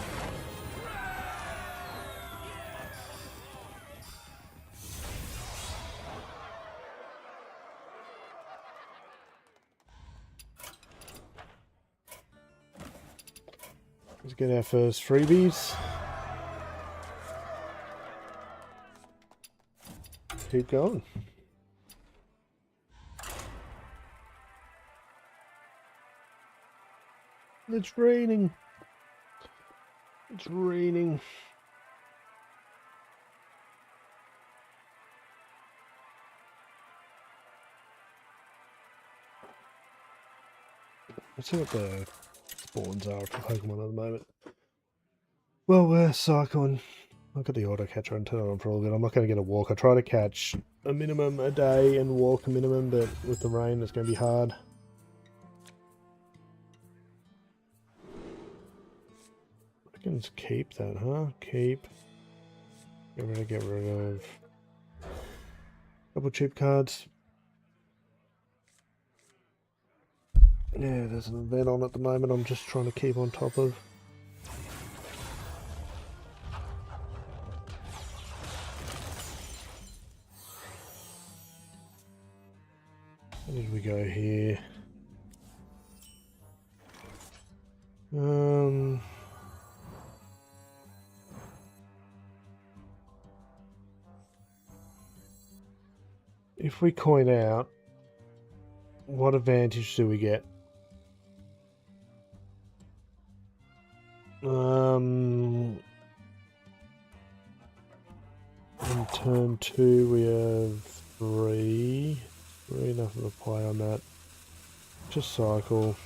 Let's get our first freebies. Keep going. It's raining. It's raining. Let's see what the spawns are for Pokemon at the moment. Well, we're cycling. I've got the auto catcher and turn on for all good. I'm not going to get a walk. I try to catch a minimum a day and walk a minimum, but with the rain, it's going to be hard. I can just keep that, huh? Keep. Get rid of a couple cheap cards. Yeah, there's an event on at the moment I'm just trying to keep on top of. Where did we go here? If we coin out, what advantage do we get? In turn 2 we have 3. Nothing to play on that. Just cycle.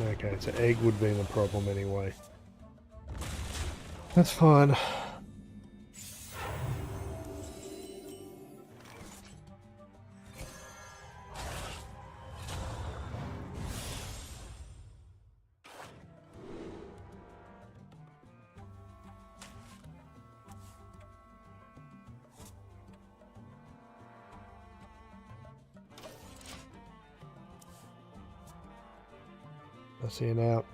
Okay, so egg would be the problem anyway. That's fine. I see it out.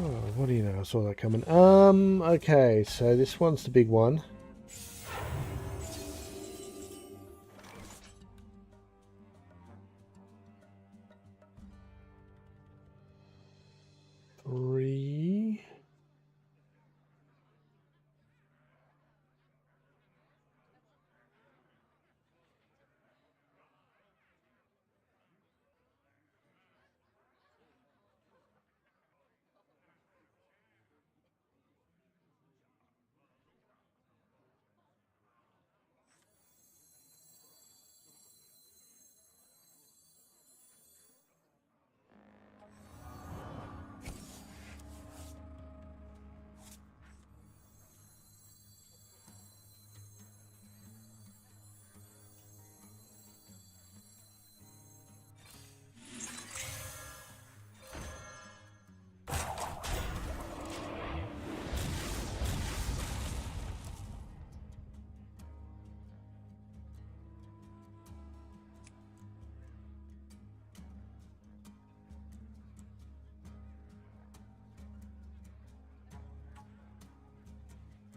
Oh, what do you know? I saw that coming. Okay, so this one's the big one. Three.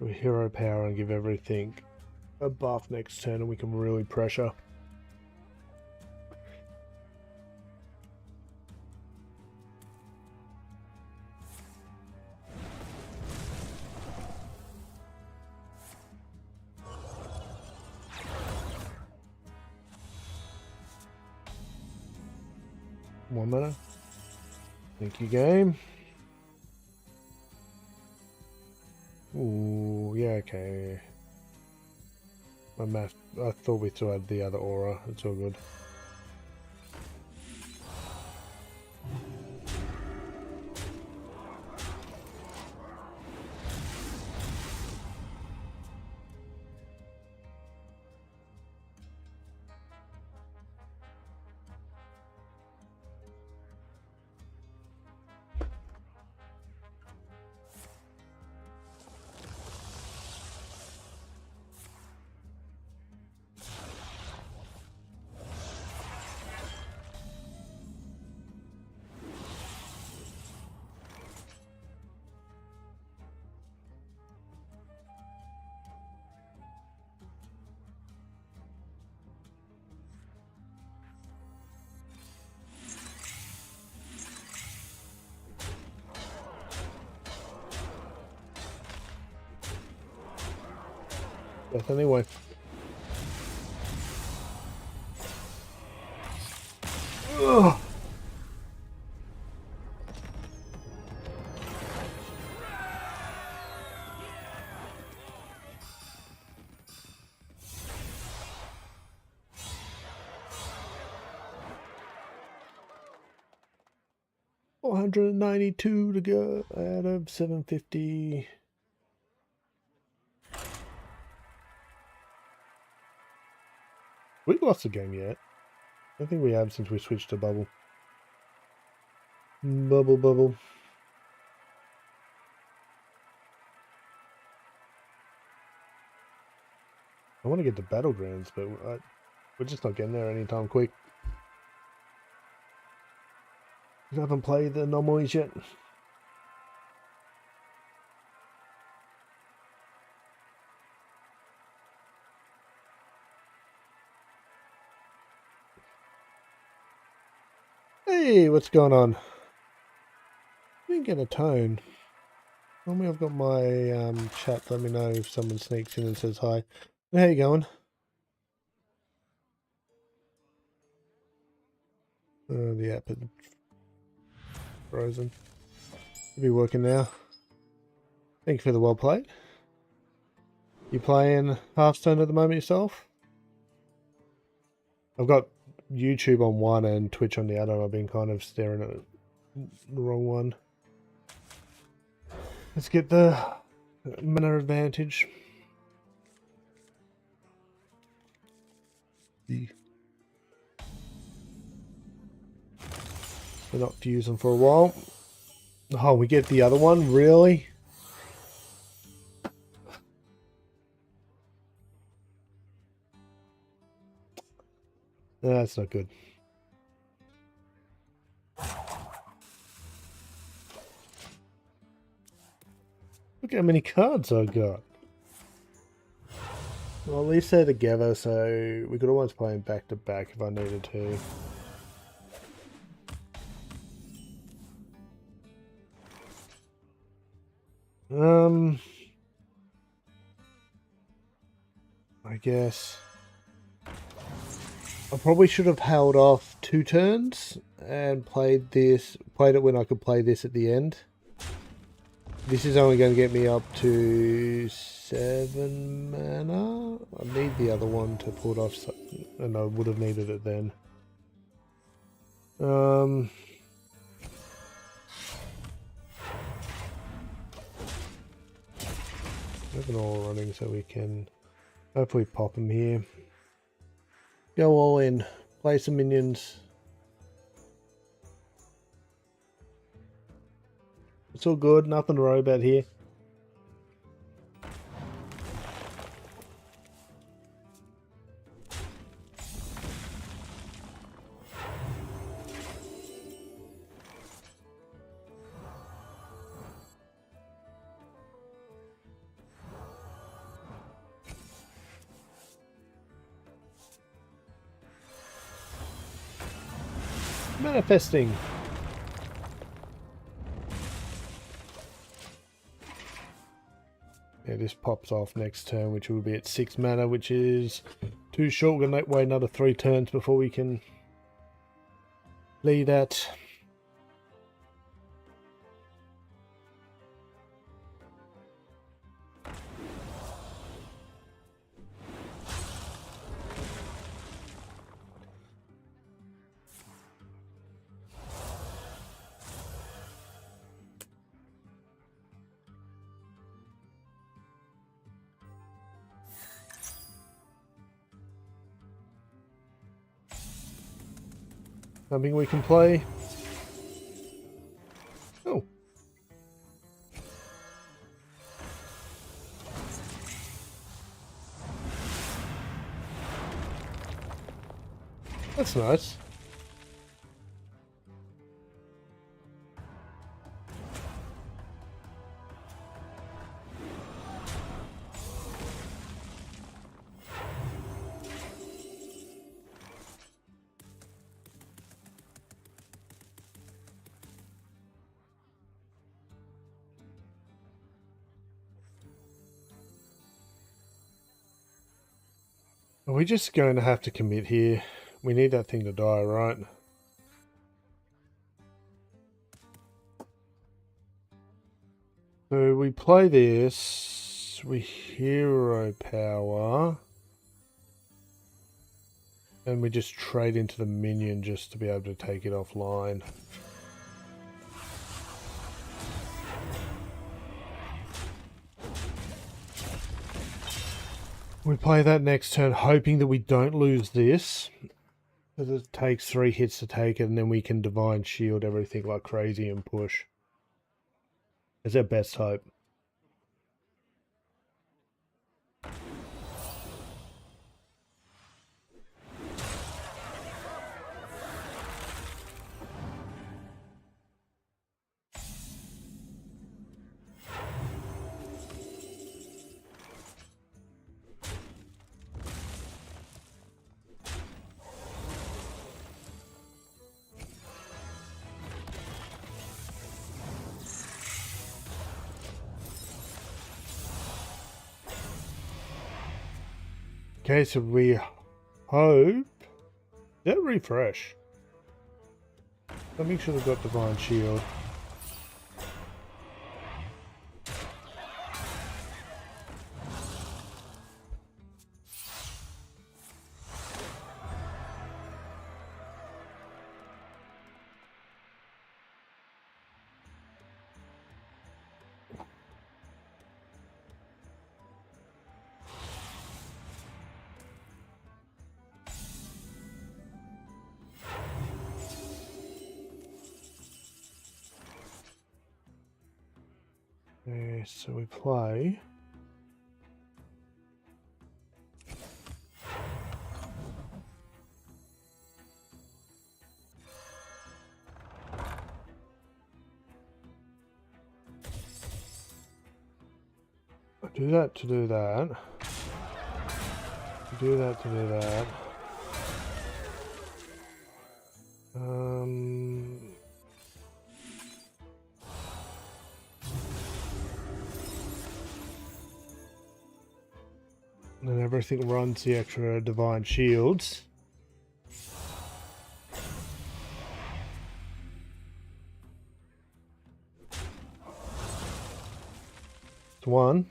We hero power and give everything a buff next turn, and we can really pressure. One mana. Thank you, game. Ooh, yeah, okay. My math. I thought we still had the other aura. It's all good. Death anyway. Ugh. $492 to go out of 750. We lost the game yet? I don't think we have since we switched to bubble. Bubble. I want to get to Battlegrounds, but we're just not getting there anytime quick. We haven't played the anomalies yet. Hey, what's going on? I didn't get a tone. Normally I've got my chat let me know if someone sneaks in and says hi. How you going? The app is frozen. It'll be working now. Thank you for the well played. You playing Hearthstone at the moment yourself? I've got YouTube on one and Twitch on the other. I've been kind of staring at the wrong one. Let's get the mana advantage. We're not to use them for a while. Oh, we get the other one? Really? No, that's not good. Look how many cards I got. Well, at least they're together, so we could almost play them back to back if I needed to. I guess I probably should have held off 2 turns and played it when I could play this at the end. This is only going to get me up to 7 mana. I need the other one to pull it off, and I would have needed it then. Have it all running so we can hopefully pop them here. Go all in. Play some minions. It's all good. Nothing to worry about here. Manifesting. Yeah, this pops off next turn, which will be at 6 mana, which is too short. We're going to wait another 3 turns before we can lead that. Something we can play. Oh. That's nice. Are we just going to have to commit here? We need that thing to die, right? So we play this, we hero power, and we just trade into the minion just to be able to take it offline. We play that next turn, hoping that we don't lose this, because it takes 3 hits to take it, and then we can divine shield everything like crazy and push. It's our best hope. Okay, so we hope that refresh. Something should have got divine shield. Okay, so we play. Do that to do that. Do that to do that. And everything runs the extra divine shields. It's one.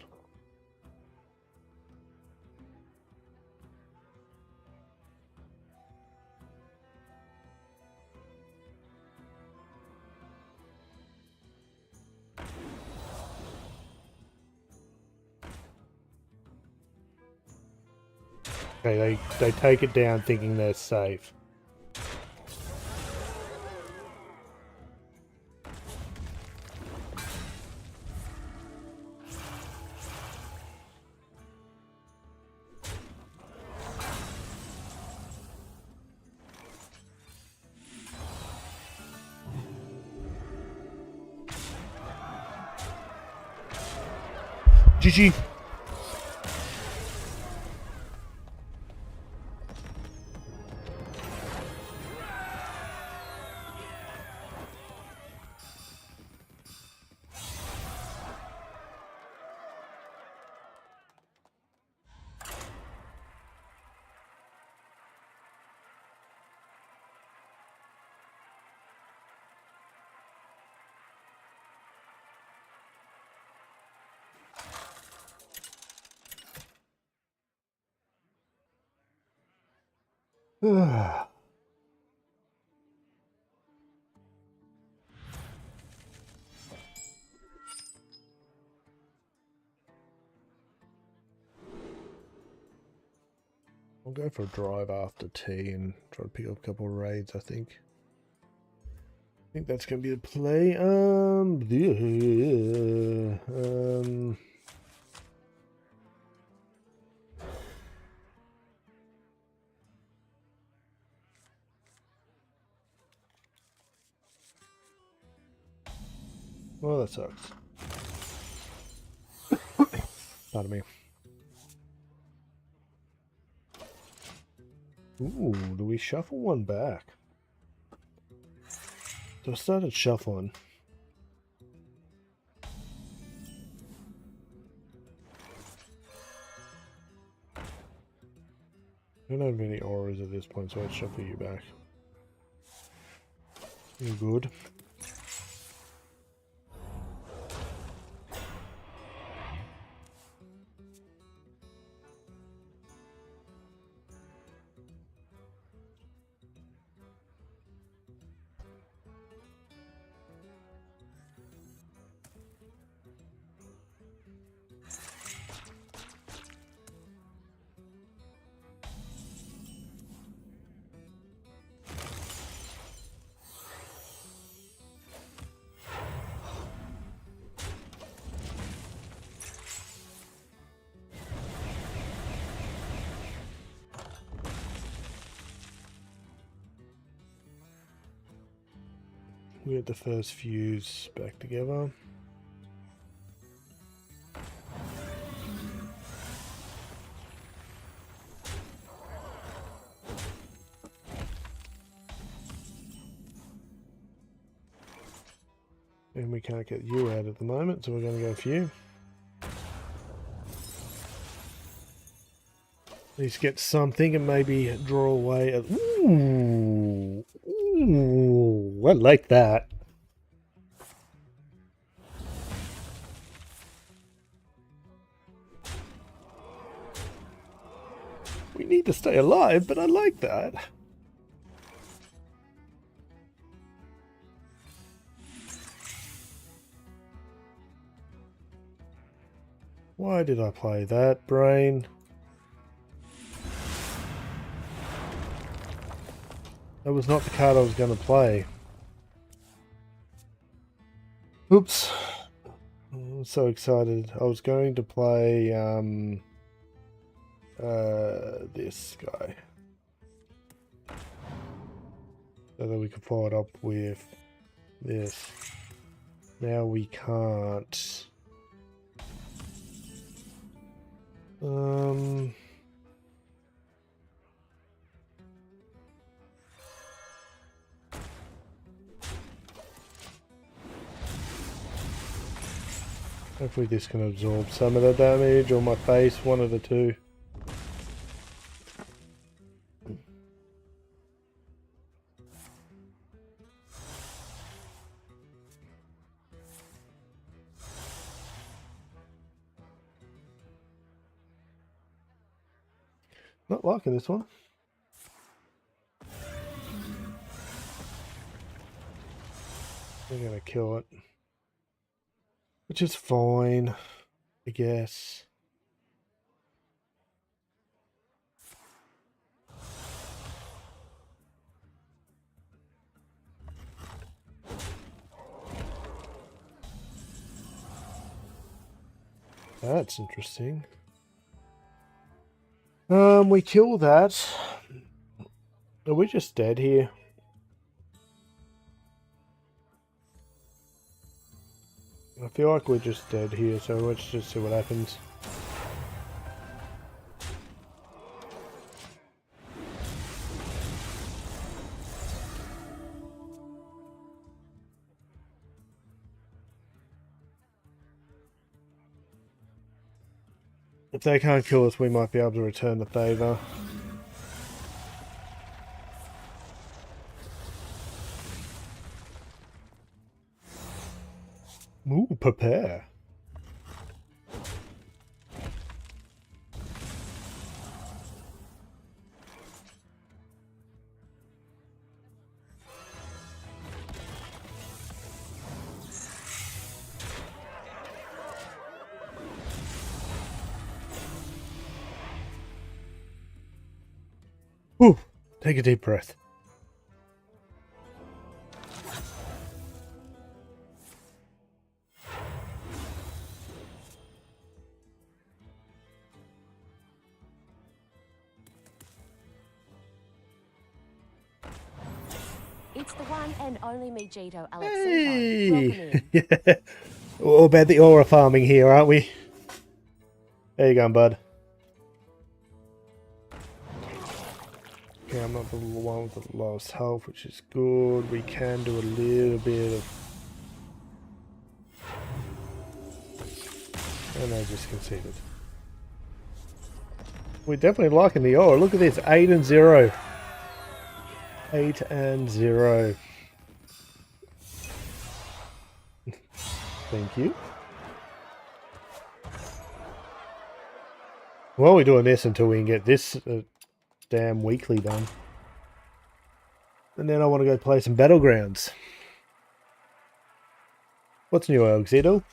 Okay, they take it down thinking they're safe. GG. I'll go for a drive after tea and try to pick up a couple of raids, I think. I think that's going to be the play. Well, that sucks. Pardon me. Ooh, do we shuffle one back? So I started shuffling. I don't have any auras at this point, so I'd shuffle you back. You're good. We get the first fuse back together. And we can't get you out at the moment, so we're going to go for you. At least get something and maybe draw away. Ooh, ooh, I like that. We need to stay alive, but I like that. Why did I play that, brain? That was not the card I was going to play. Oops. I'm so excited. I was going to play this guy. So that we could follow it up with this. Now we can't. Hopefully this can absorb some of the damage, or my face, one of the two. Not liking this one. We're gonna kill it. Which is fine, I guess. That's interesting. We kill that. Are we just dead here? I feel like we're just dead here, so let's just see what happens. If they can't kill us, we might be able to return the favor. Ooh, prepare. Ooh, take a deep breath. It's the one and only Mijito Alexito. Hey! Welcome in. Yeah. All about the aura farming here, aren't we? There you go, bud. Okay, I'm not the one with the lowest health, which is good. We can do a little bit of... And I just conceded. We're definitely liking the aura. Look at this, 8 and 0. 8 and 0. Thank you. Well, we're doing this until we can get this damn weekly done. And then I want to go play some Battlegrounds. What's new, Alexito?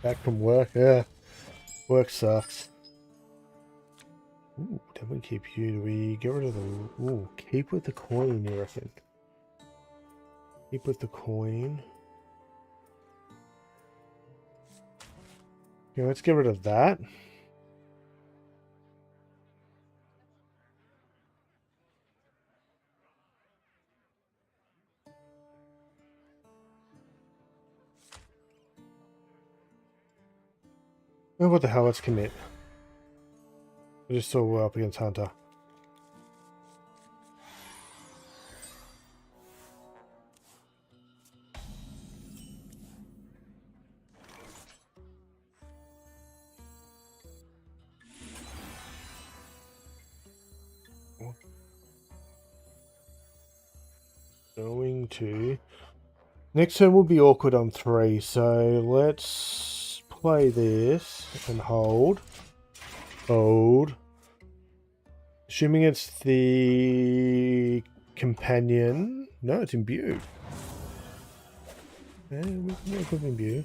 Back from work, yeah. Work sucks. Ooh, don't we keep you? Do we get rid of the... Ooh, keep with the coin, you reckon? Keep with the coin. Yeah, let's get rid of that. Oh, what the hell, let's commit. I just saw we're up against Hunter. Going to... Next turn will be awkward on 3, so let's play this and hold. Hold. Assuming it's the companion. No, it's imbue. Yeah, we can work with imbue.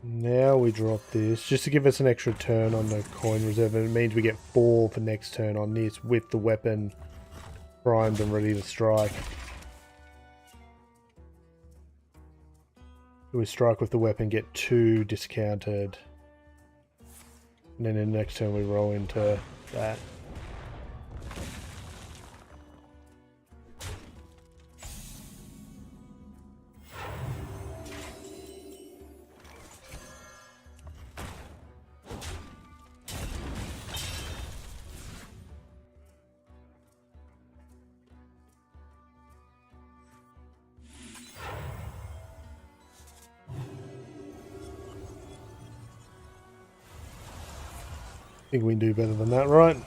Now we drop this just to give us an extra turn on the coin reserve. And it means we get 4 for next turn on this with the weapon primed and ready to strike. We strike with the weapon, get 2 discounted. And then in the next turn we roll into that. think we can do better than that, right?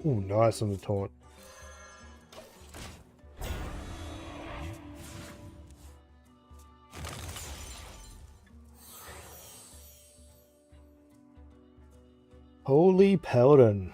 Ooh, nice on the taunt. Holy Paladin.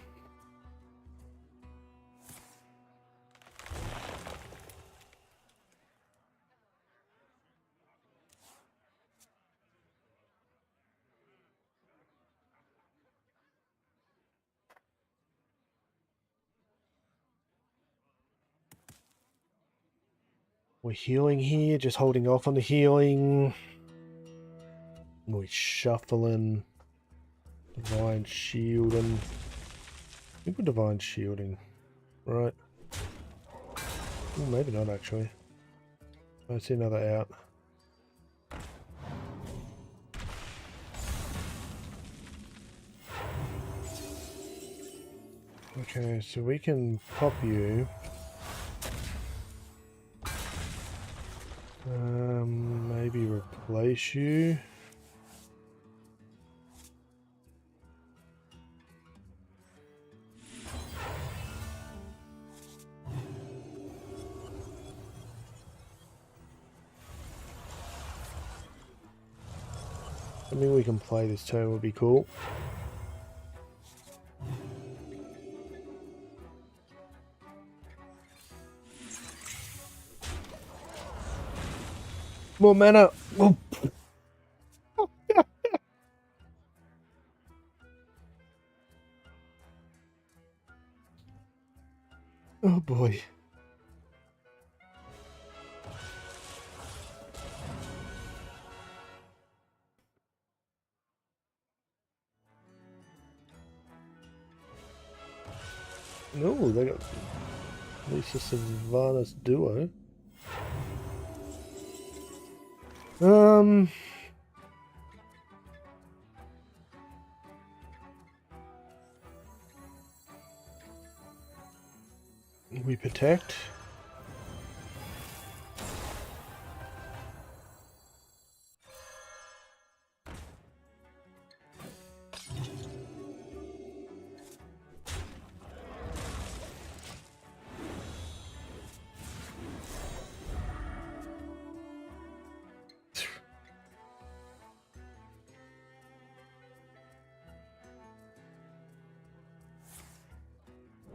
We're healing here, just holding off on the healing. We're shuffling. Divine shielding. I think we're divine shielding. Right. Ooh, maybe not actually. I see another out. Okay, so we can pop you. Maybe replace you. I mean, we can play this turn would be cool. More mana. Oh. Oh boy. No, they got at least a Sylvanas duo. We protect.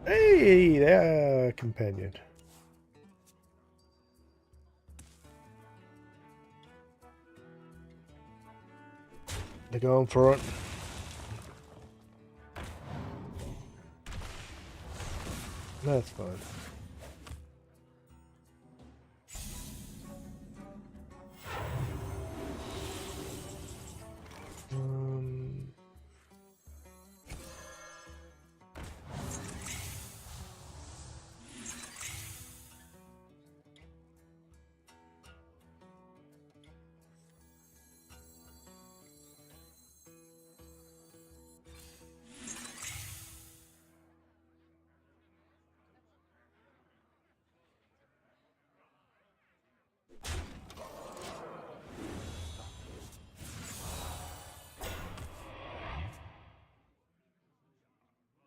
Hey, they're companion. They're going for it. That's fine.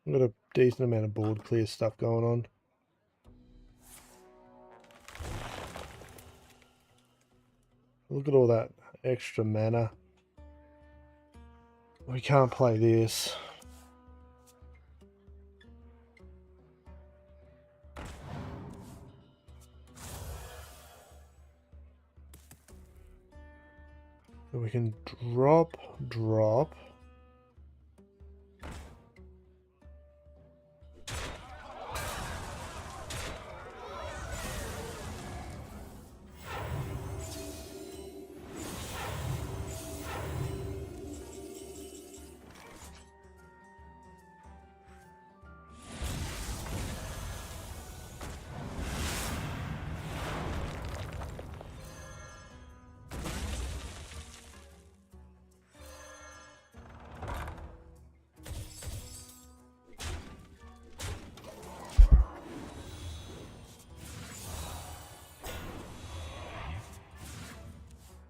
I've got a decent amount of board clear stuff going on. Look at all that extra mana. We can't play this. So we can drop.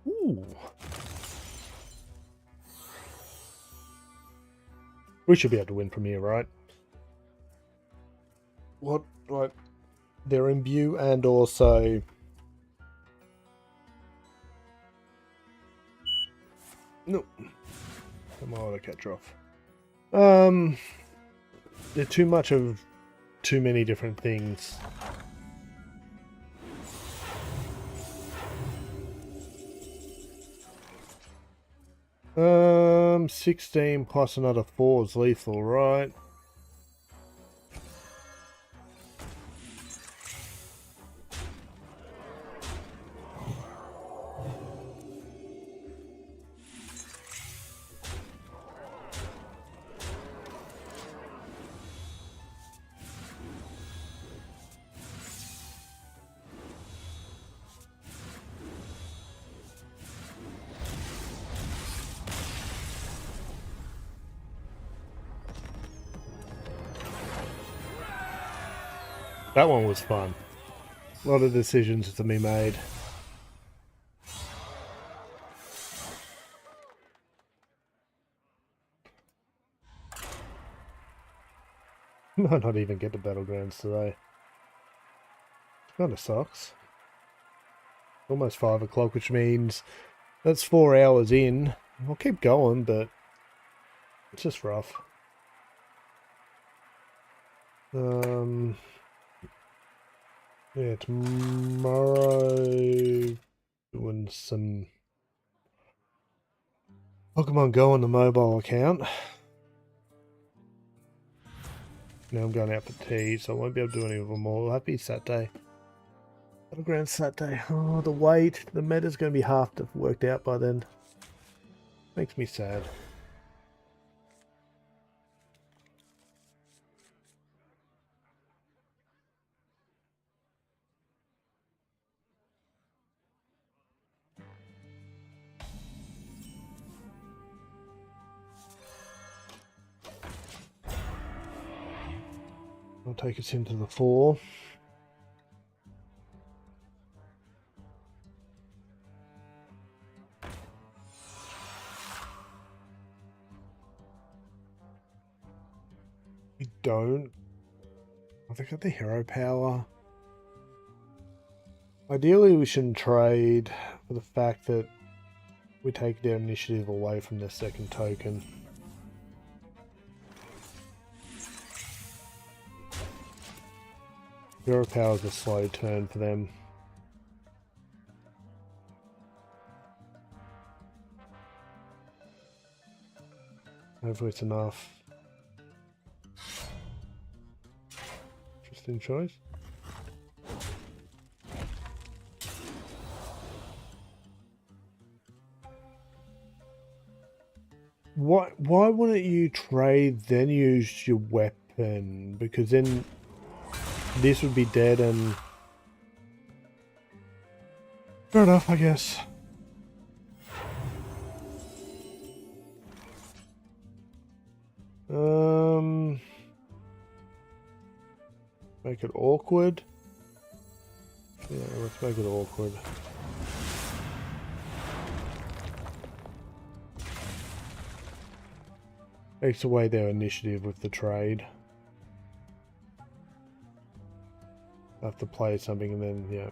Ooh. We should be able to win from here, right? What, like, they're imbue and also... No. Come on, to catch off. They're too much of too many different things. Um, 16 plus another 4 is lethal, right? That one was fun. A lot of decisions to be made. Might not even get to Battlegrounds today. Kinda sucks. Almost 5 o'clock, which means that's 4 hours in. I'll keep going, but it's just rough. Yeah, tomorrow doing some Pokemon Go on the mobile account. Now I'm going out for tea, so I won't be able to do any of them all. Happy Saturday. Battleground Saturday. Oh, the wait. The meta's going to be half worked out by then. Makes me sad. I'll take us into the 4. We don't. Oh, they got the hero power. Ideally, we shouldn't trade for the fact that we take their initiative away from their second token. Hero power is a slow turn for them. Hopefully it's enough. Interesting choice. Why wouldn't you trade then use your weapon? Because then this would be dead and... Fair enough, I guess. Make it awkward. Yeah, let's make it awkward. Takes away their initiative with the trade. I have to play something and then, yeah.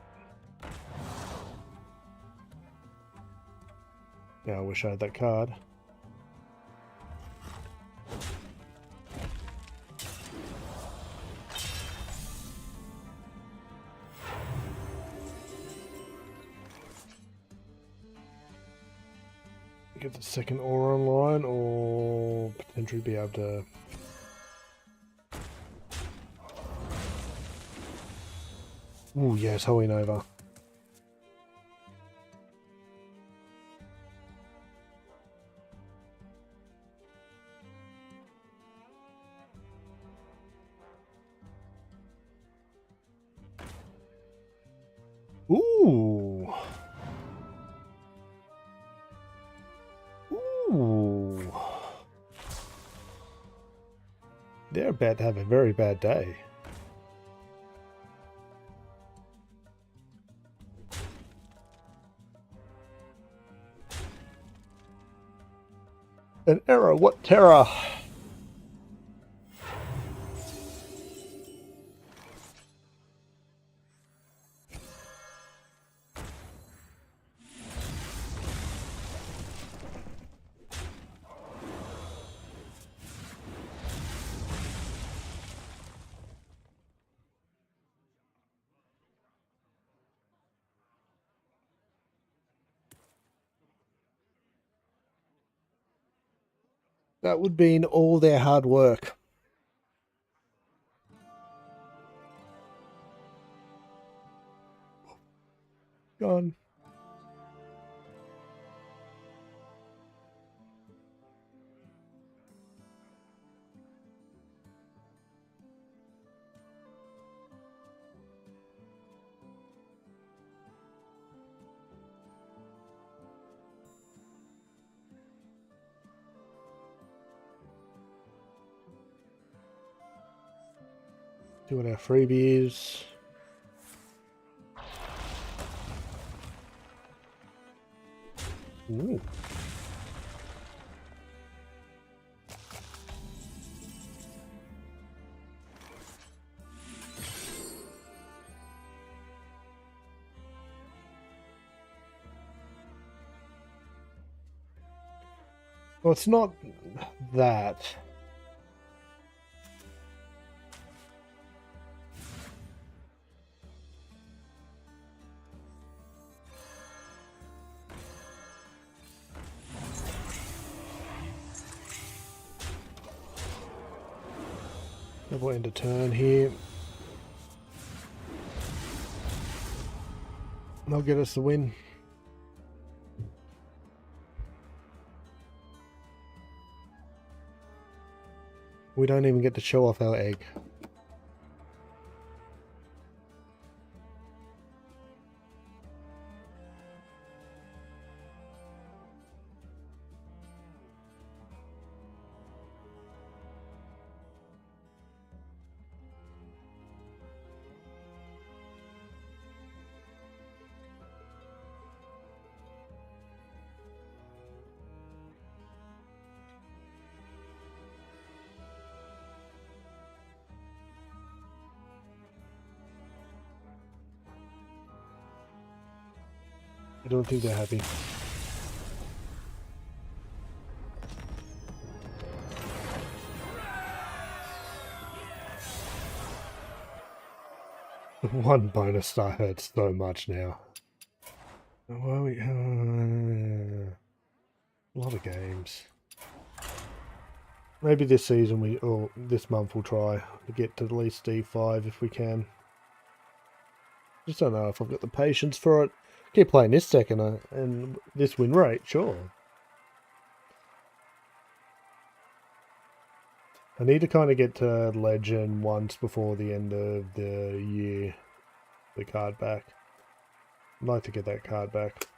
Now I wish I had that card. Get the second aura online, or potentially be able to. Ooh, yes, Holy Nova. Ooh. Ooh. They're about to have a very bad day. An error, what terror? That would be in all their hard work. Gone. Doing our freebies. Ooh. Well, it's not that. Double end a turn here. They'll get us the win. We don't even get to show off our egg. I don't think they're happy. One bonus star hurts so much now. Why we? A lot of games. Maybe this season or this month we'll try to get to at least D5 if we can. Just don't know if I've got the patience for it. Keep playing this deck and this win rate, sure. I need to kind of get to Legend once before the end of the year. The card back. I'd like to get that card back.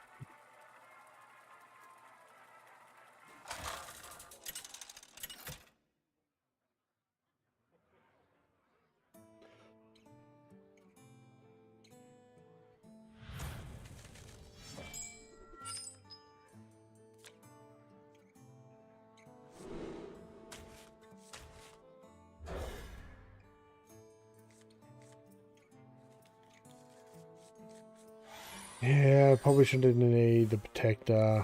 Yeah, I probably shouldn't need the Protector.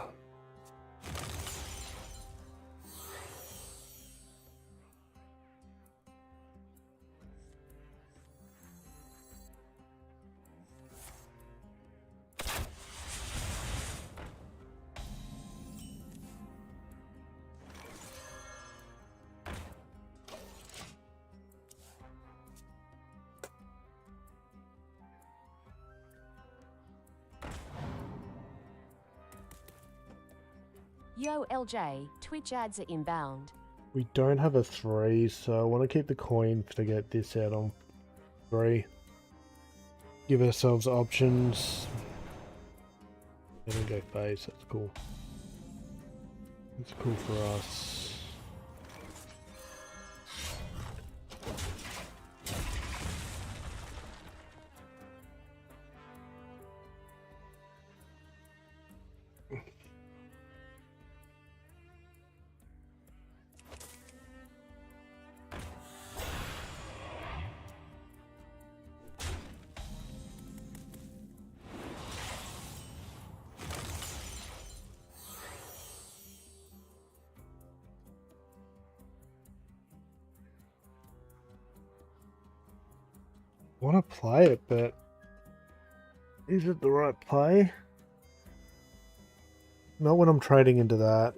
Yo, LJ, Twitch ads are inbound. We don't have a 3, so I want to keep the coin to get this out on 3. Give ourselves options. Then go face, that's cool. That's cool for us. Want to play it, but is it the right play? Not when I'm trading into that.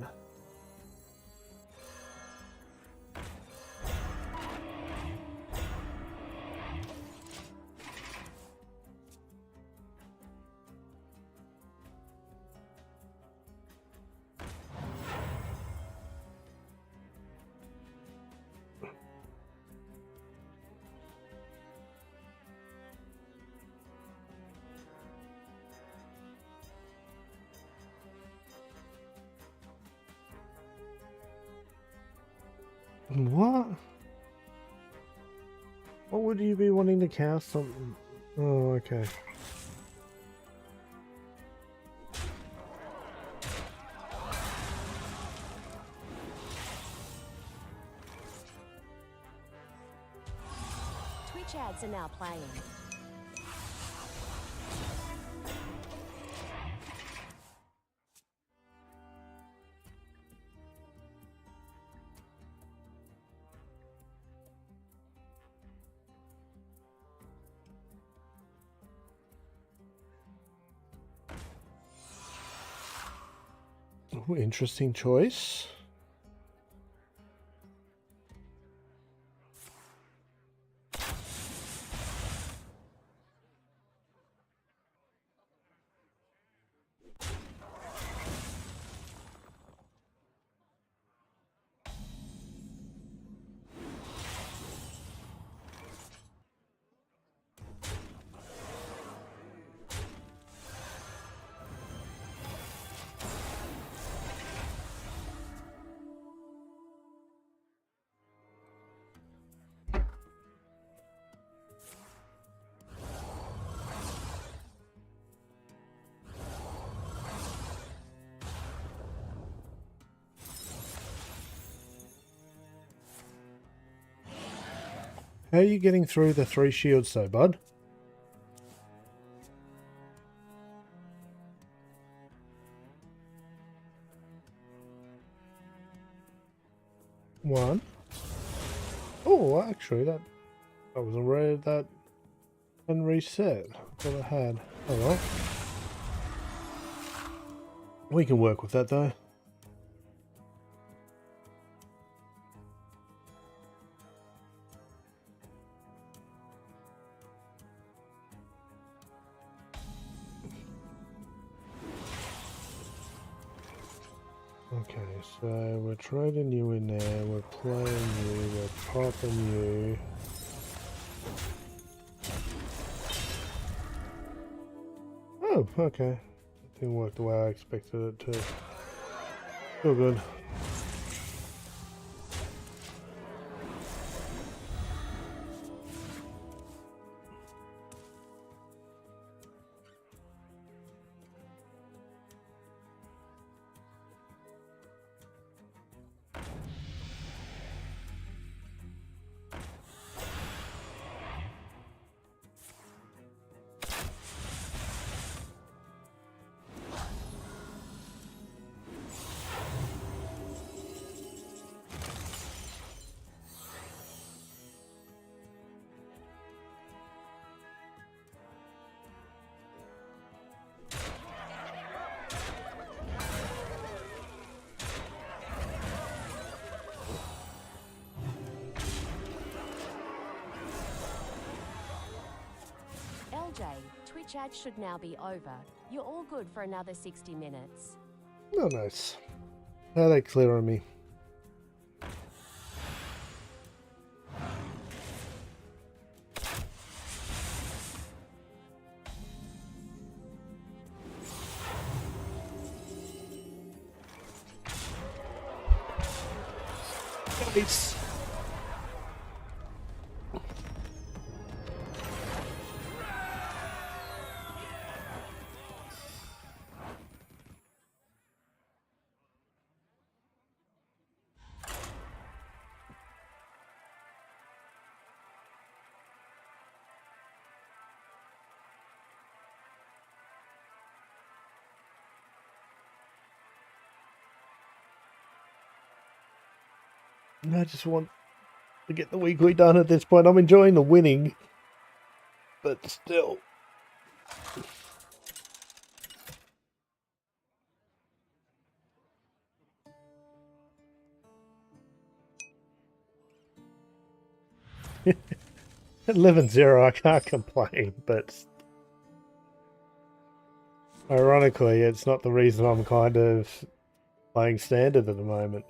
What? What would you be wanting to cast something? Oh, okay. Twitch ads are now playing. Oh, interesting choice. How are you getting through the 3 shields though, bud? One. Oh, actually, that wasn't ready. That and reset. I thought I had. Oh well. We can work with that though. Okay, so we're trading you in there, we're playing you, we're popping you. Oh, okay. It didn't work the way I expected it to. Still good. LJ, Twitch ads should now be over. You're all good for another 60 minutes. Oh, nice. How are they clearing me? Nice. I just want to get the weekly done at this point. I'm enjoying the winning, but still. 11-0, I can't complain, but ironically, it's not the reason I'm kind of playing standard at the moment.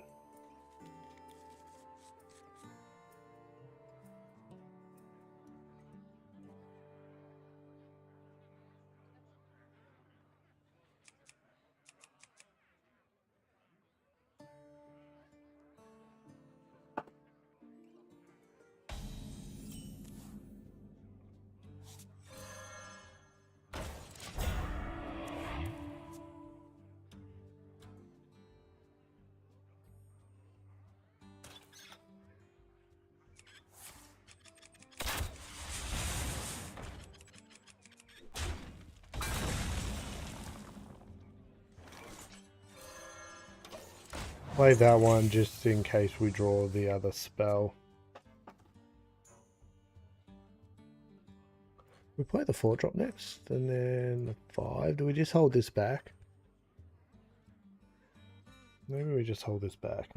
Play that one just in case we draw the other spell. We play the 4-drop next, and then the 5. Do we just hold this back? Maybe we just hold this back.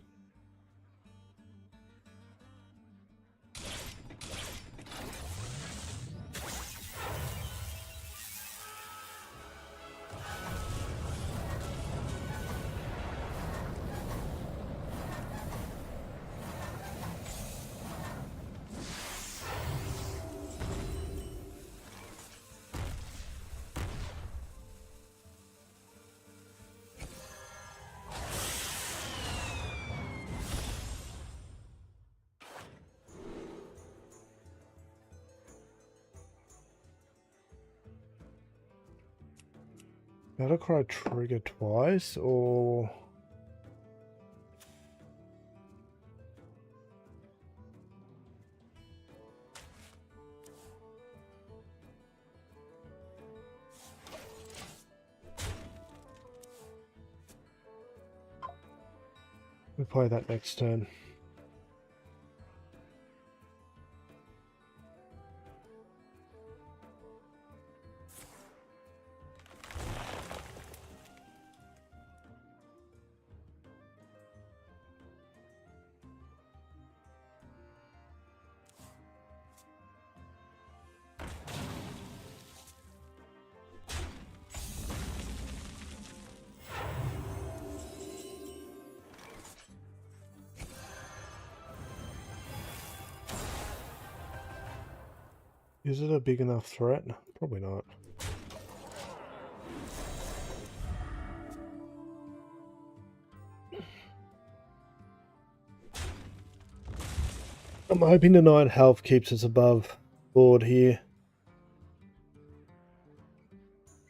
Battlecry trigger twice, or we play that next turn. Is it a big enough threat? Probably not. I'm hoping the 9 health keeps us above board here.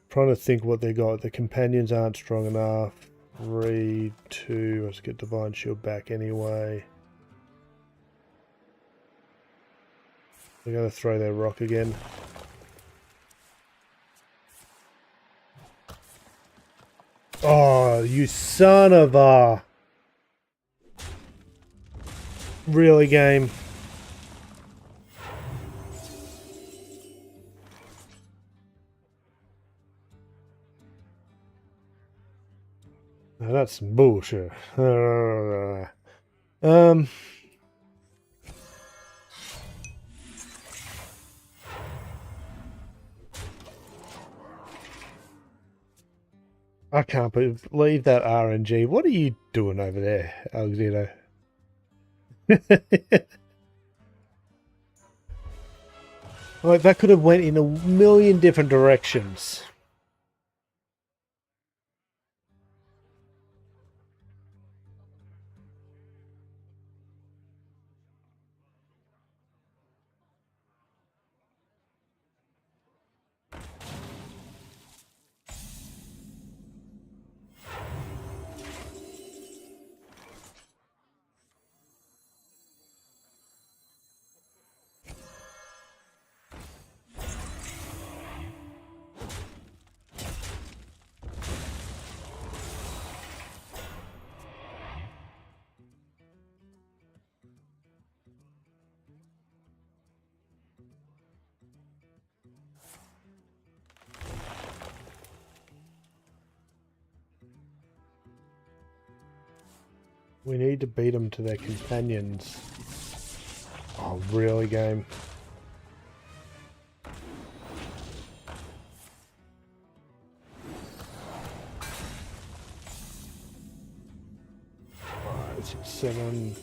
Trying to think what they got. The companions aren't strong enough. 3, 2. Let's get Divine Shield back anyway. They're going to throw their rock again. Oh, you son of a... Really, game? Now that's some bullshit. I can't believe that RNG. What are you doing over there, Alexito? Like, that could have went in a million different directions. We need to beat them to their companions. Oh, really, game? Alright, 6, 7.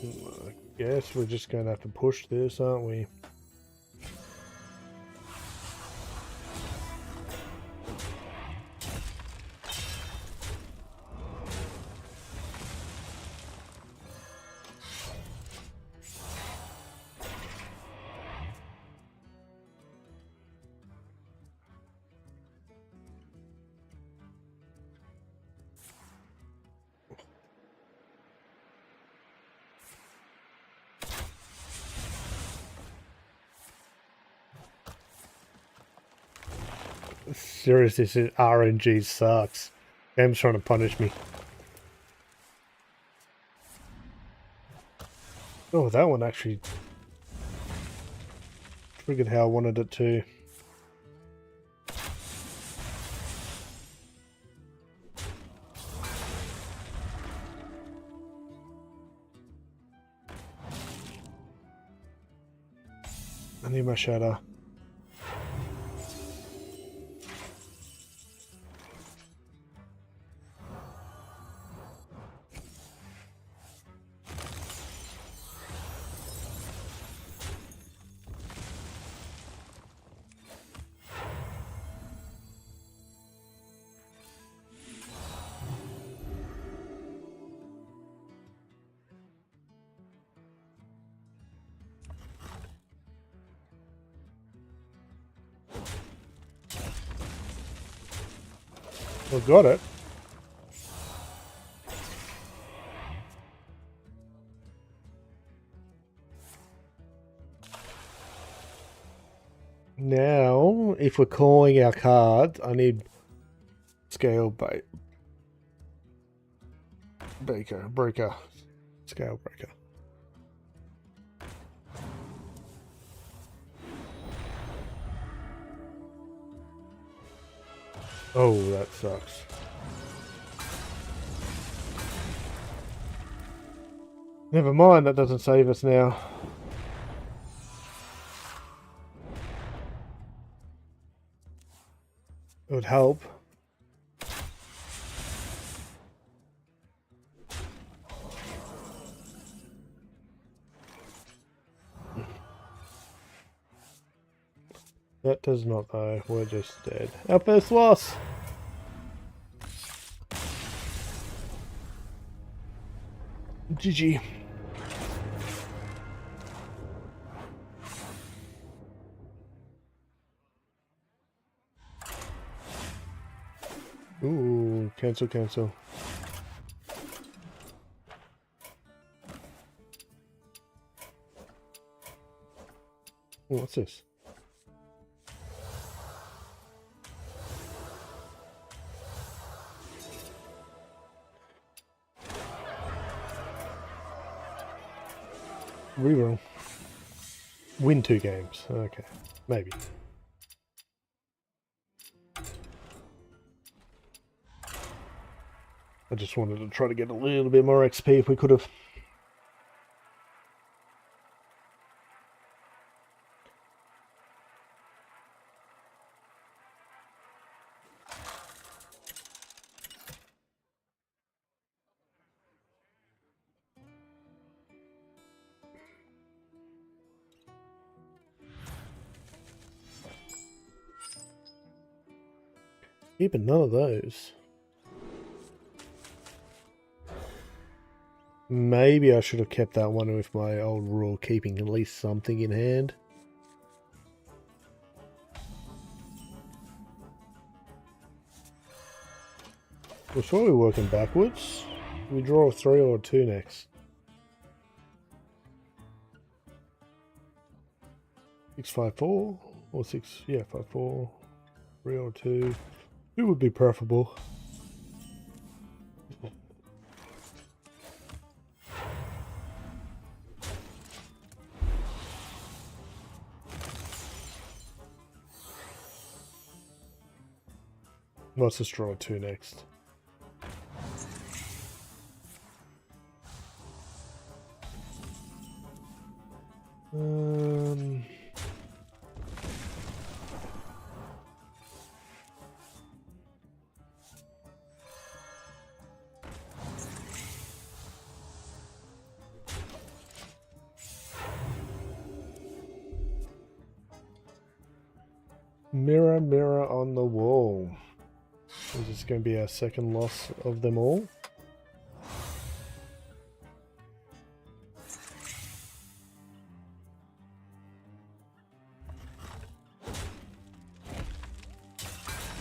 I guess we're just going to have to push this, aren't we? Seriously, this is RNG sucks. Game's trying to punish me. Oh, that one actually triggered how I wanted it to. I need my shadow. Well, got it. Now, if we're calling our cards, I need scale breaker, scale breaker. Oh, that sucks. Never mind, that doesn't save us now. It would help. That does not though, we're just dead. Our first loss! GG. Ooh, cancel. Ooh, what's this? Reroll. Win 2 games. Okay, maybe. I just wanted to try to get a little bit more XP if we could have. Keeping none of those. Maybe I should have kept that one with my old rule, keeping at least something in hand. We're probably working backwards. We draw a 3 or a 2 next. 6-5-4 or 6, yeah, 5-4, 3 or 2. 2 would be preferable. Let's just draw a 2 next. Mirror, mirror on the wall. Is this going to be our second loss of them all?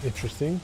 Interesting.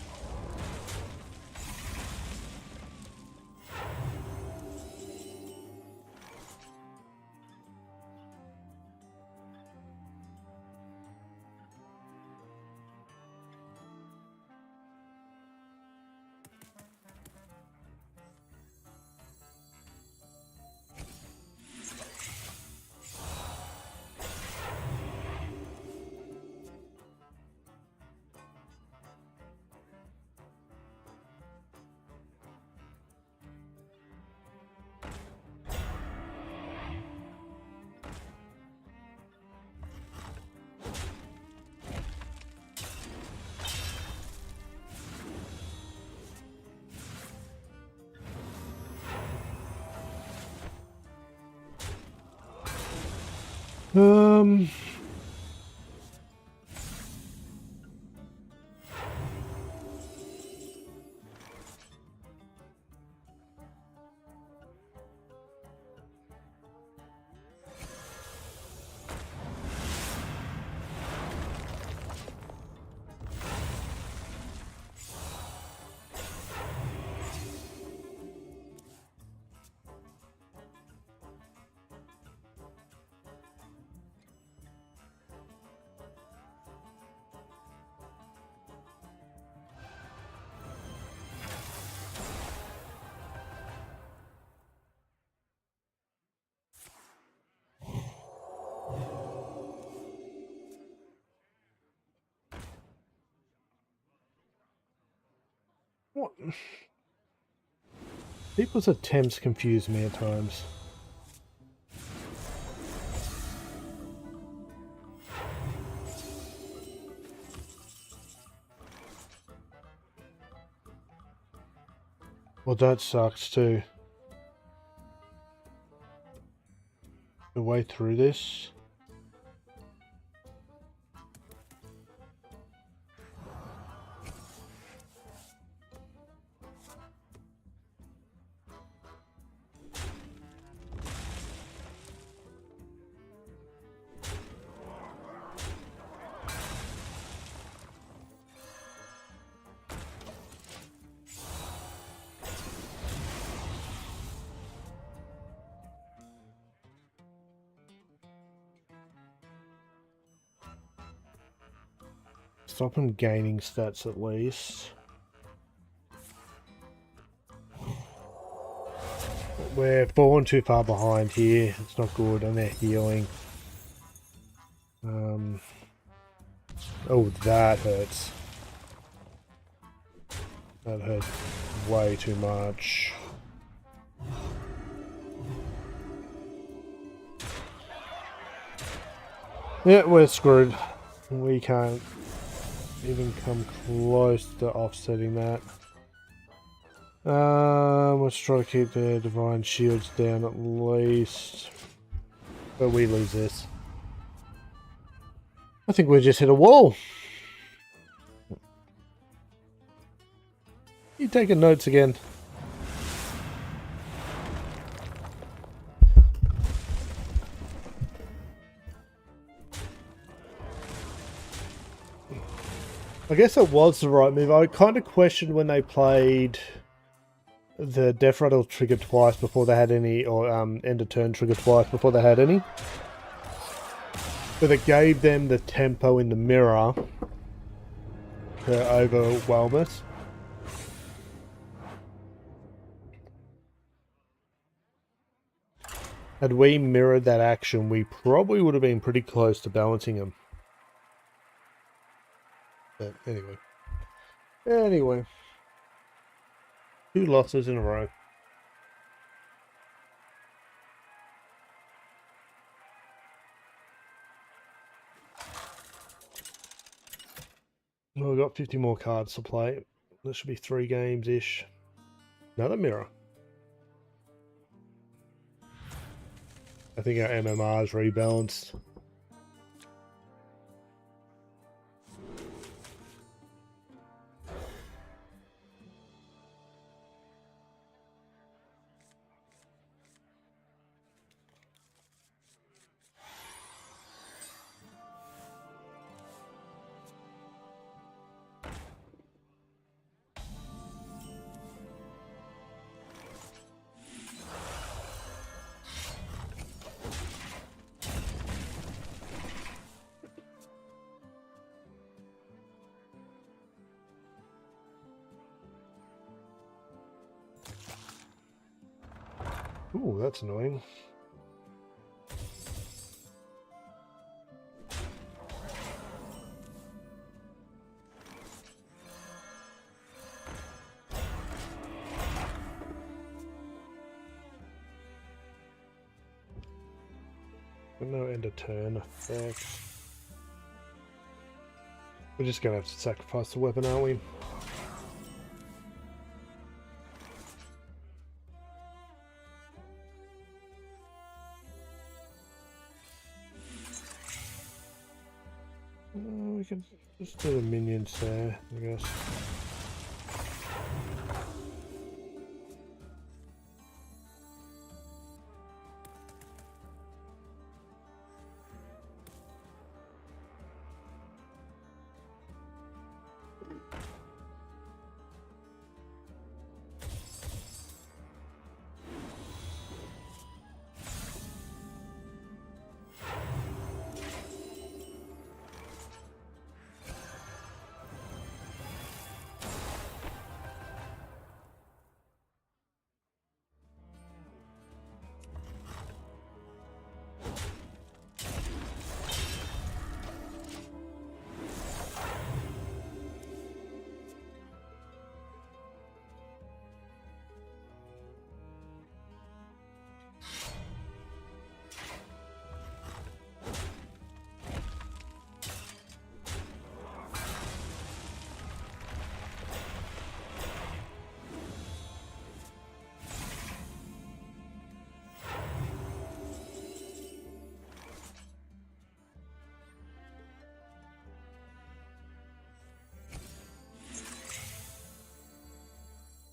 What? People's attempts confuse me at times. Well, that sucks too. The way through this. Stop him gaining stats at least. We're falling too far behind here. It's not good, and they're healing. Oh, that hurts. That hurt way too much. Yeah, we're screwed. We can't even come close to offsetting that. Let's try to keep the divine shields down at least. But we lose this. I think we just hit a wall. You taking notes again? I guess it was the right move. I kind of questioned when they played the Death Rattle trigger twice before they had any, or End of Turn trigger twice before they had any. But it gave them the tempo in the mirror to overwhelm us. Had we mirrored that action, we probably would have been pretty close to balancing them. But anyway. 2 losses in a row. Well, we've got 50 more cards to play. This should be 3 games-ish. Another mirror. I think our MMR is rebalanced. Ooh, that's annoying. No end of turn effect. We're just gonna have to sacrifice the weapon, aren't we? We can just do the minions there, I guess.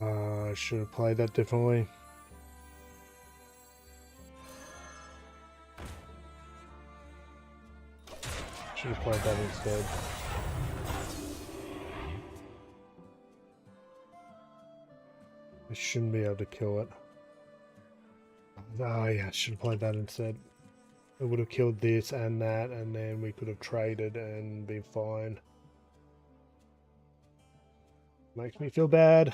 I should have played that differently. Should have played that instead. I shouldn't be able to kill it. Oh yeah, I should have played that instead. It would have killed this and that, and then we could have traded and been fine. Makes me feel bad.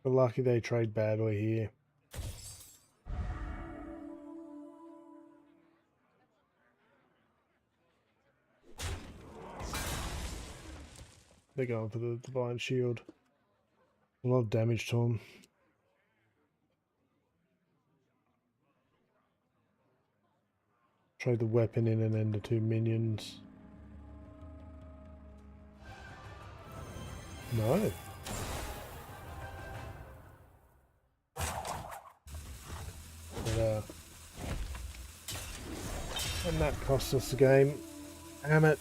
But lucky they trade badly here. They're going for the Divine Shield. A lot of damage to them. Trade the weapon in and then the 2 minions. No. But, and that cost us the game. Damn it.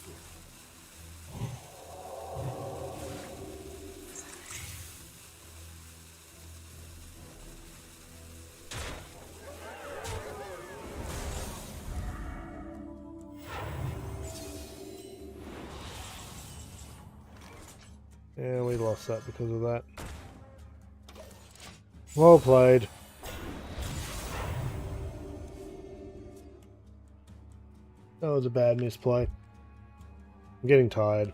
Yeah, we lost that because of that. Well played. That was a bad misplay. I'm getting tired.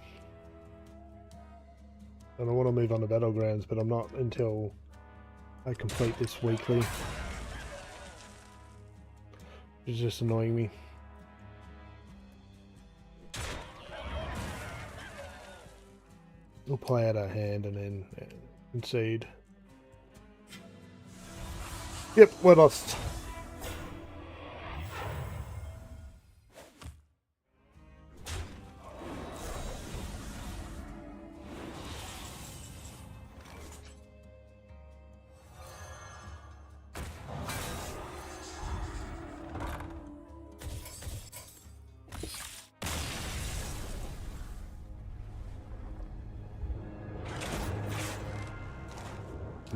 And I want to move on to Battlegrounds, but I'm not until I complete this weekly. It's just annoying me. We'll play out our hand and then concede. Yep, we're lost.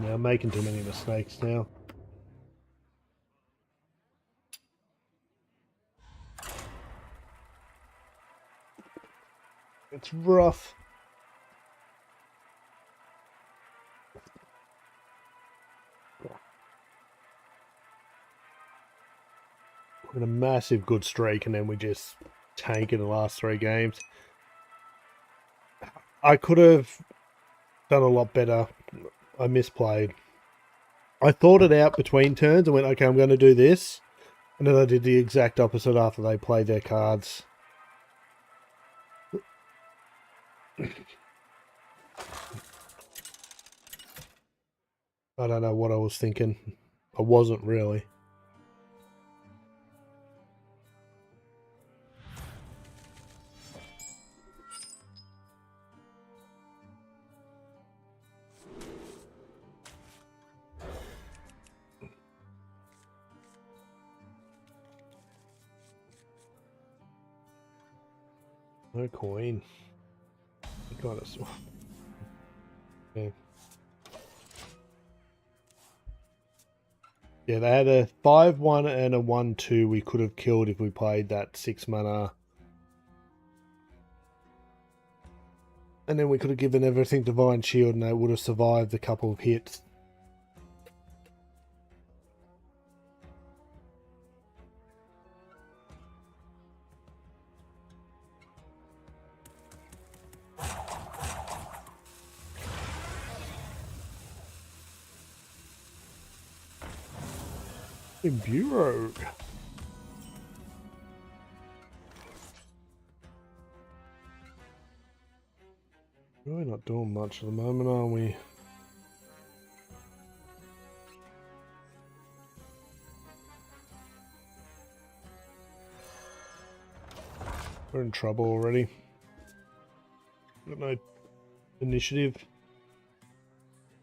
Yeah, I'm making too many mistakes now. It's rough. We're in a massive good streak and then we just tank in the last 3 games. I could have done a lot better. I misplayed. I thought it out between turns and went, okay, I'm going to do this. And then I did the exact opposite after they played their cards. I don't know what I was thinking. I wasn't really. No coin. You got us. Okay. Yeah, they had a 5-1 and a 1-2 we could have killed if we played that 6 mana. And then we could have given everything Divine Shield and they would have survived a couple of hits. Bureau. Really not doing much at the moment, are we? We're in trouble already. Got no initiative.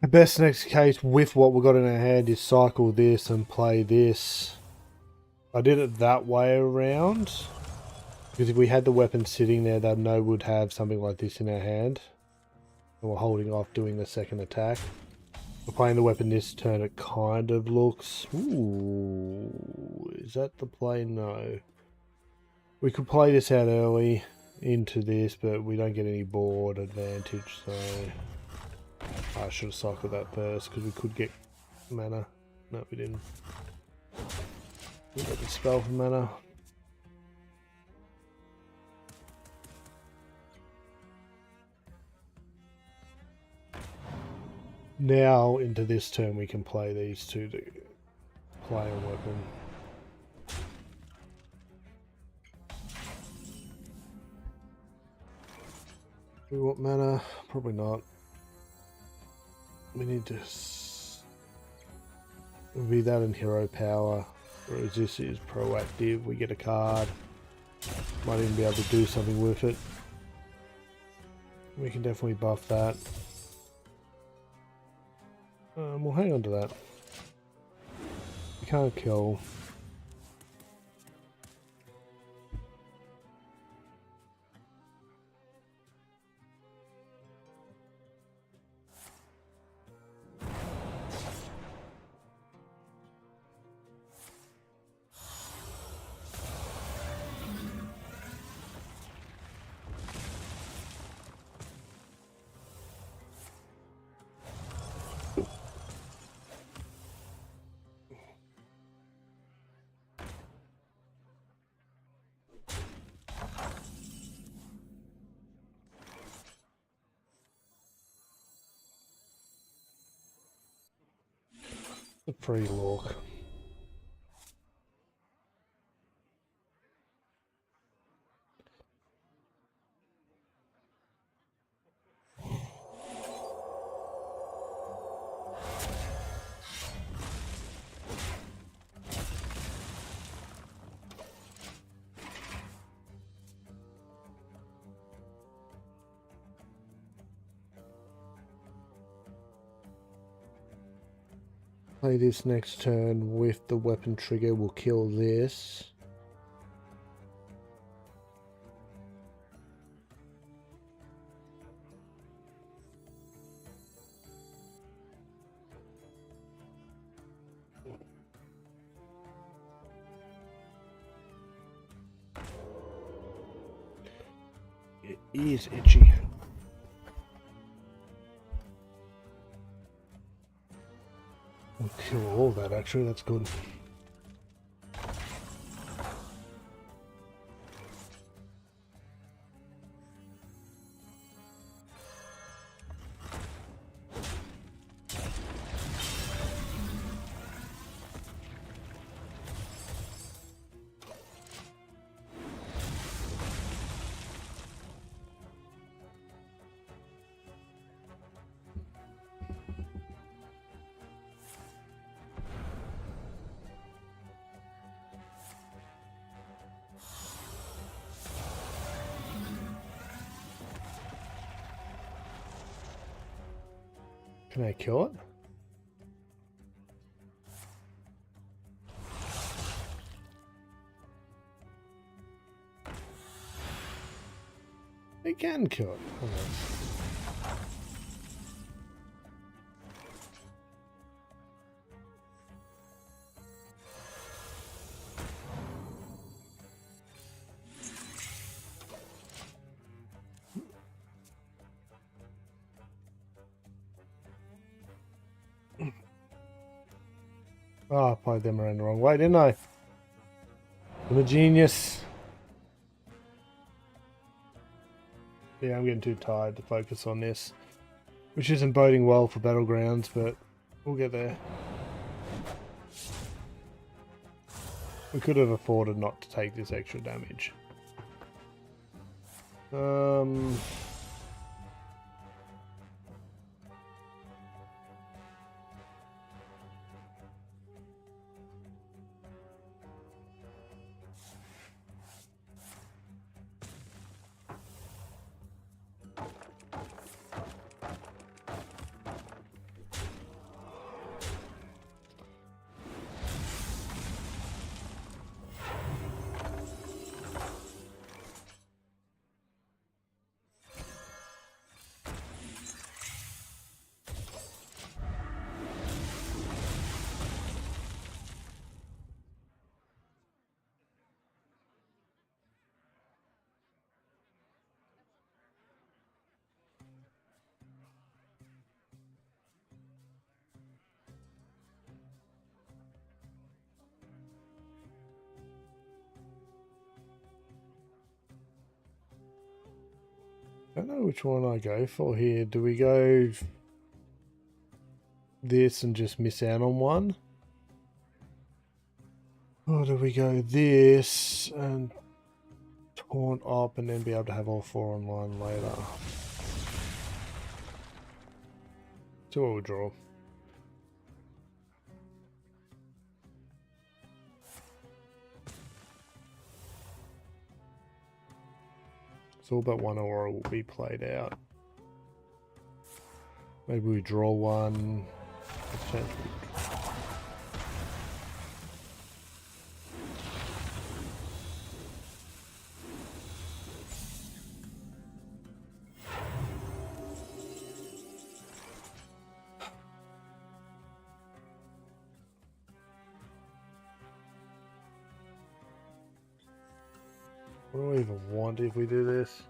The best next case with what we've got in our hand is cycle this and play this. I did it that way around. Because if we had the weapon sitting there, they'd know we'd have something like this in our hand. And we're holding off doing the second attack. We're playing the weapon this turn, it kind of looks... Ooh, is that the play? No. We could play this out early into this, but we don't get any board advantage, so... I should have cycled that first, because we could get mana. No, we didn't. We got the spell for mana. Now, into this turn, we can play these two to play a weapon. Do we want mana? Probably not. We need to be that in hero power, whereas this is proactive. We get a card, might even be able to do something with it. We can definitely buff that. We'll hang on to that. We can't kill. The free look. Play this next turn with the weapon trigger. We'll kill this. It is itchy. We'll kill all that actually, that's good. Can I kill it? I can kill it. Hold on. Oh, I played them around the wrong way, didn't I? I'm a genius. Yeah, I'm getting too tired to focus on this, which isn't boding well for Battlegrounds, but we'll get there. We could have afforded not to take this extra damage. I don't know which one I go for here. Do we go this and just miss out on one? Or do we go this and taunt up and then be able to have all four online later? So we'll draw. It's all but one aura will be played out. Maybe we draw one. What do I even want if we do this?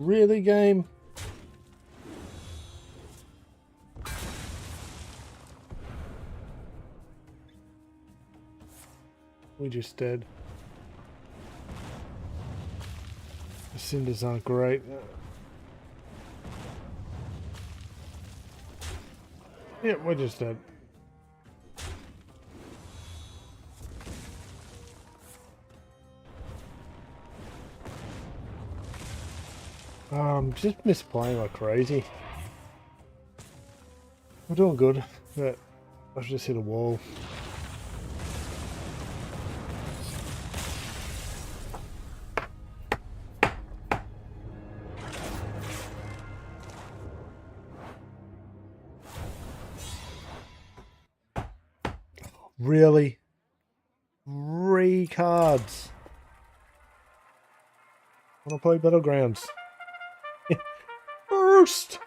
Really, game? We just dead. The cinders aren't great. Yeah, we're just dead. Just misplaying like crazy. We're doing good, but I've just hit a wall. Really? 3 cards. I want to play Battlegrounds. First!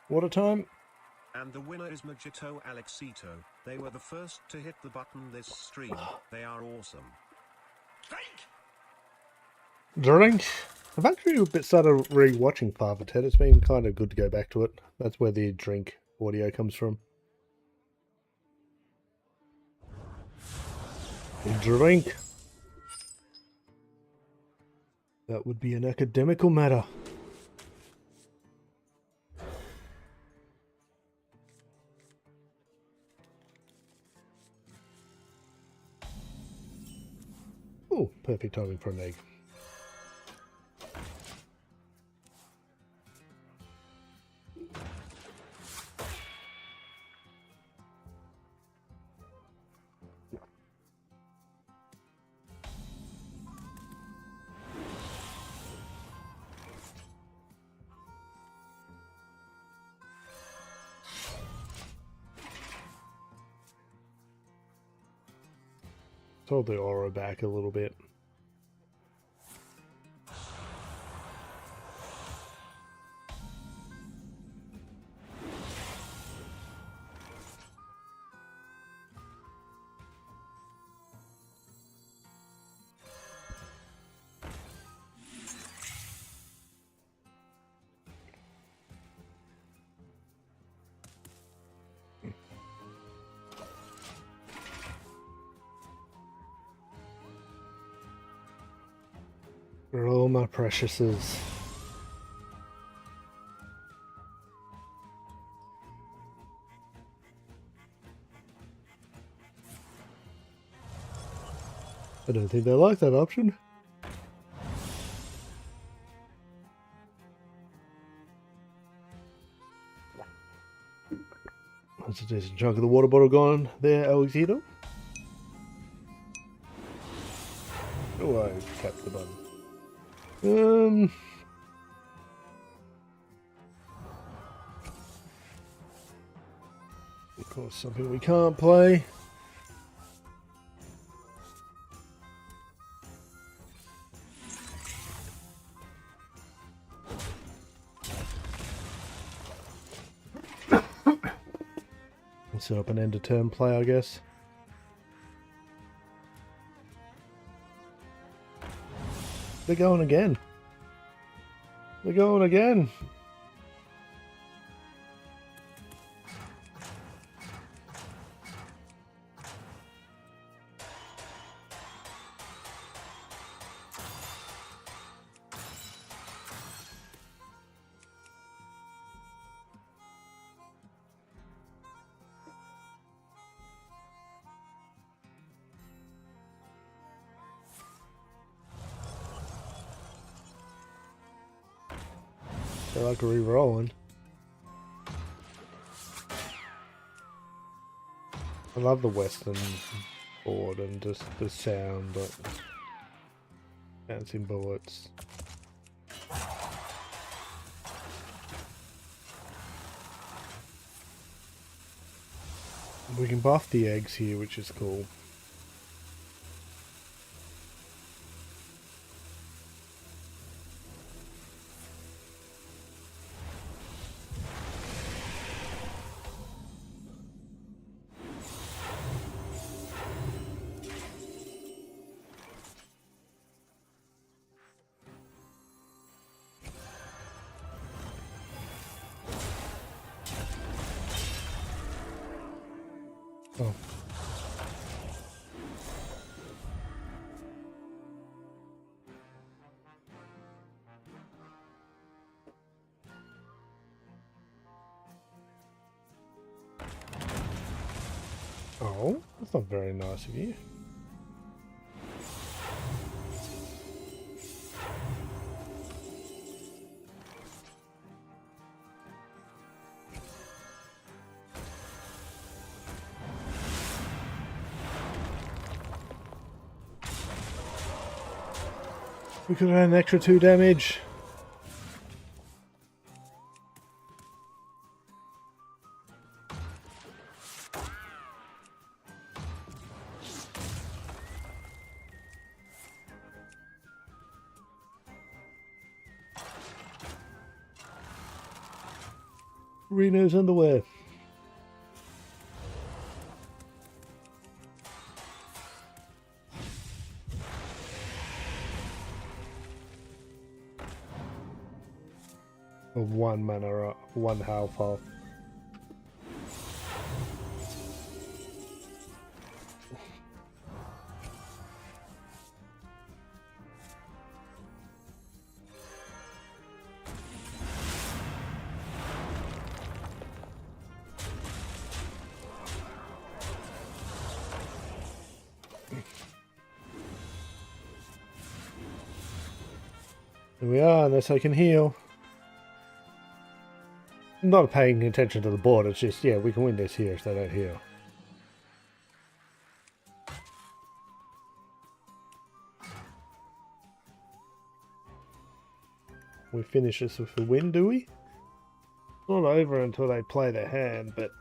What a time. And the winner is Magito Alexito. They were the first to hit the button this stream. They are awesome. Drink? I've actually a bit started re-watching Father Ted. It's been kind of good to go back to it. That's where the drink audio comes from. Drink. That would be an academical matter. Oh, perfect timing for an egg. Hold the aura back a little bit. For all my preciouses. I don't think they like that option. That's a decent chunk of the water bottle gone there, Alexito. Oh, I tapped the button. Of course, something we can't play. We'll set up an end of turn play, I guess. They're going again. They're going again. I like re-rolling. I love the Western board and just the sound of bouncing bullets. We can buff the eggs here, which is cool. Oh. Oh, that's not very nice of you. We could have had an extra 2 damage. Reno's underwear. Of 1 mana, 1 health off. Here we are, unless I can heal. I'm not paying attention to the board, it's just, yeah, we can win this here if they don't heal. We finish this with a win, do we? It's not over until they play their hand, but...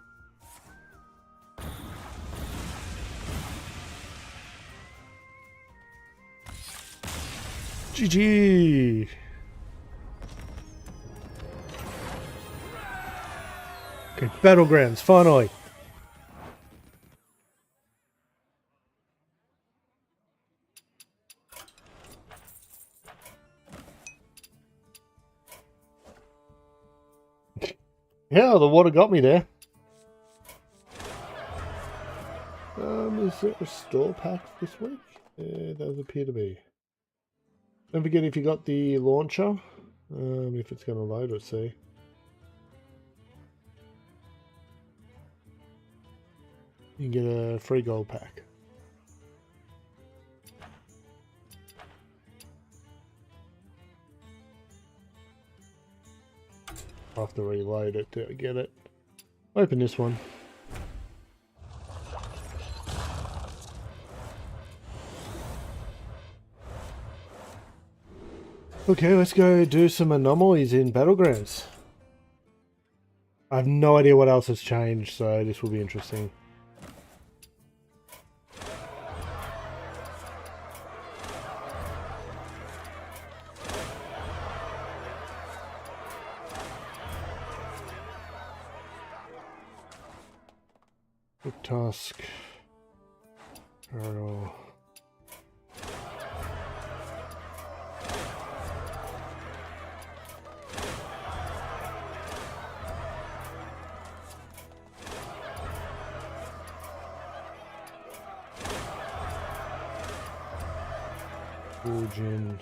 GG! Okay, Battlegrounds, finally! Yeah, the water got me there. Is there a store pack this week? There does appear to be. Don't forget if you got the launcher, if it's going to load, let's see. You can get a free gold pack. I'll have to reload it to get it. Open this one. Okay, let's go do some anomalies in Battlegrounds. I have no idea what else has changed, so this will be interesting. Good task. Arrow. Origin.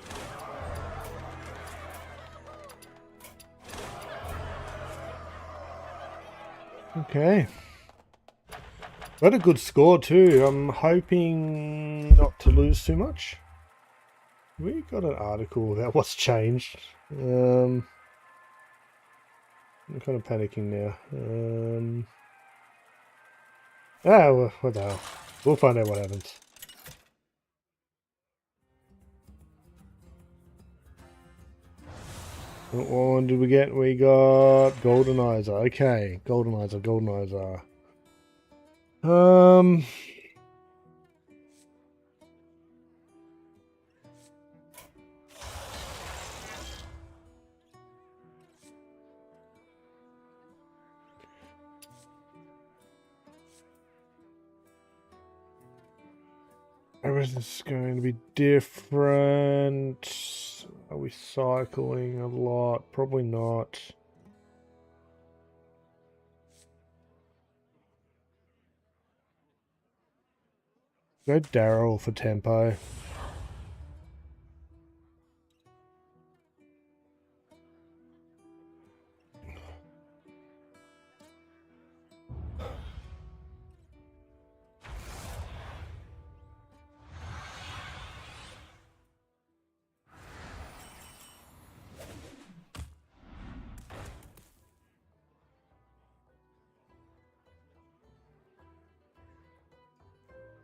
Okay. Got a good score too. I'm hoping not to lose too much. We got an article about what's changed. I'm kind of panicking now. Well, what the hell. We'll find out what happens. What one did we get? We got Goldenizer. Okay, Goldenizer, Goldenizer. Everything's going to be different. Are we cycling a lot? Probably not. Go Daryl for tempo.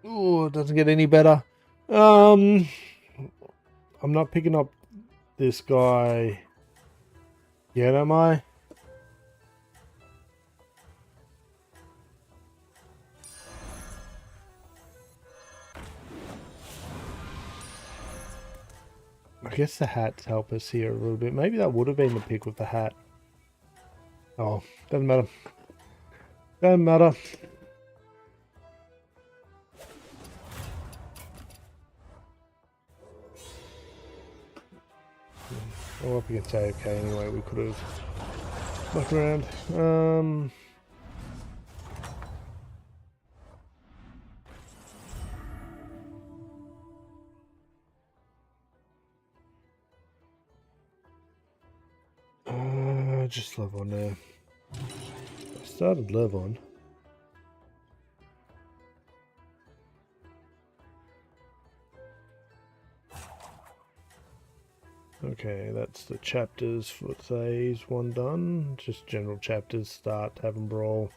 Oh, it doesn't get any better. I'm not picking up this guy yet, am I? I guess the hats help us here a little bit. Maybe that would have been the pick with the hat. Oh, doesn't matter. Doesn't matter. Oh, up against AFK anyway, we could have mucked around. Just live on there. I started live on. Okay, that's the chapters for phase one done. Just general chapters, start, Tavern Brawl,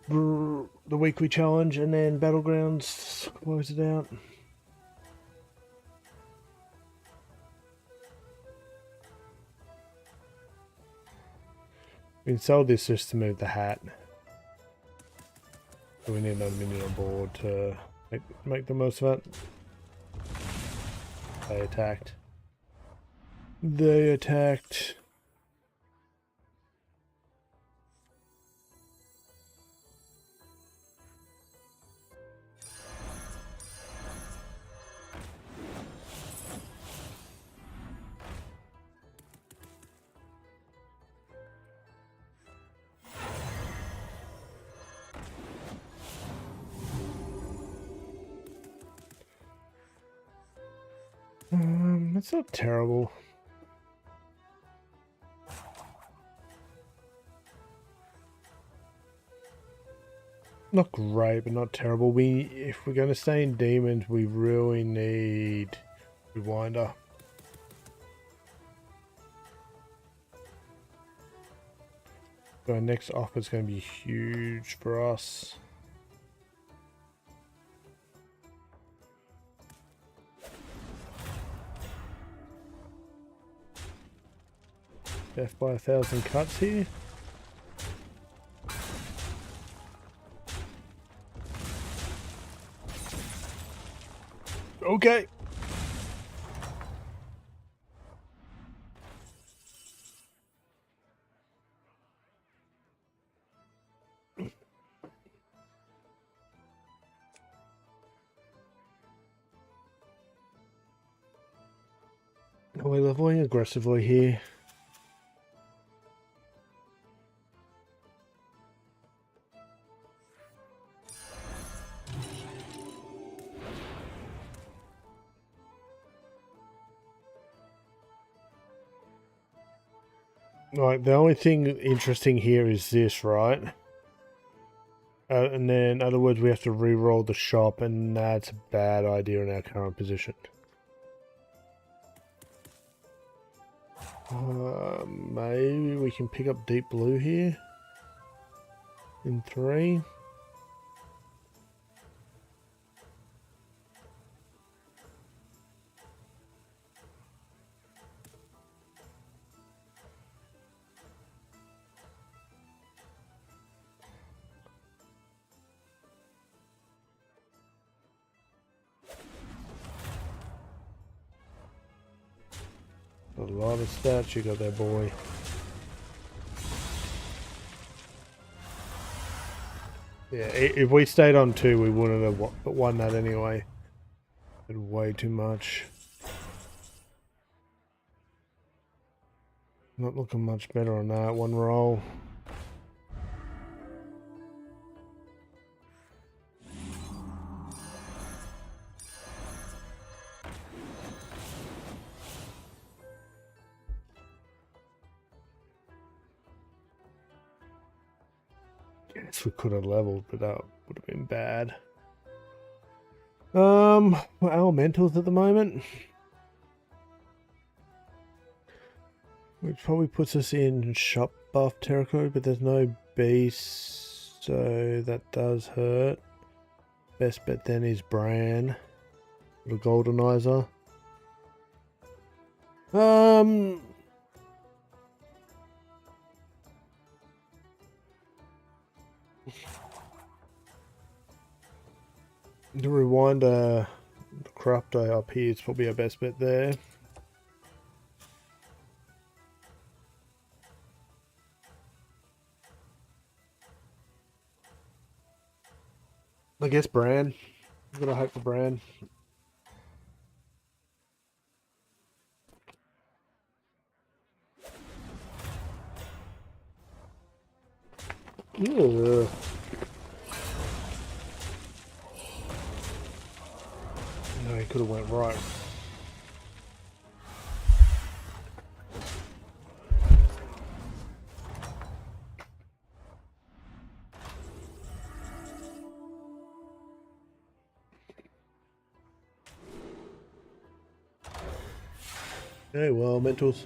the weekly challenge, and then Battlegrounds, close it out. We can sell this just to move the hat. So we need another minion on board to make the most of it. They attacked. They attacked. It's not terrible. Not great, but not terrible. If we're going to stay in demons, we really need Rewinder. So our next offer is going to be huge for us. Death by 1,000 cuts here. Okay. We're leveling aggressively here. Right, the only thing interesting here is this, right? And then, in other words, we have to re-roll the shop, and that's a bad idea in our current position. Maybe we can pick up Deep Blue here in 3. A lot of stats you got there, boy. Yeah, if we stayed on 2, we wouldn't have won that anyway. Did way too much. Not looking much better on that one roll. Guess we could have leveled, but that would have been bad. We're elementals at the moment, which probably puts us in shop buff territory, but there's no beast, so that does hurt. Best bet then is Bran, the Goldenizer. To rewind the Corruptor up here is probably our best bet there. I guess Bran. I'm gonna hope for Bran. Yeah. No, he could have went right. Okay, well, mentals.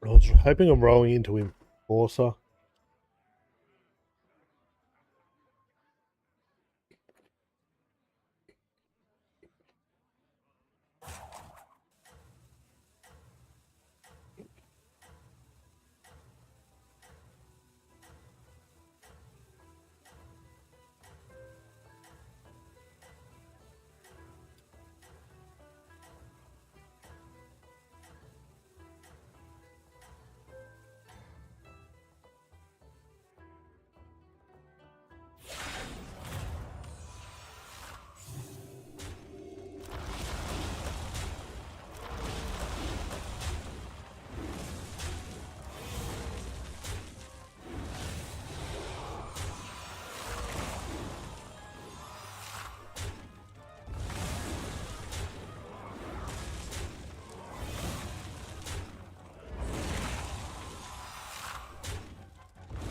I was hoping I'm rolling into Enforcer.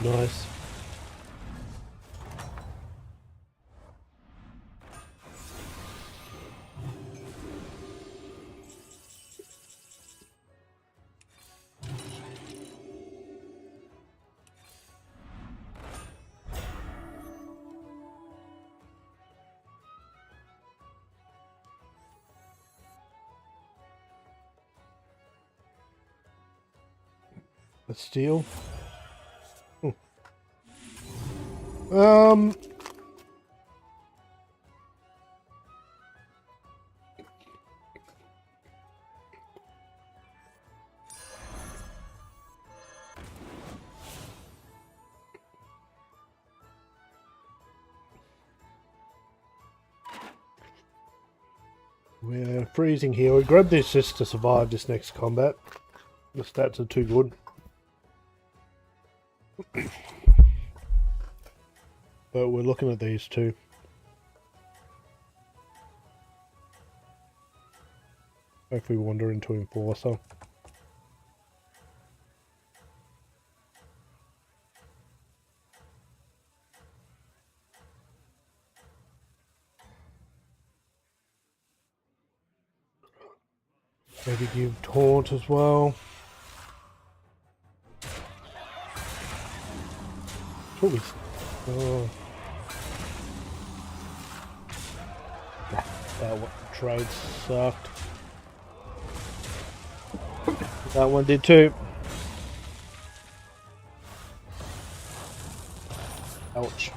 Nice. A steal. Um. We're freezing here. We grabbed this just to survive this next combat. The stats are too good. But we're looking at these two. Hopefully wander into Enforcer. Maybe give Taunt as well. Oh. What trade sucked. That one did too. Ouch.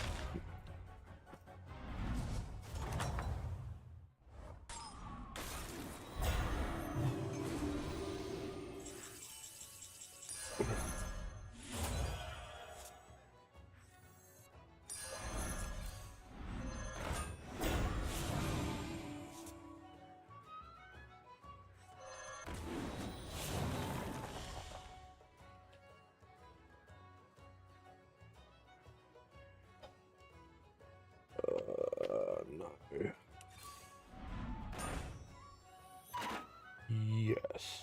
No. Yes.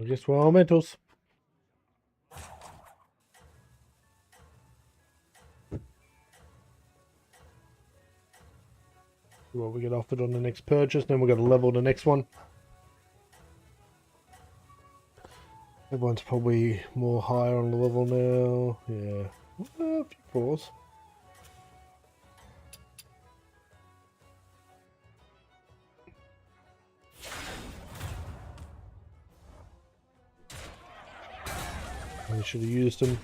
Just for elementals. What we get offered on the next purchase, then we're going to level the next one. Everyone's probably more higher on the level now. Yeah. A few fours. I should have used them.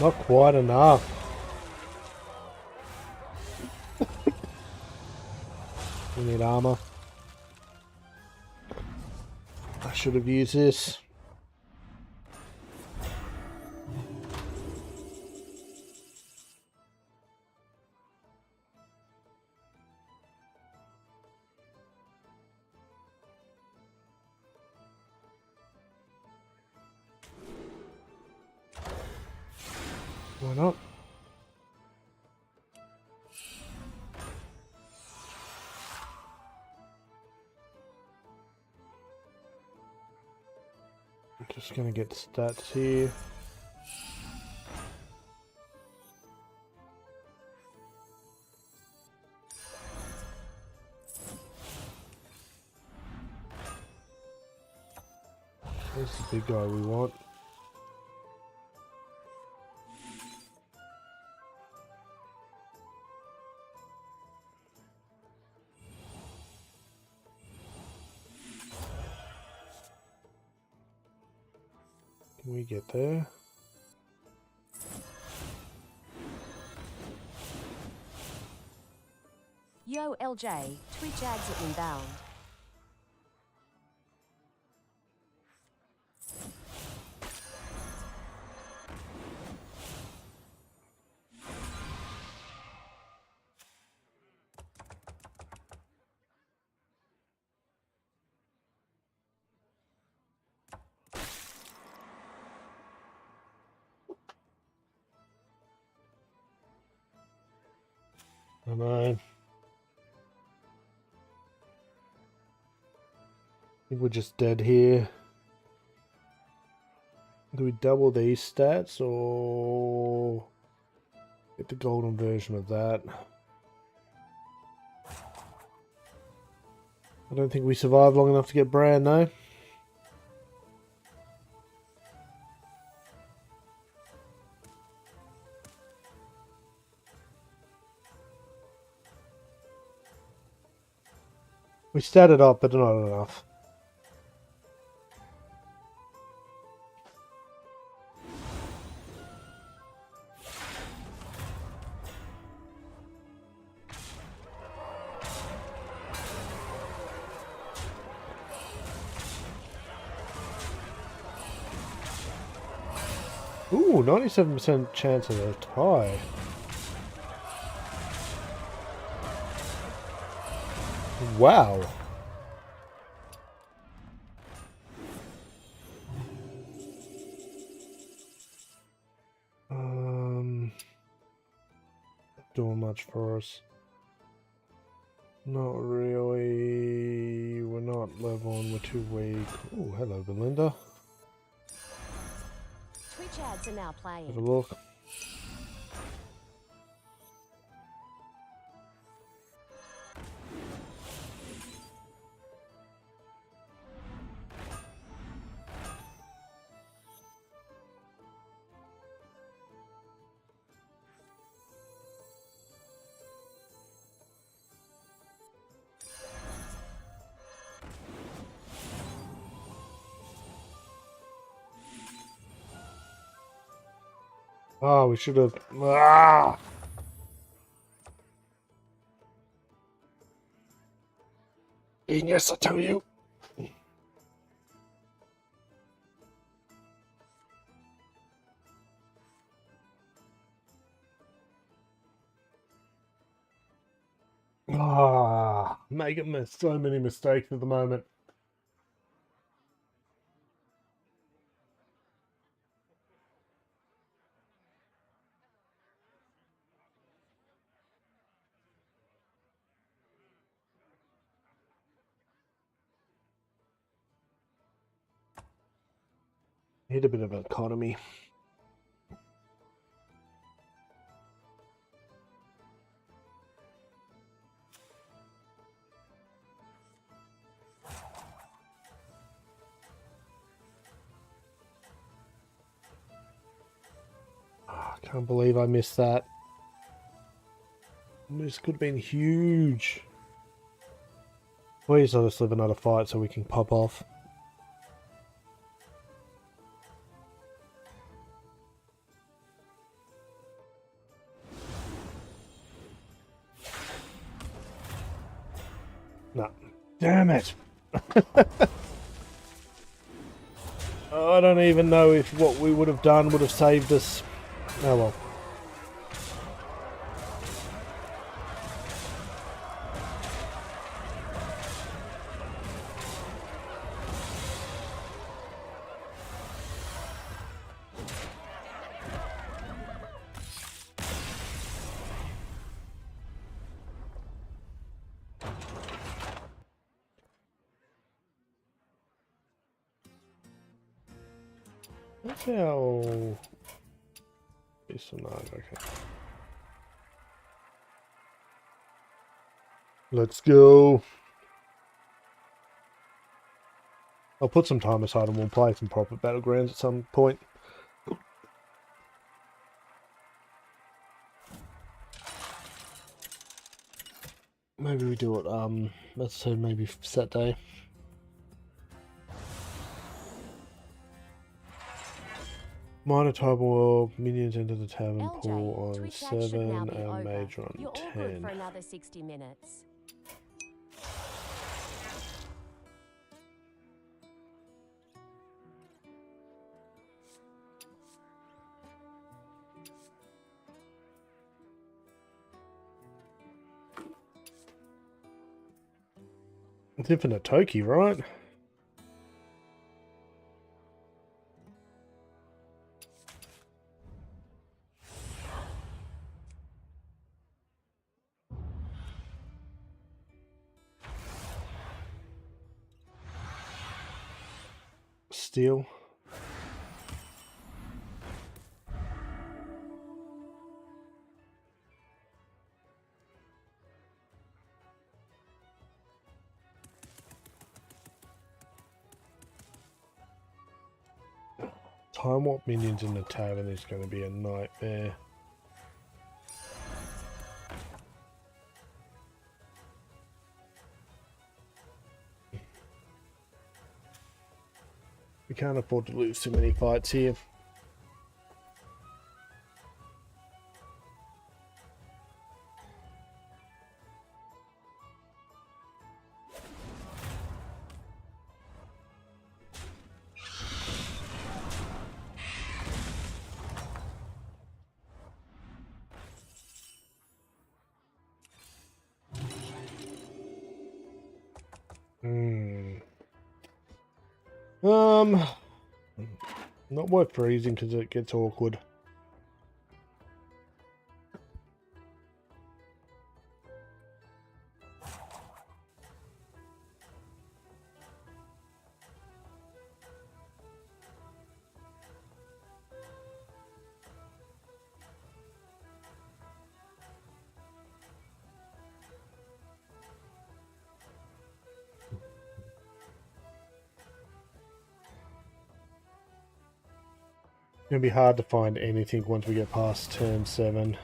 Not quite enough. We need armor. I should have used this. Why not? I'm just gonna get stats here. This is the big guy we want. Can we get there? Yo, LJ, Twitch ads at inbound. I know. I think we're just dead here. Do we double these stats or get the golden version of that? I don't think we survived long enough to get Bran, though. We started up, but not enough. Ooh, 97% chance of a tie. Wow. Doing much for us. Not really. We're not leveling, we're too weak. Oh, hello, Belinda. Twitch ads are now playing. Have a look. Oh, we should have. Ah! Genius, I tell you. Ah, making so many mistakes at the moment. Need a bit of economy. I can't believe I missed that. This could have been huge. Please let us live another fight so we can pop off. No. Damn it! I don't even know if what we would have done would have saved us. Oh well. That's how... This or not, okay. Let's go. I'll put some time aside and we'll play some proper Battlegrounds at some point. Maybe we do it, let's say maybe set day. Minor type world, minions enter the tavern pool on 7 and major on You're all 10. good for another 60 minutes. It's infinite Toki, right? Steel. Time warp minions in the tavern is going to be a nightmare. We can't afford to lose too many fights here. Not worth freezing because it gets awkward. It's gonna be hard to find anything once we get past turn 7.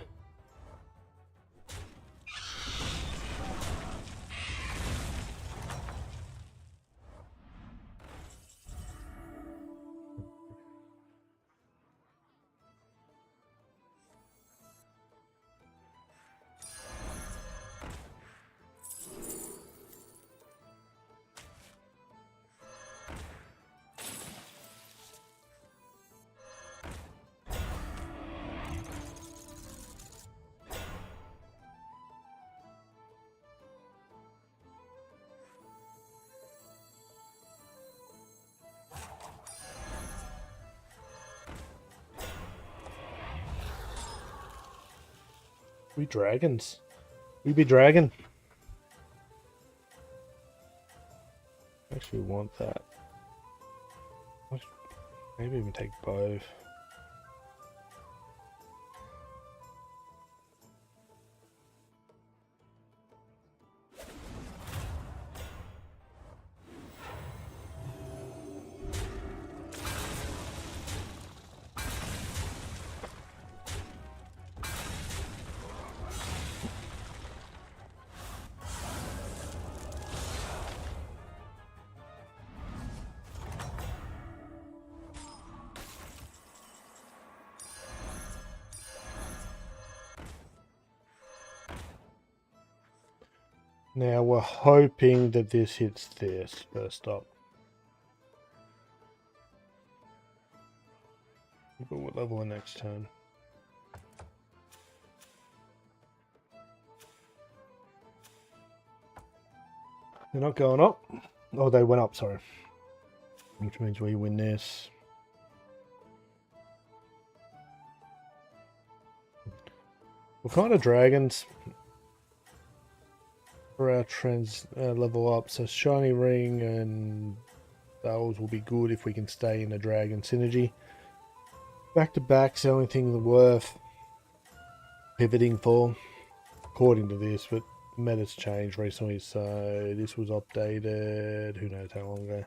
We dragons. We be dragon. Actually want that. Maybe even take both. Now we're hoping that this hits this first up. But what level in next turn? They're not going up. Oh, they went up, sorry. Which means we win this. What kind of dragons for our trends level up? So shiny ring and those will be good if we can stay in the dragon synergy. Back to back's the only thing worth pivoting for, according to this, but meta's changed recently, so this was updated who knows how long ago.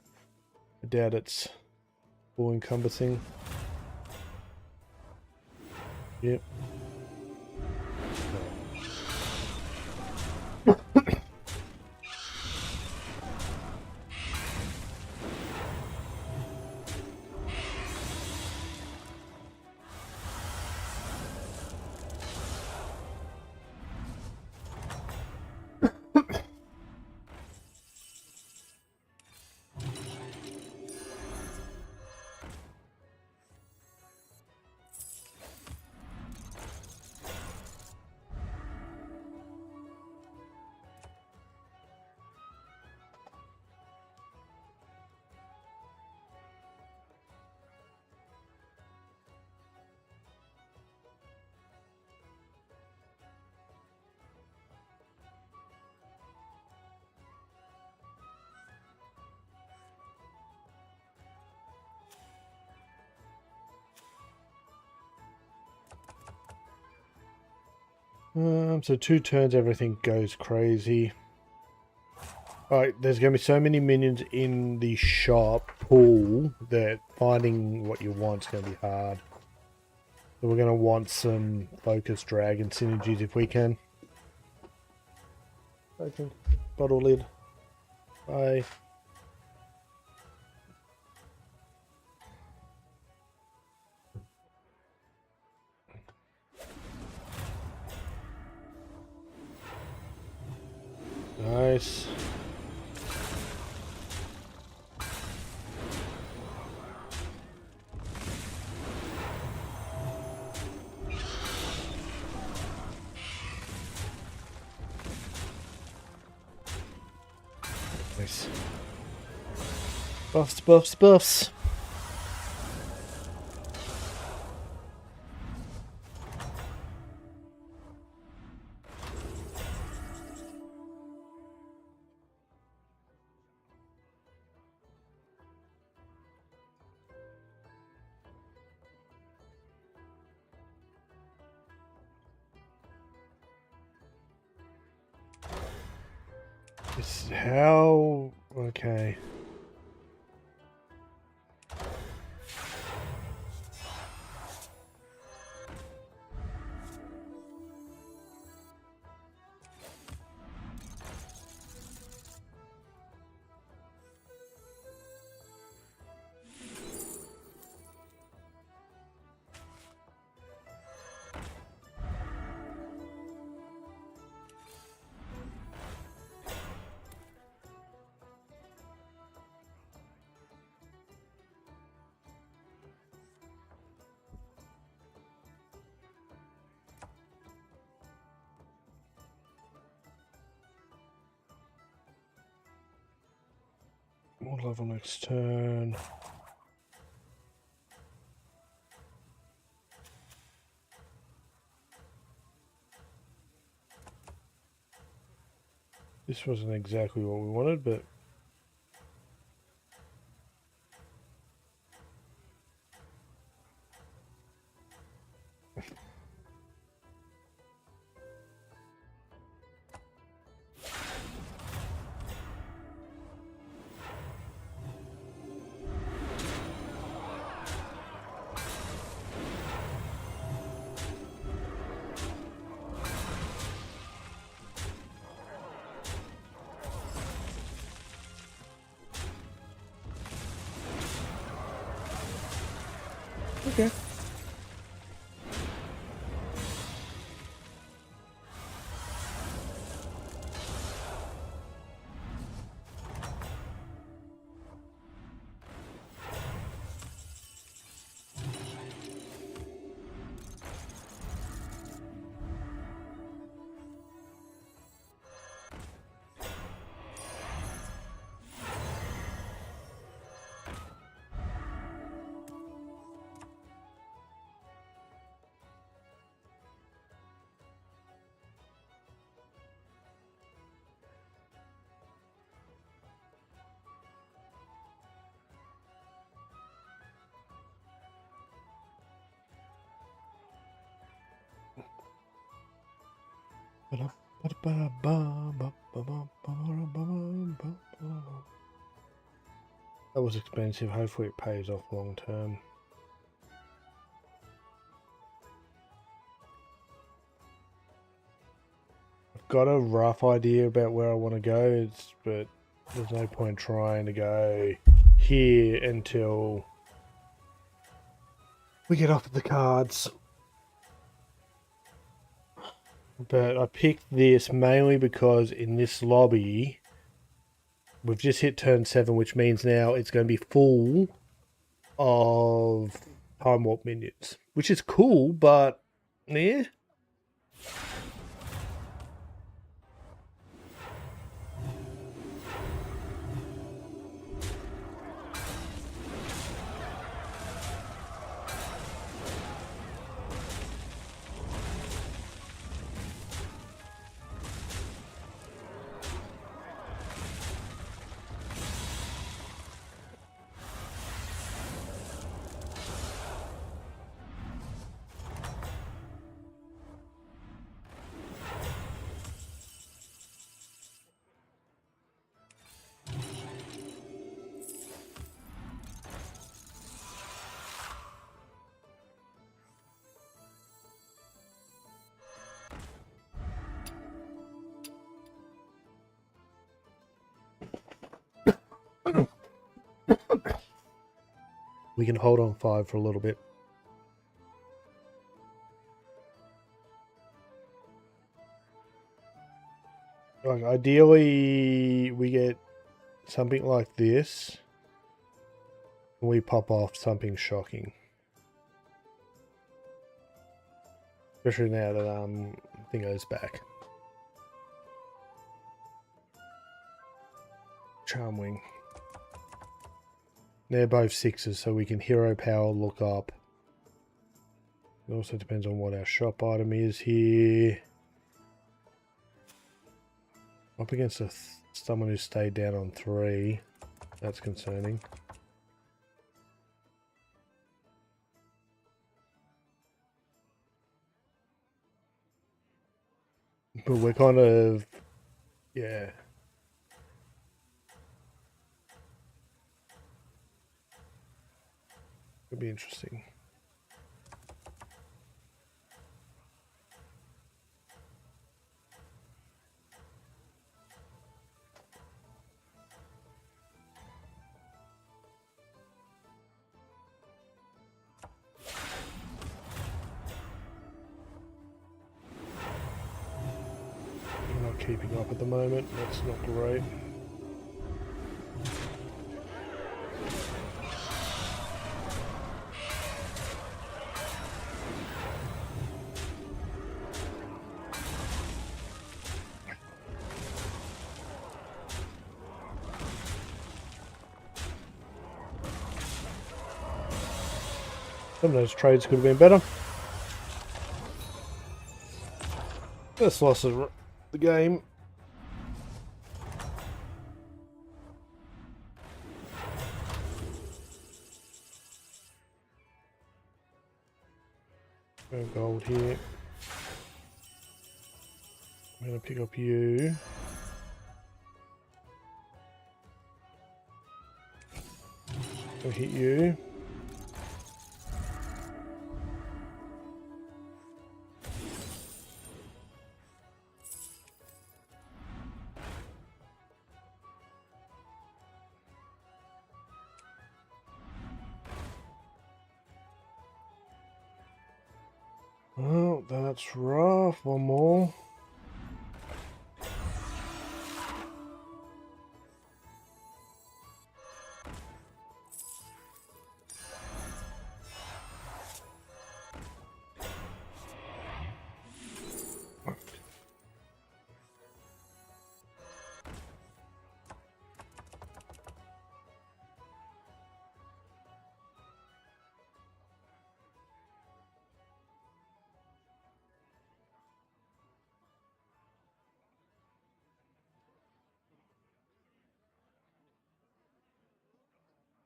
I doubt it's all encompassing. Yep. So 2 turns, everything goes crazy. Alright, there's going to be so many minions in the shop pool that finding what you want is going to be hard. So we're going to want some focused dragon synergies if we can. Open. Bottle lid. Bye. Nice. Nice. Buffs, buffs, buffs. This how okay. More level next turn. This wasn't exactly what we wanted, but okay. That was expensive. Hopefully it pays off long term. I've got a rough idea about where I want to go, but there's no point trying to go here until we get off the cards. But I picked this mainly because in this lobby, we've just hit turn 7, which means now it's going to be full of Time Warp minions. Which is cool, but yeah. We can hold on 5 for a little bit. Like ideally, we get something like this. We pop off something shocking. Especially now that thing goes back. Charmwing. They're both 6s, so we can hero power look up. It also depends on what our shop item is here. Up against someone who stayed down on 3. That's concerning. But we're kind of... yeah. It'll be interesting. We're not keeping up at the moment. That's not great. Some of those trades could have been better. First loss of the game. No gold here. I'm going to pick up you. I'll hit you. Oh, that's rough. One more.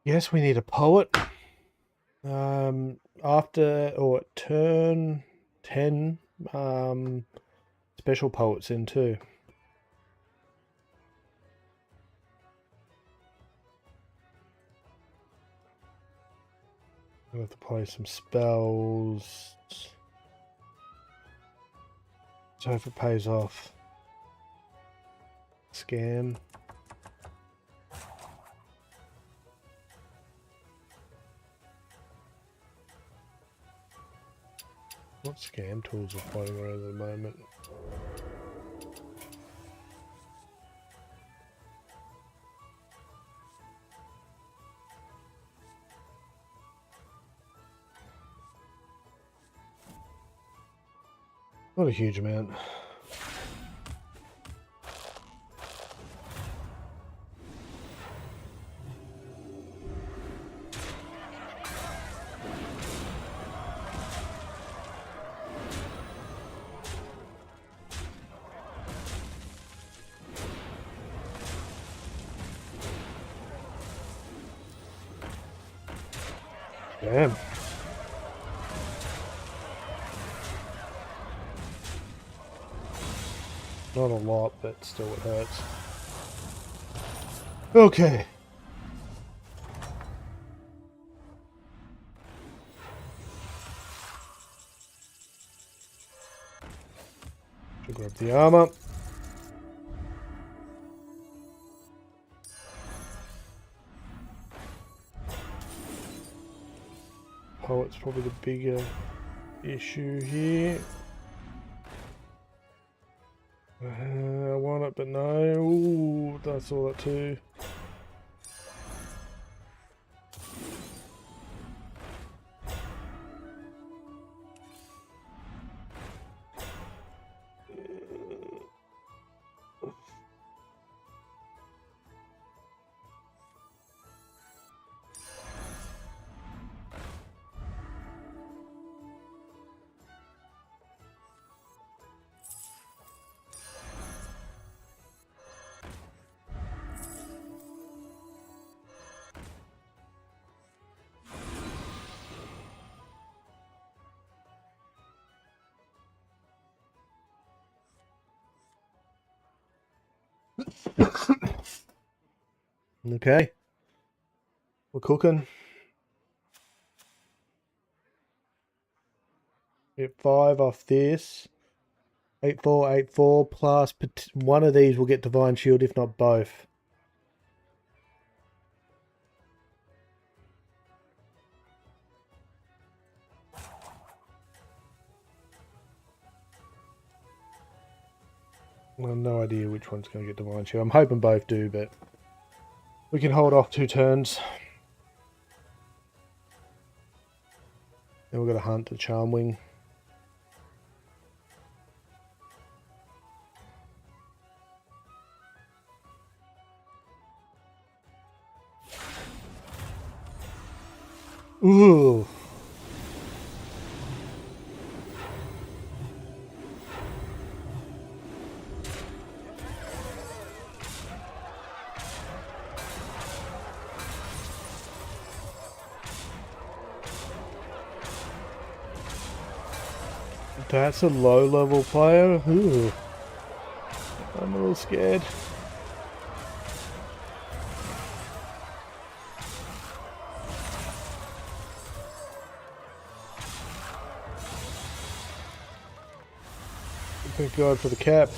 Yes, we need a poet. After or at turn 10, special poets in too. I have to play some spells. So if it pays off. Scam. What scam tools are floating around at the moment? Not a huge amount. Damn. Not a lot, but still it hurts. Okay. Should grab the armor. Poet's probably the bigger issue here. I want it, but no. Ooh, that's all that too. Okay. We're cooking. Get 5 off this. 8-4, 8-4 plus one of these will get Divine Shield, if not both. I have no idea which one's going to get Divine Shield. I'm hoping both do, but we can hold off 2 turns. Then we've got to hunt the Charmwing. Ooh. That's a low-level player? Ooh. I'm a little scared. Thank God for the cap.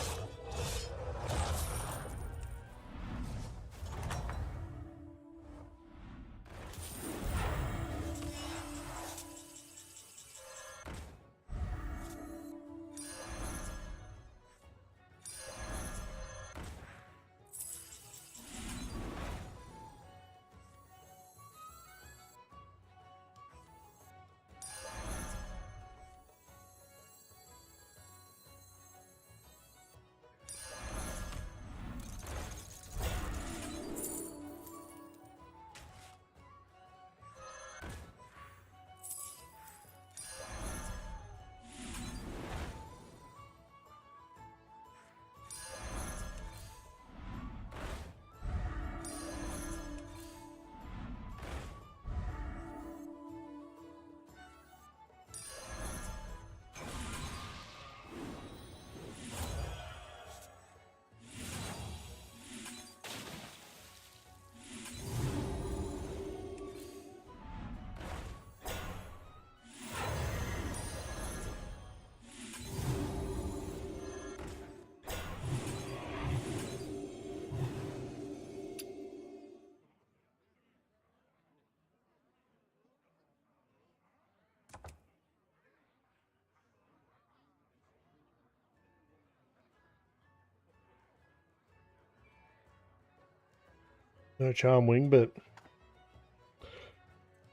No Charmwing, but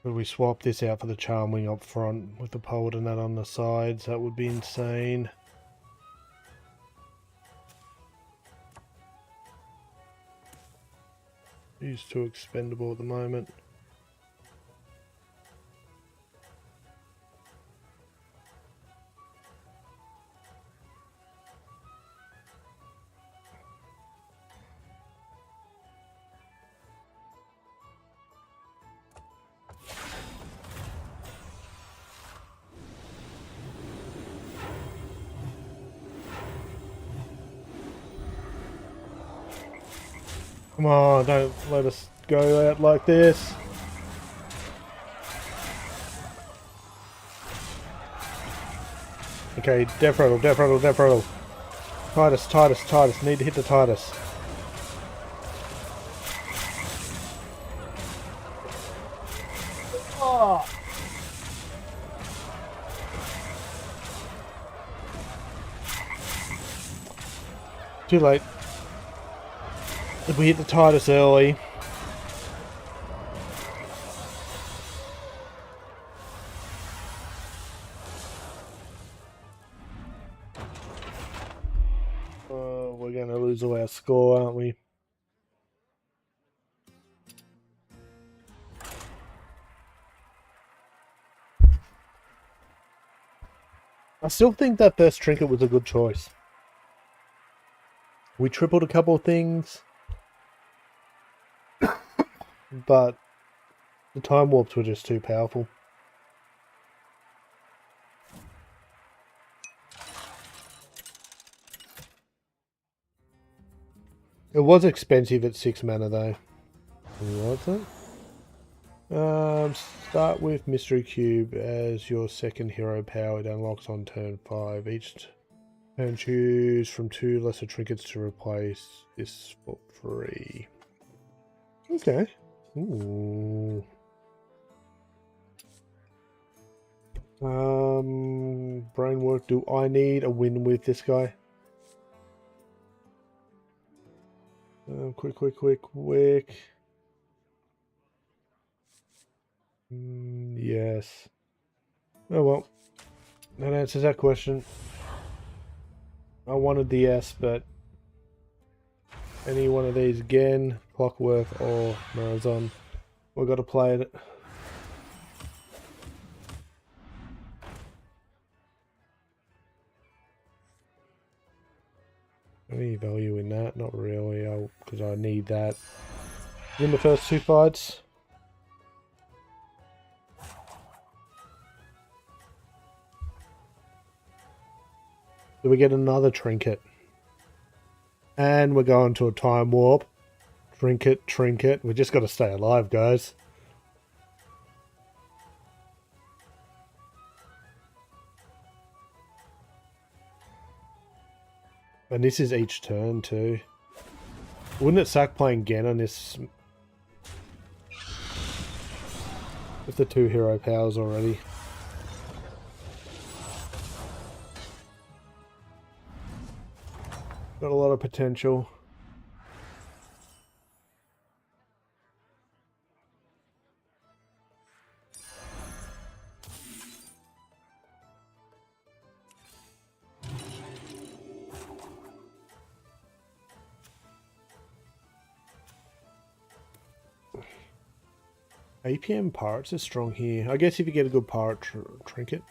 could we swap this out for the Charmwing up front with the Poet and that on the sides? That would be insane. He's too expendable at the moment. Come on, don't let us go out like this. Okay, Death Rattle, Death Rattle, Death Rattle. Titus, Titus, Titus. Need to hit the Titus. Oh. Too late. If we hit the Titus early. We're going to lose all our score, aren't we? I still think that first trinket was a good choice. We tripled a couple of things. But the time warps were just too powerful. It was expensive at 6 mana though. What's that? Start with Mystery Cube as your second hero power. It unlocks on turn 5. Each turn choose from 2 lesser trinkets to replace this for free. Okay. Ooh. Brain work. Do I need a win with this guy? Quick. Yes. Oh well. That answers that question. I wanted the S, but any one of these again, Clockwork or Marathon, we've got to play it. Any value in that? Not really, because I need that. Win the first 2 fights. Do we get another trinket? And we're going to a time warp. Trinket. We just got to stay alive, guys. And this is each turn too. Wouldn't it suck playing Gen on this with the 2 hero powers already? Got a lot of potential. APM Pirates is strong here. I guess if you get a good pirate trinket.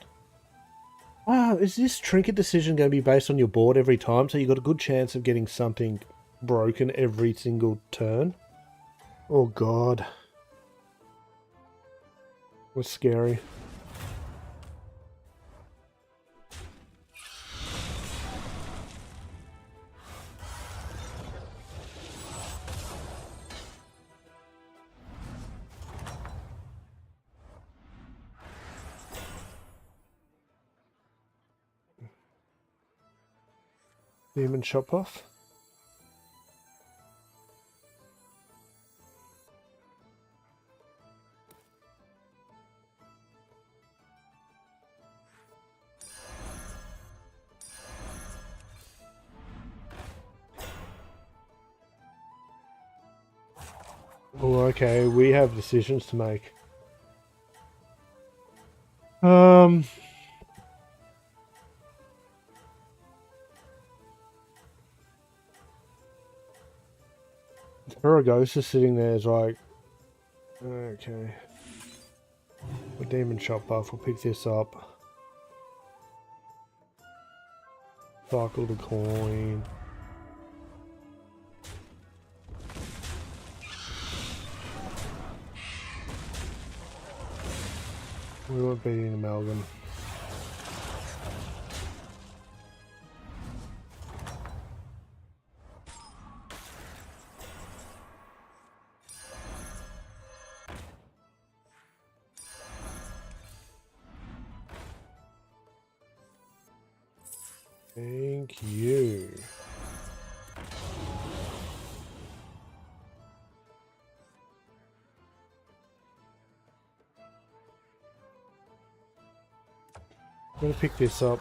Is this trinket decision going to be based on your board every time? So you got a good chance of getting something broken every single turn? Oh god. Was scary. Demon Shop Off. Oh, okay, we have decisions to make. Ghost is sitting there is like, okay. A Demon Shop buff, we'll pick this up. Cycle the coin. We weren't beating Amalgam. Thank you. I'm gonna pick this up.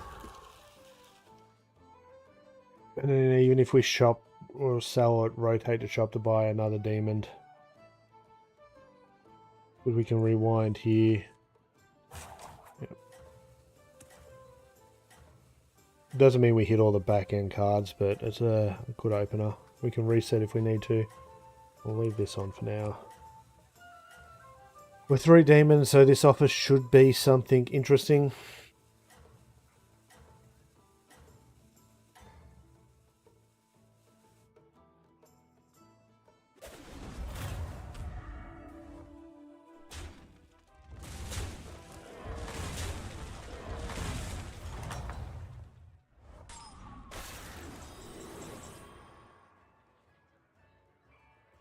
And then even if we shop or sell it, rotate to shop to buy another demon. But we can rewind here. Yep. Doesn't mean we hit all the back end cards, but it's a good opener. We can reset if we need to. We'll leave this on for now. We're 3 demons, so this offer should be something interesting.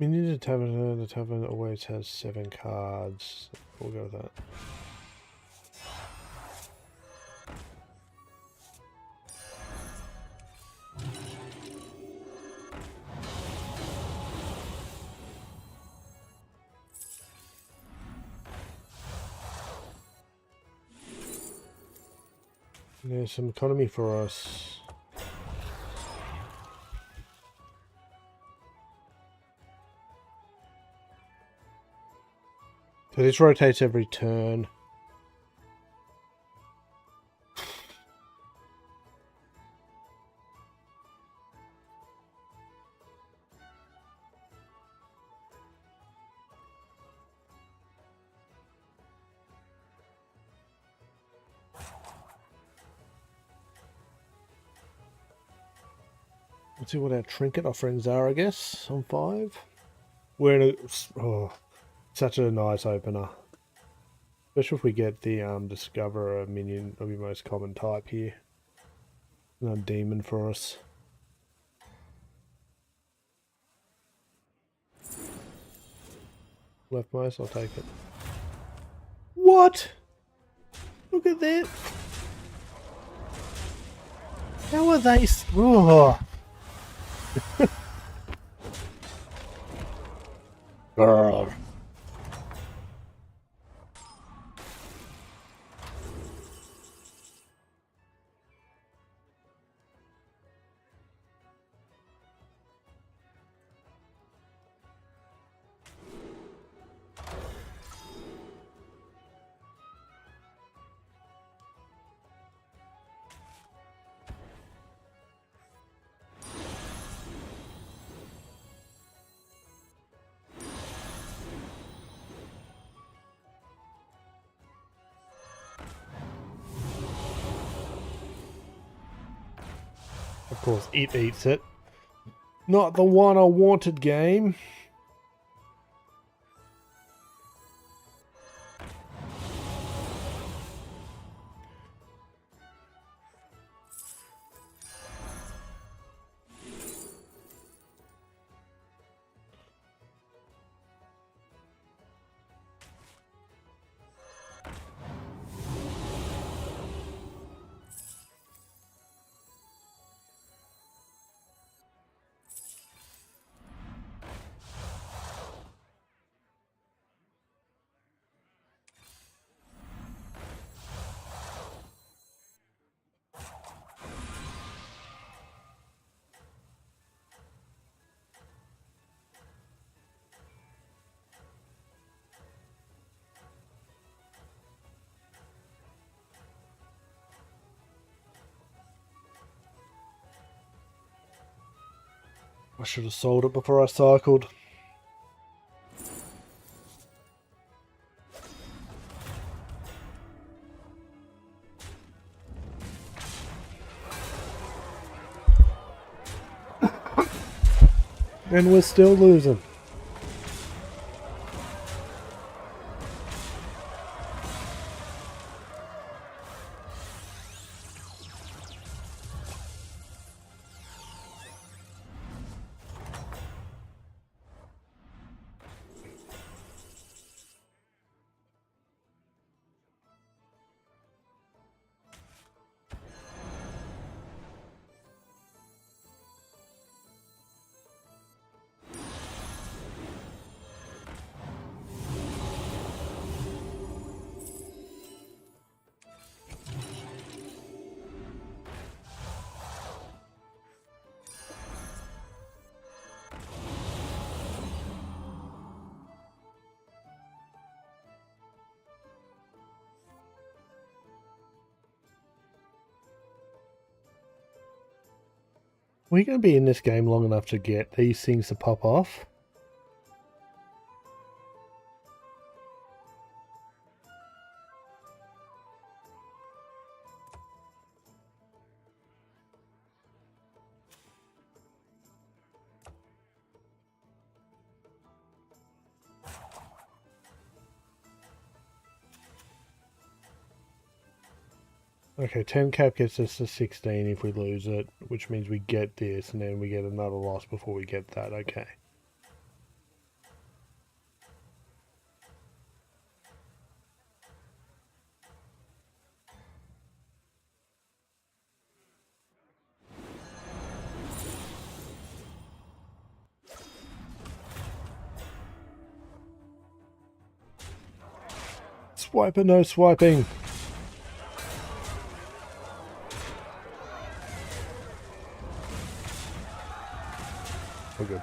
Minion to Tavern. The Tavern always has 7 cards. We'll go with that. There's some economy for us. So this rotates every turn. Let's see what our trinket offerings are, I guess, on 5. We're in a... such a nice opener. Especially if we get the Discoverer minion of your most common type here. No demon for us. Leftmost, I'll take it. What? Look at that. How are they... Oh. Grr. Of course, it eats it. Not the one I wanted, game. I should have sold it before I cycled. And we're still losing. We're going to be in this game long enough to get these things to pop off. Okay, 10 cap gets us to 16 if we lose it, which means we get this, and then we get another loss before we get that. Okay. Swiper, no swiping. We're good.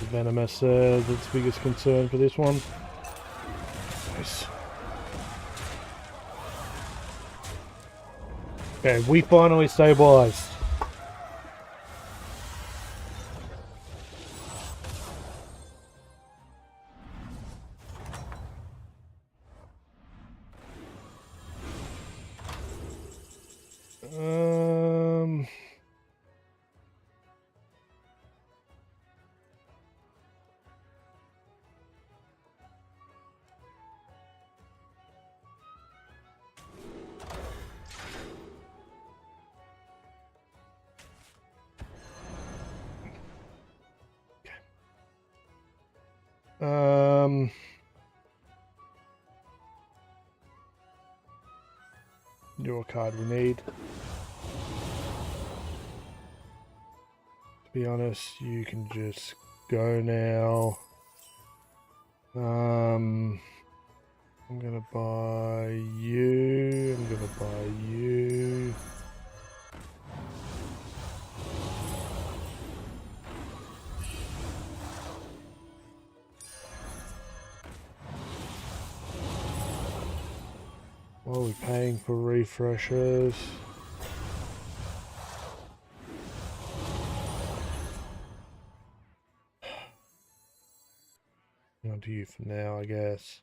Venomous, that's the biggest concern for this one. Nice. Okay, we finally stabilized. Your card we need. To be honest, you can just go now. I'm gonna buy you. I'm gonna buy you. What are we paying for refreshers? On to you for now, I guess.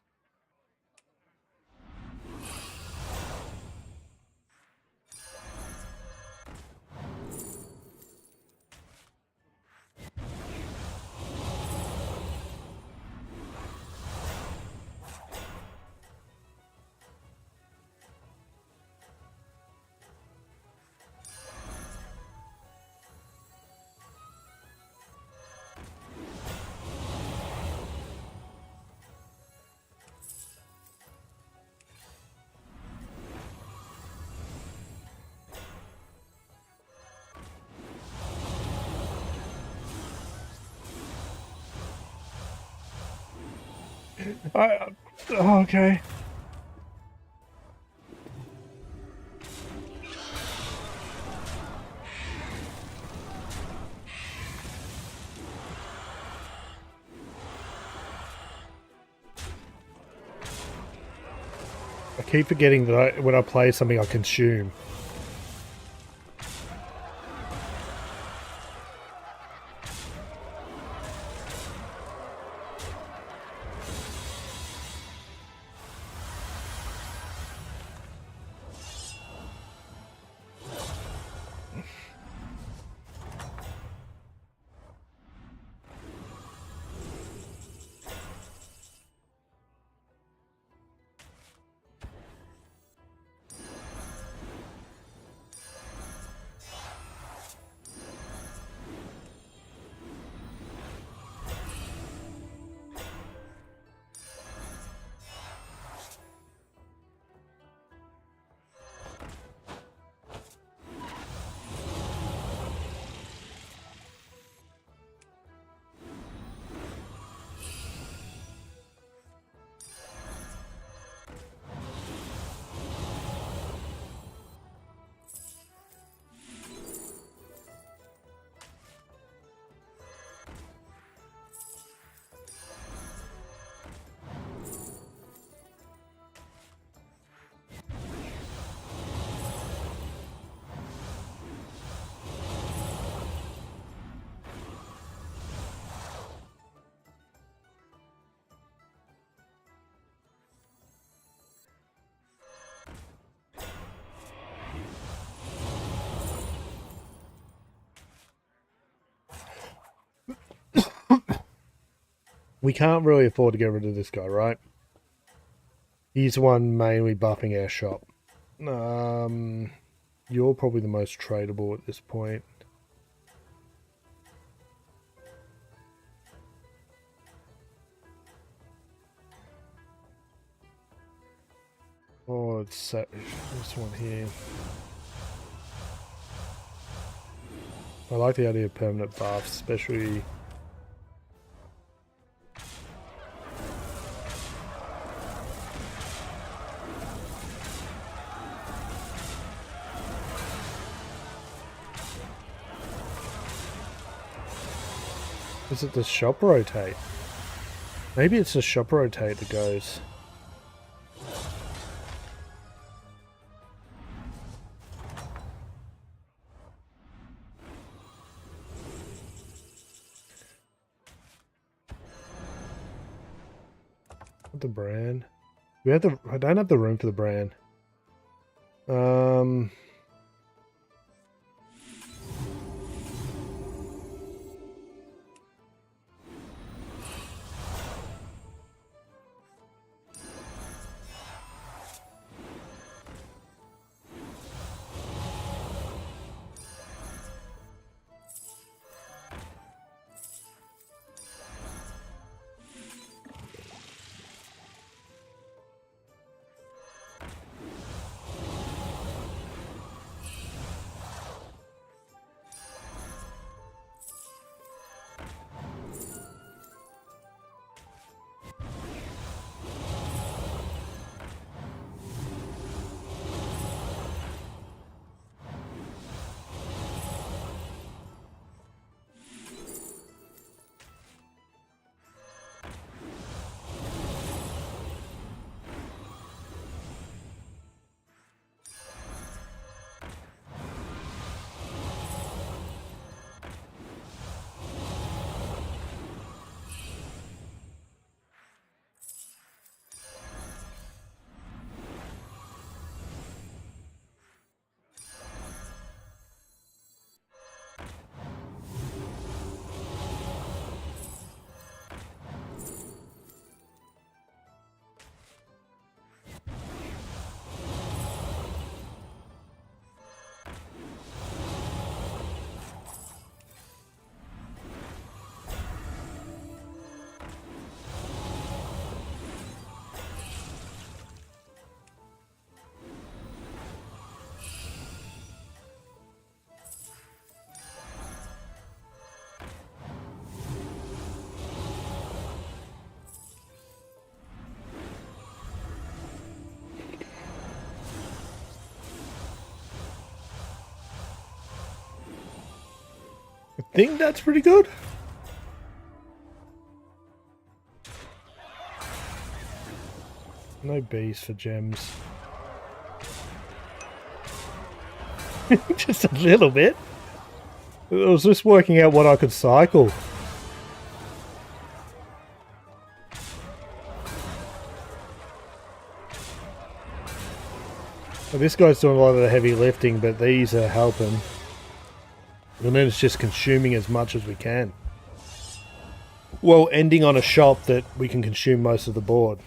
Oh, okay. keep forgetting that when I play something, I consume. We can't really afford to get rid of this guy, right? He's the one mainly buffing our shop. You're probably the most tradable at this point. Oh, it's this one here. I like the idea of permanent buffs, especially. Is it the shop rotate? Maybe it's the shop rotate that goes. The brand. We have the. I don't have the room for the brand. I think that's pretty good. No bees for gems. Just a little bit. I was just working out what I could cycle. Well, this guy's doing a lot of the heavy lifting, but these are helping. And then it's just consuming as much as we can. Well, ending on a shop that we can consume most of the board.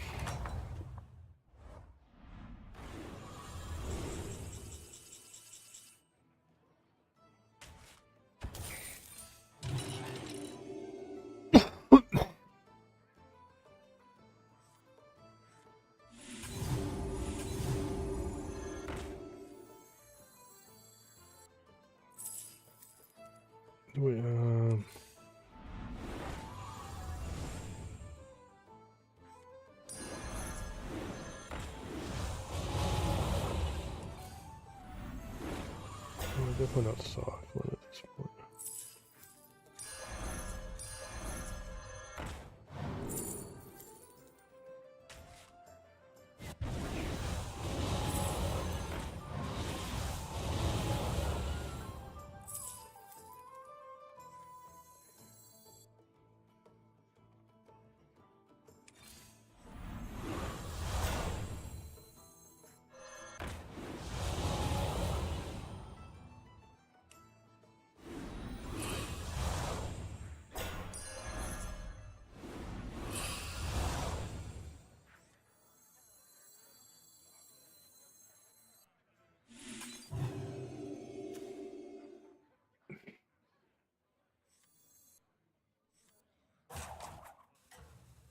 Definitely not cycling at this point.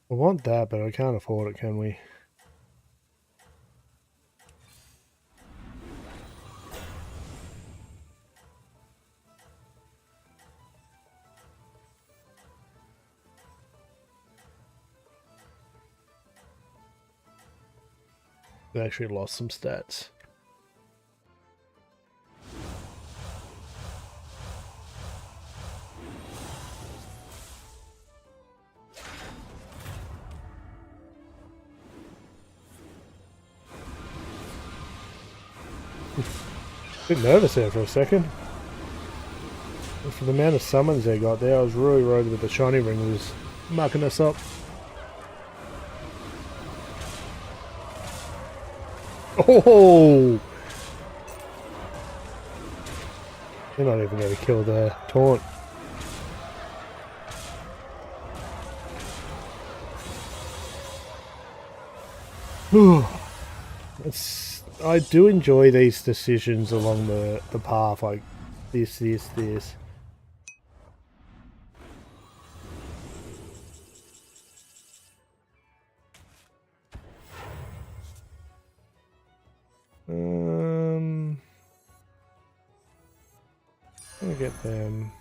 I want that, but I can't afford it, can we? I actually lost some stats. A bit nervous there for a second. For the amount of summons they got there, I was really worried that the shiny ring was mucking us up. Oh! They're not even going to kill the taunt. I do enjoy these decisions along the path, like this. Let me get them.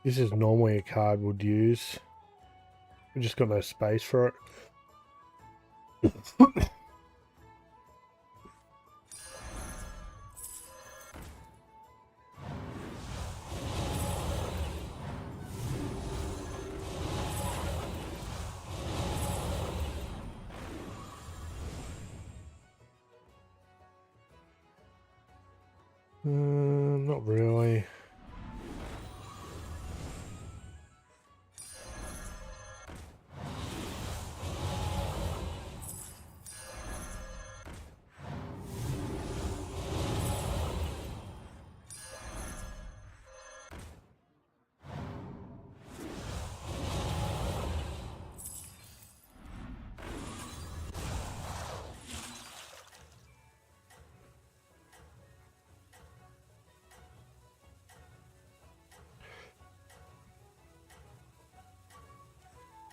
This is normally a card would use. We just got no space for it. Not really.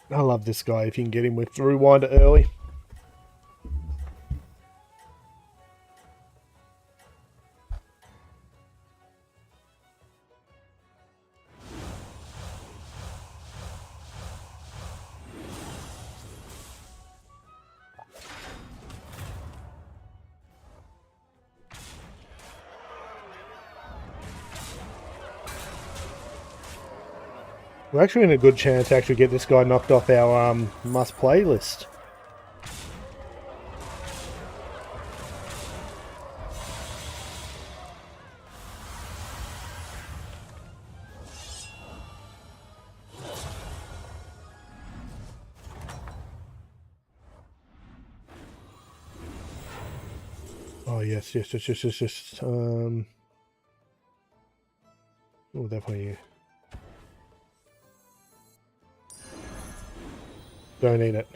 I love this guy if you can get him with the rewinder early. We're actually in a good chance to actually get this guy knocked off our must-play list. Oh yes. Oh, definitely. Don't need it.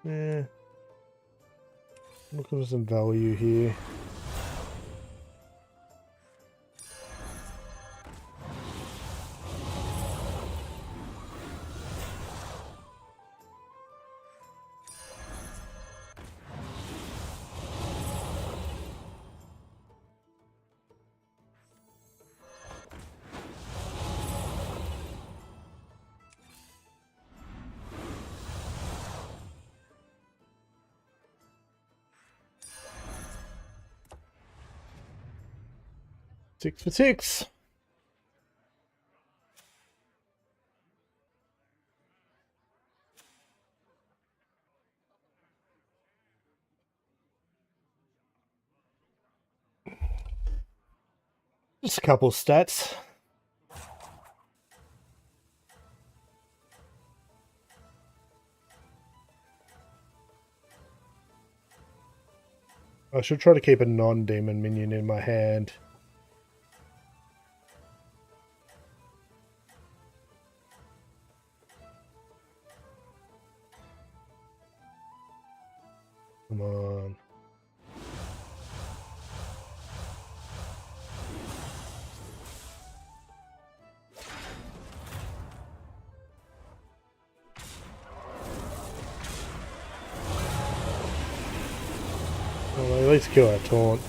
Yeah. Looking for some value here. Six for six. Just a couple stats. I should try to keep a non-demon minion in my hand. Come on. Well, at least kill our taunt.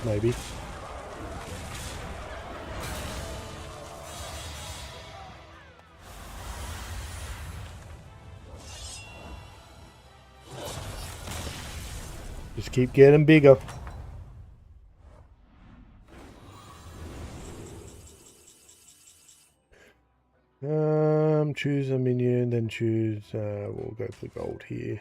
Maybe. Just keep getting bigger. Choose a minion, then choose, we'll go for the gold here.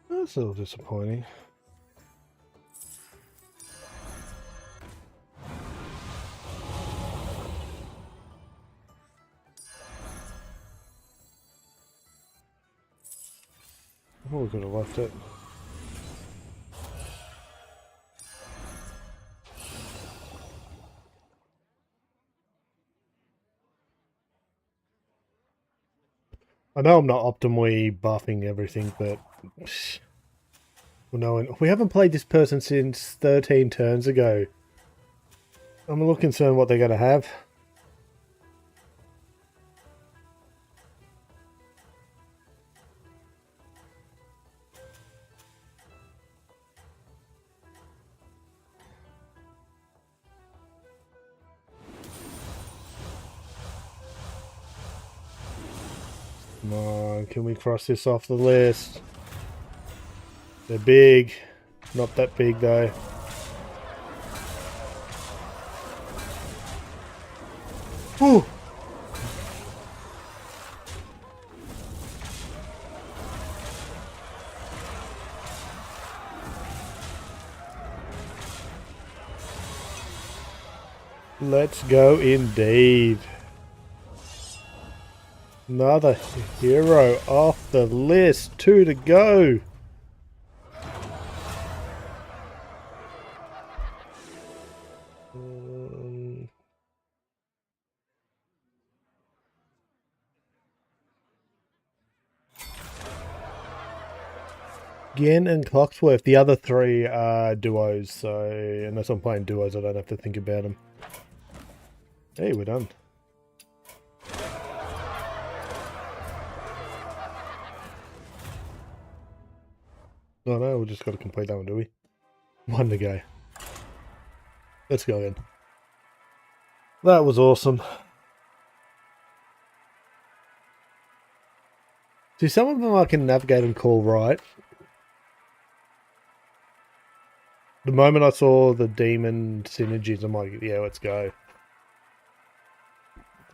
That's a little disappointing. Oh, we could have left it. I know I'm not optimally buffing everything, but well, no, we haven't played this person since 13 turns ago. I'm a little concerned what they're going to have. Come on, can we cross this off the list? They're big. Not that big though. Whew. Let's go indeed. Another hero off the list. 2 to go. Gin and Clocksworth. The other 3 are duos, so unless I'm playing duos, I don't have to think about them. Hey, we're done. Oh no, we just got to complete that one, do we? 1 to go. Let's go then. That was awesome. See, some of them I can navigate and call right. The moment I saw the demon synergies, I'm like, yeah, let's go.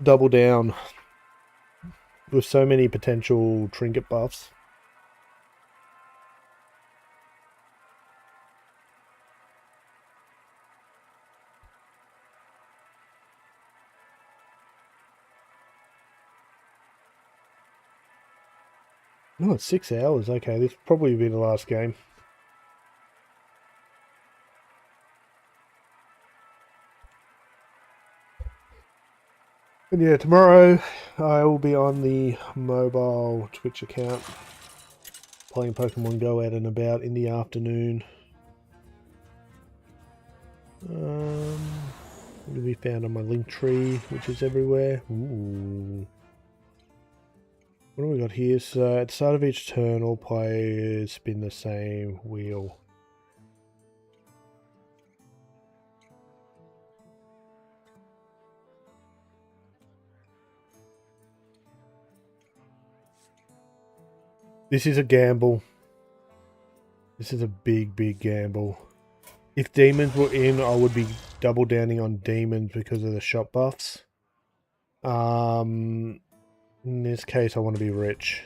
Double down. With so many potential trinket buffs. No, it's 6 hours. Okay, this will probably be the last game. And yeah, tomorrow I will be on the mobile Twitch account playing Pokemon Go out and about in the afternoon. It'll be found on my link tree, which is everywhere. Ooh. What do we got here? So at the start of each turn, all players spin the same wheel. This is a gamble. This is a big, big gamble. If demons were in, I would be double downing on demons because of the shop buffs. In this case, I want to be rich,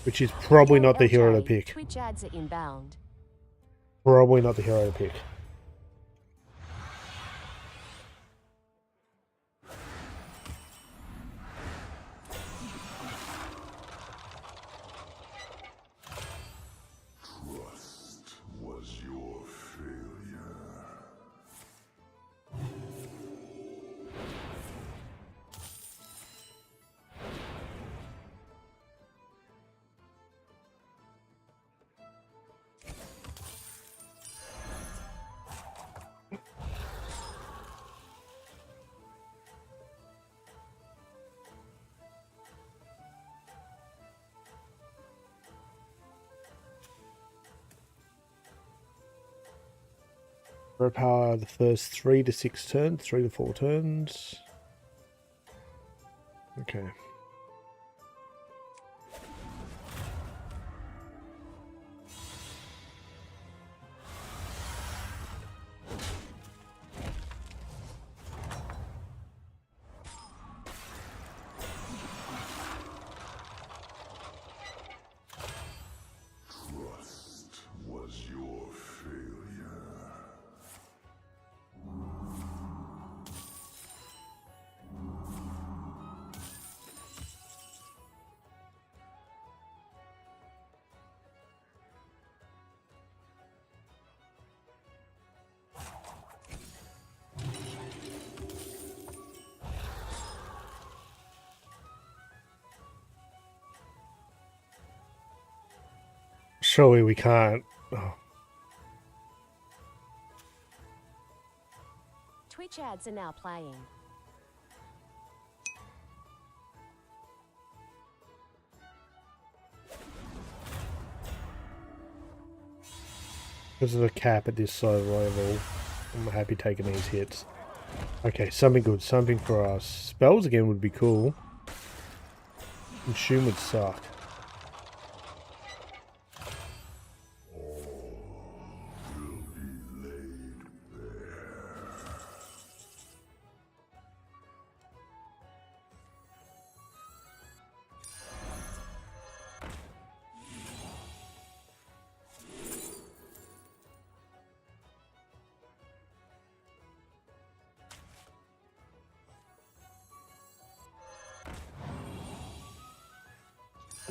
which is probably not the hero to pick. Twitch ads are inbound. Probably not the hero to pick. Trust was your failure. Power the first 3 to 6 turns, 3 to 4 turns. Okay. Trust was your failure. Surely we can't. Oh. Twitch ads are now playing. Because of the cap at this side of level, I'm happy taking these hits. Okay, something good, something for us. Spells again would be cool. Consume would suck.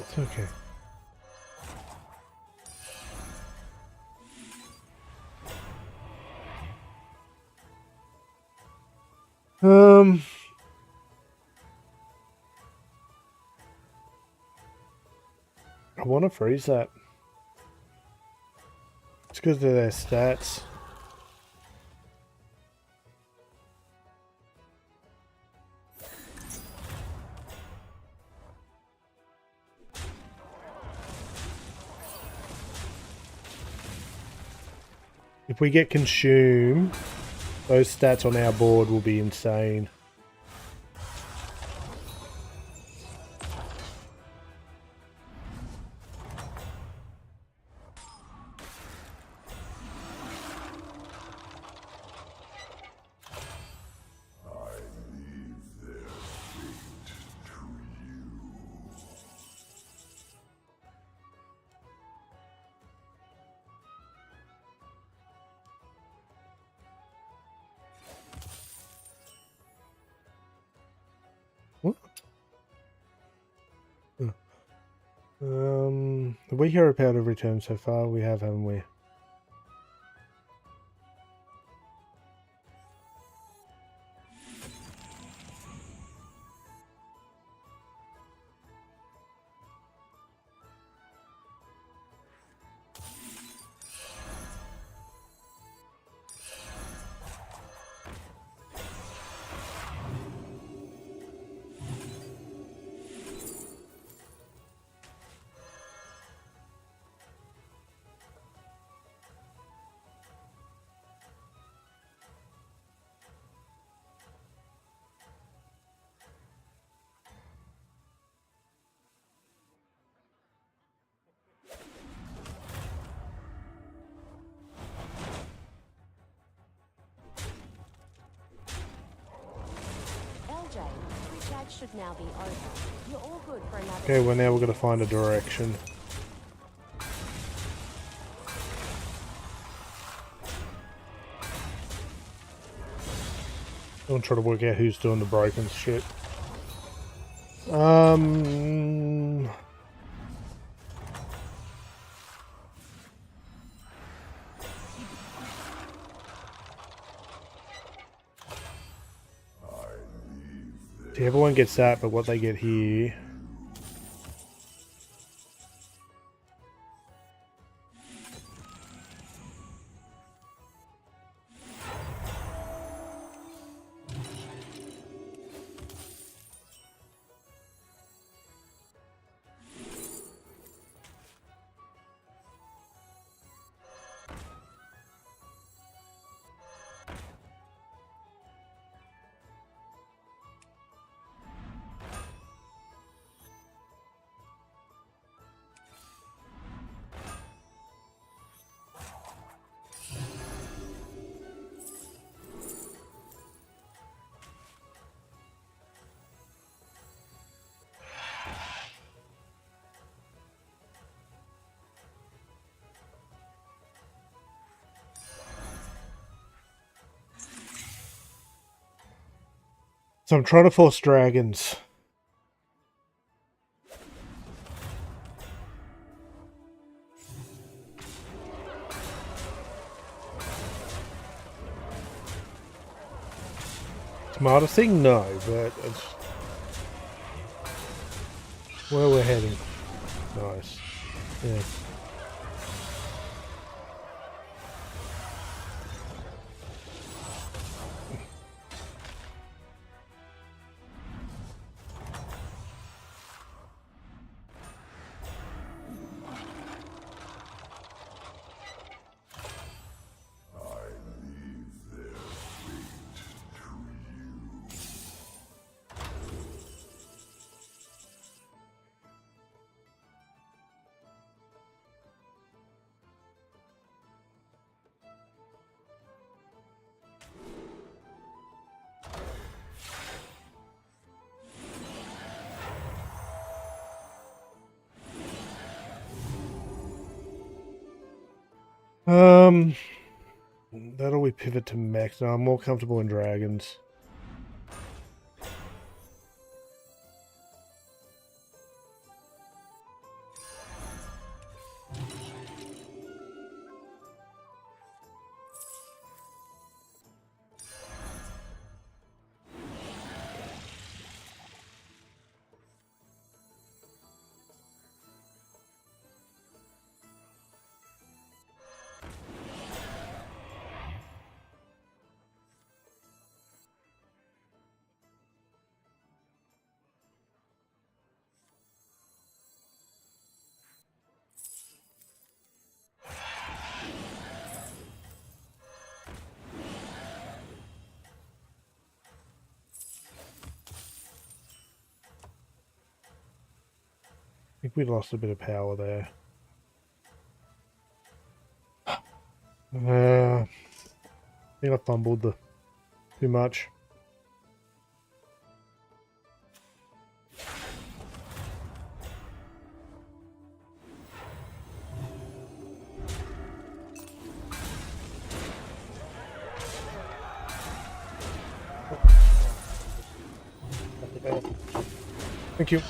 It's okay. I want to freeze that. It's because of their stats. If we get consume, those stats on our board will be insane. What? Have we hero powered every turn so far? We have, haven't we? LJ, Twitch ads should now be over. You're all good for another. Okay, well now we're going to find a direction. I'm trying to work out who's doing the broken shit. See, everyone gets that, but what they get here. So I'm trying to force dragons. Smartest thing? No, but it's where we're heading. Nice. Yeah. That'll we pivot to mechs. No, I'm more comfortable in dragons. think we lost a bit of power there. I think I fumbled too much. Thank you.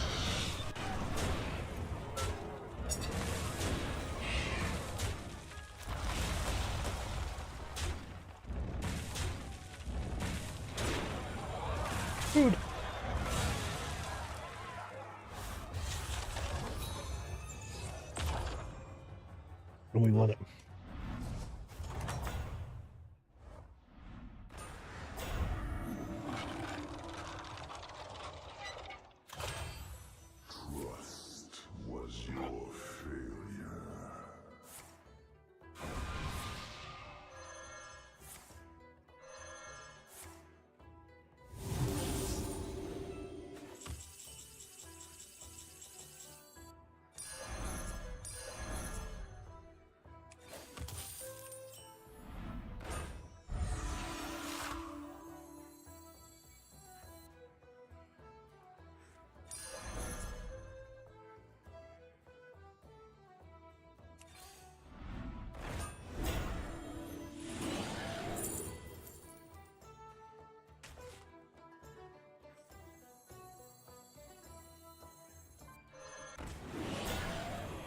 Food. And we want it. Trust was your failure.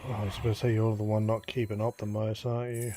Oh, I was supposed to say you're the one not keeping up the most, aren't you?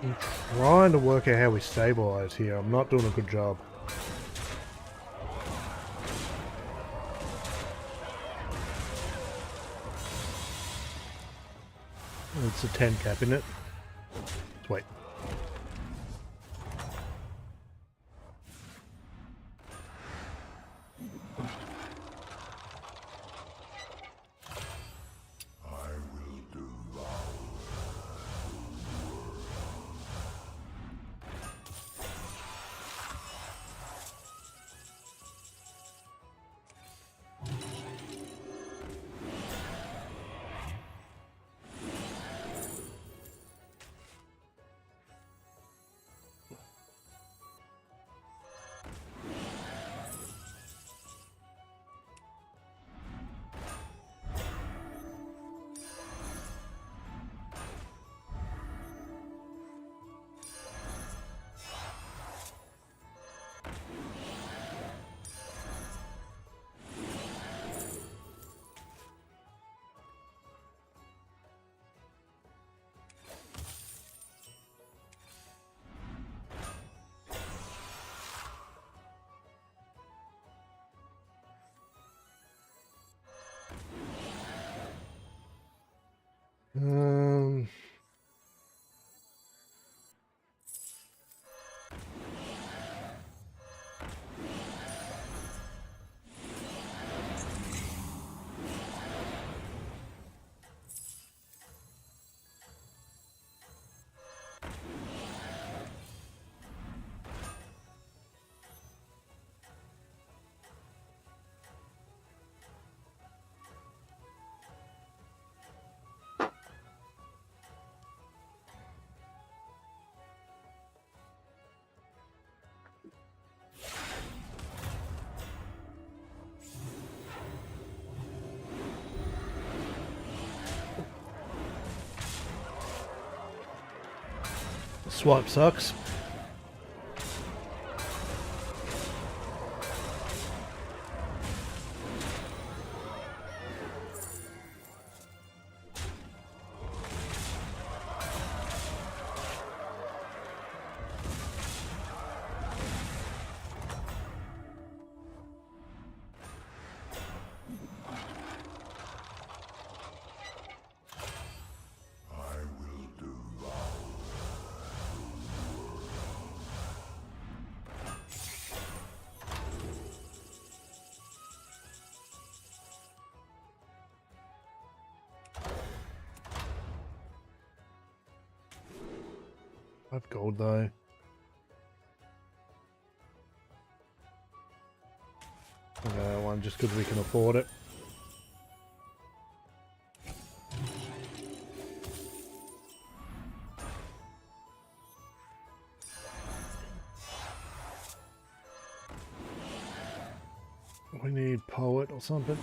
I'm trying to work out how we stabilize here. I'm not doing a good job. It's a 10 cap, isn't it? Let's wait. I will devour. Um, swipe sucks. 5 gold though. One just because we can afford it. We need poet or something.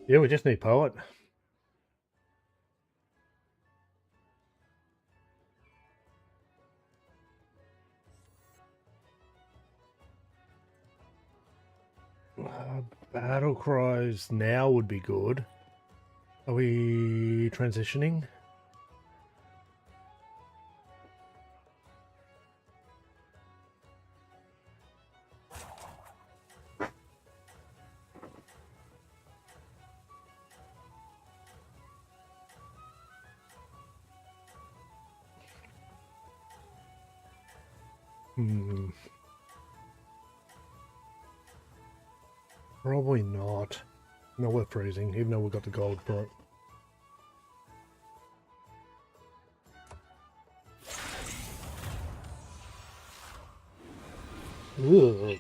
Yeah, we just need poet. Battle cries now would be good. Are we transitioning? Probably not. No, we're freezing, even though we've got the gold for it. Ugh.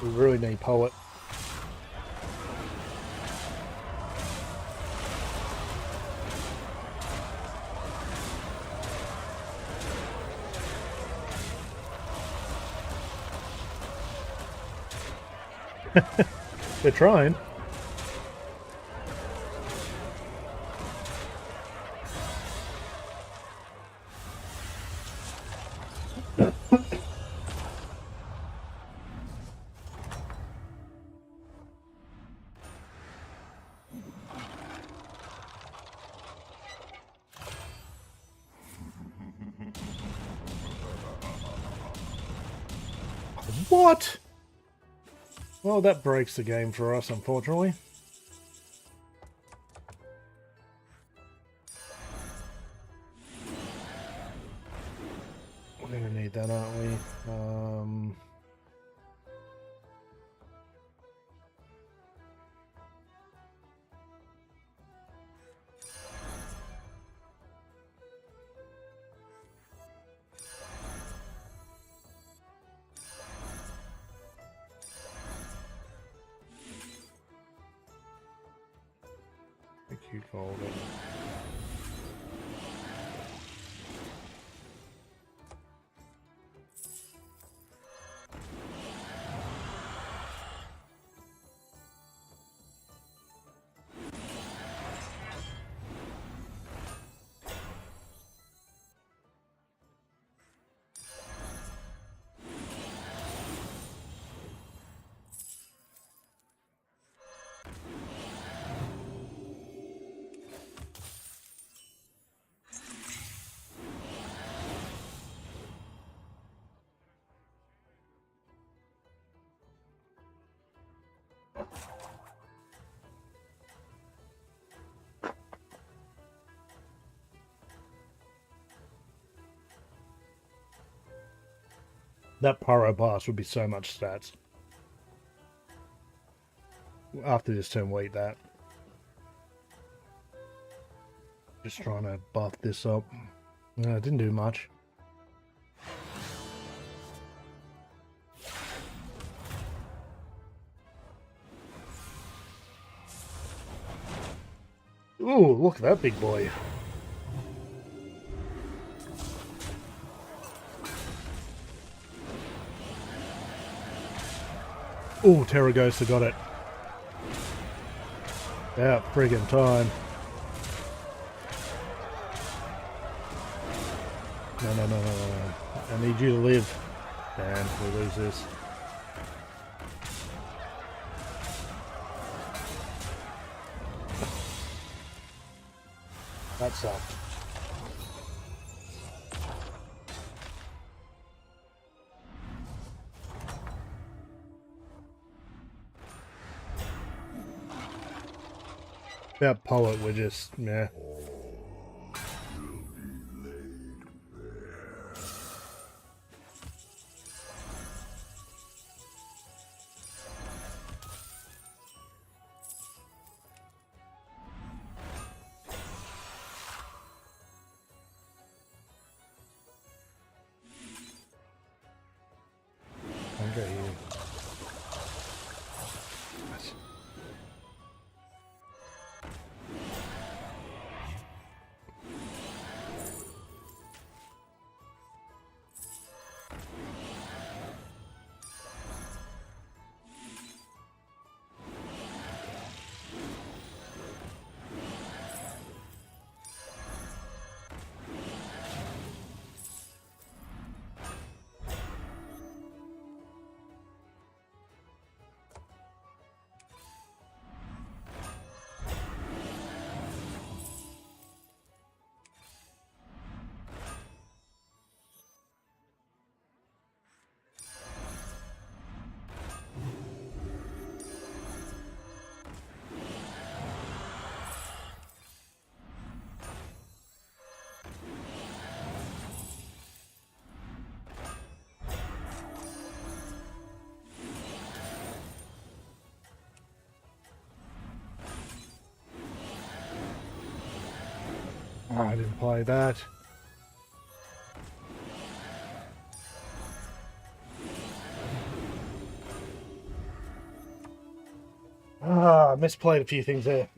We really need poet. They're trying. What? Well, that breaks the game for us, unfortunately. We're gonna need that, aren't we? Acute gold. That Pyro Blast would be so much stats. After this turn, we eat that. Just trying to buff this up. No, it didn't do much. Ooh, look at that big boy. Ooh, Terragosa got it. About friggin' time. No. I need you to live. Damn, we lose this. That sucked. About Poet, we're just, yeah. Okay, here. Nice. Oh, I didn't play that. Ah, I misplayed a few things there.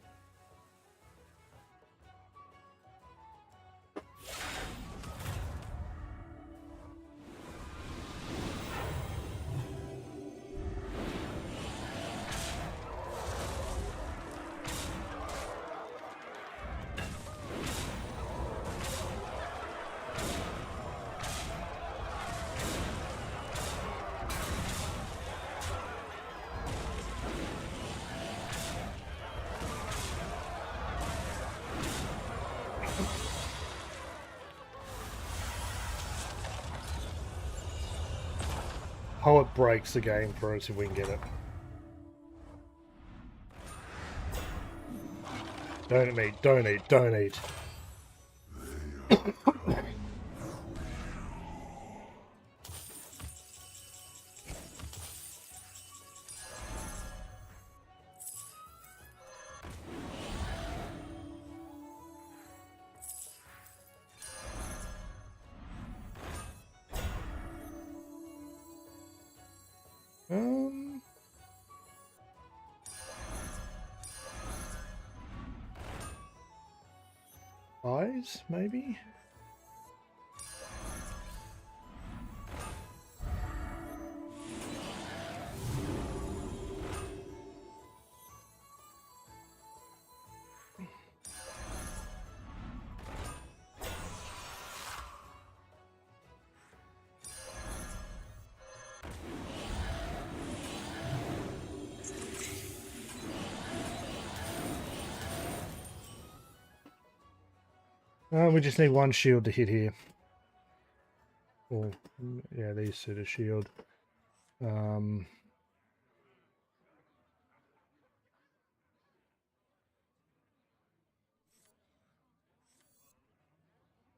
Poet breaks the game for us if we can get it. Don't eat, don't eat, don't eat. Eyes, maybe? We just need one shield to hit here. Oh, yeah, these two to shield.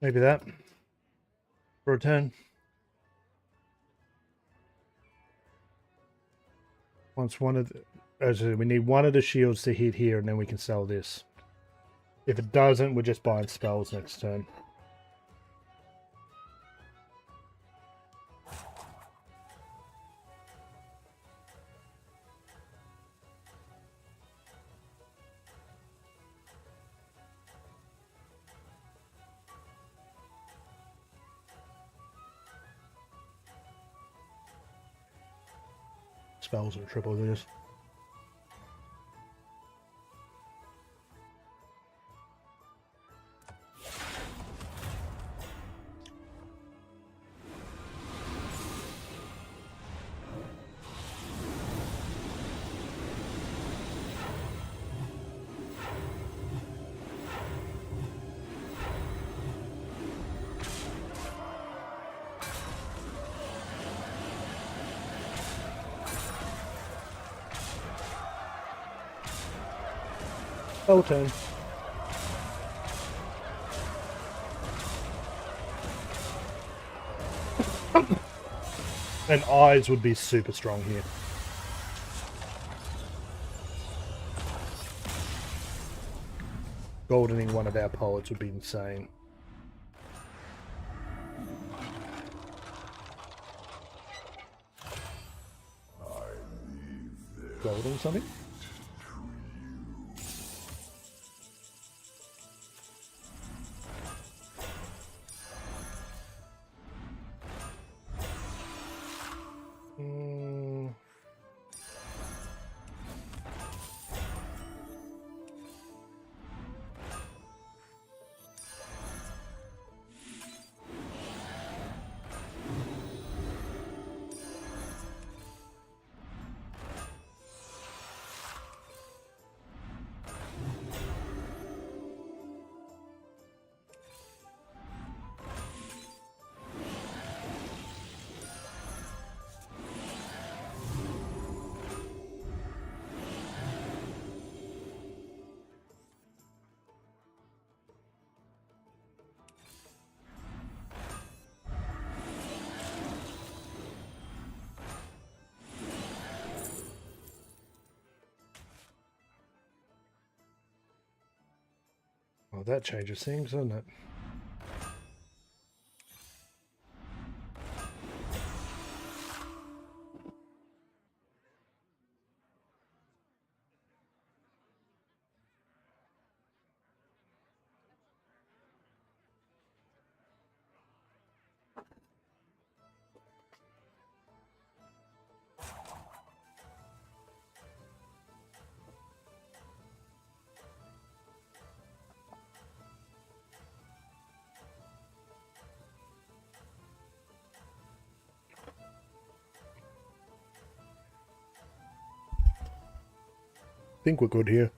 Maybe that for a turn. Once one of the, as I said, we need one of the shields to hit here, and then we can sell this. If it doesn't, we're just buying spells next turn. Spells and triple this. Whole turn. And eyes would be super strong here. Goldening one of our poets would be insane. Golden something? Oh, that changes things, doesn't it? I think we're good here.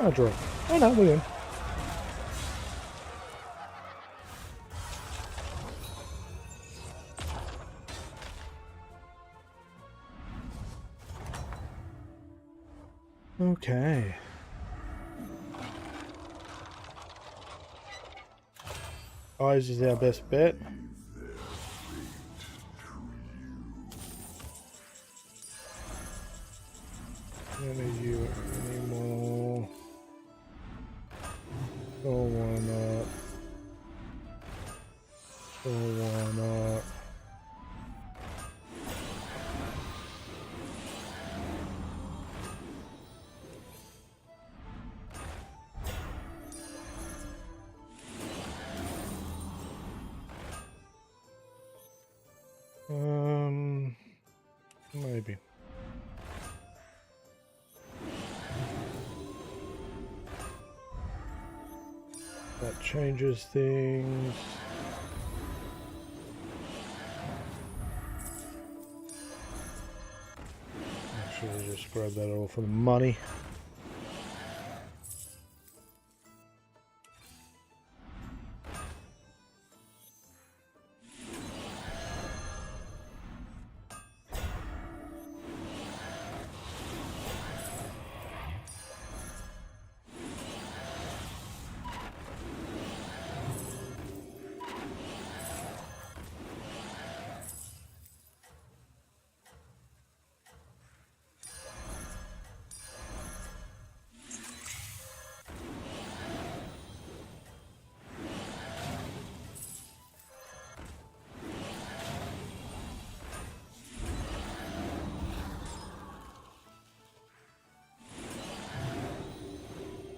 Oh, draw. Oh no, we're in. Okay. Eyes is our best bet. Any you anymore? Oh, why not? Oh, why not? Maybe. That changes things. Actually, just grab that all for the money.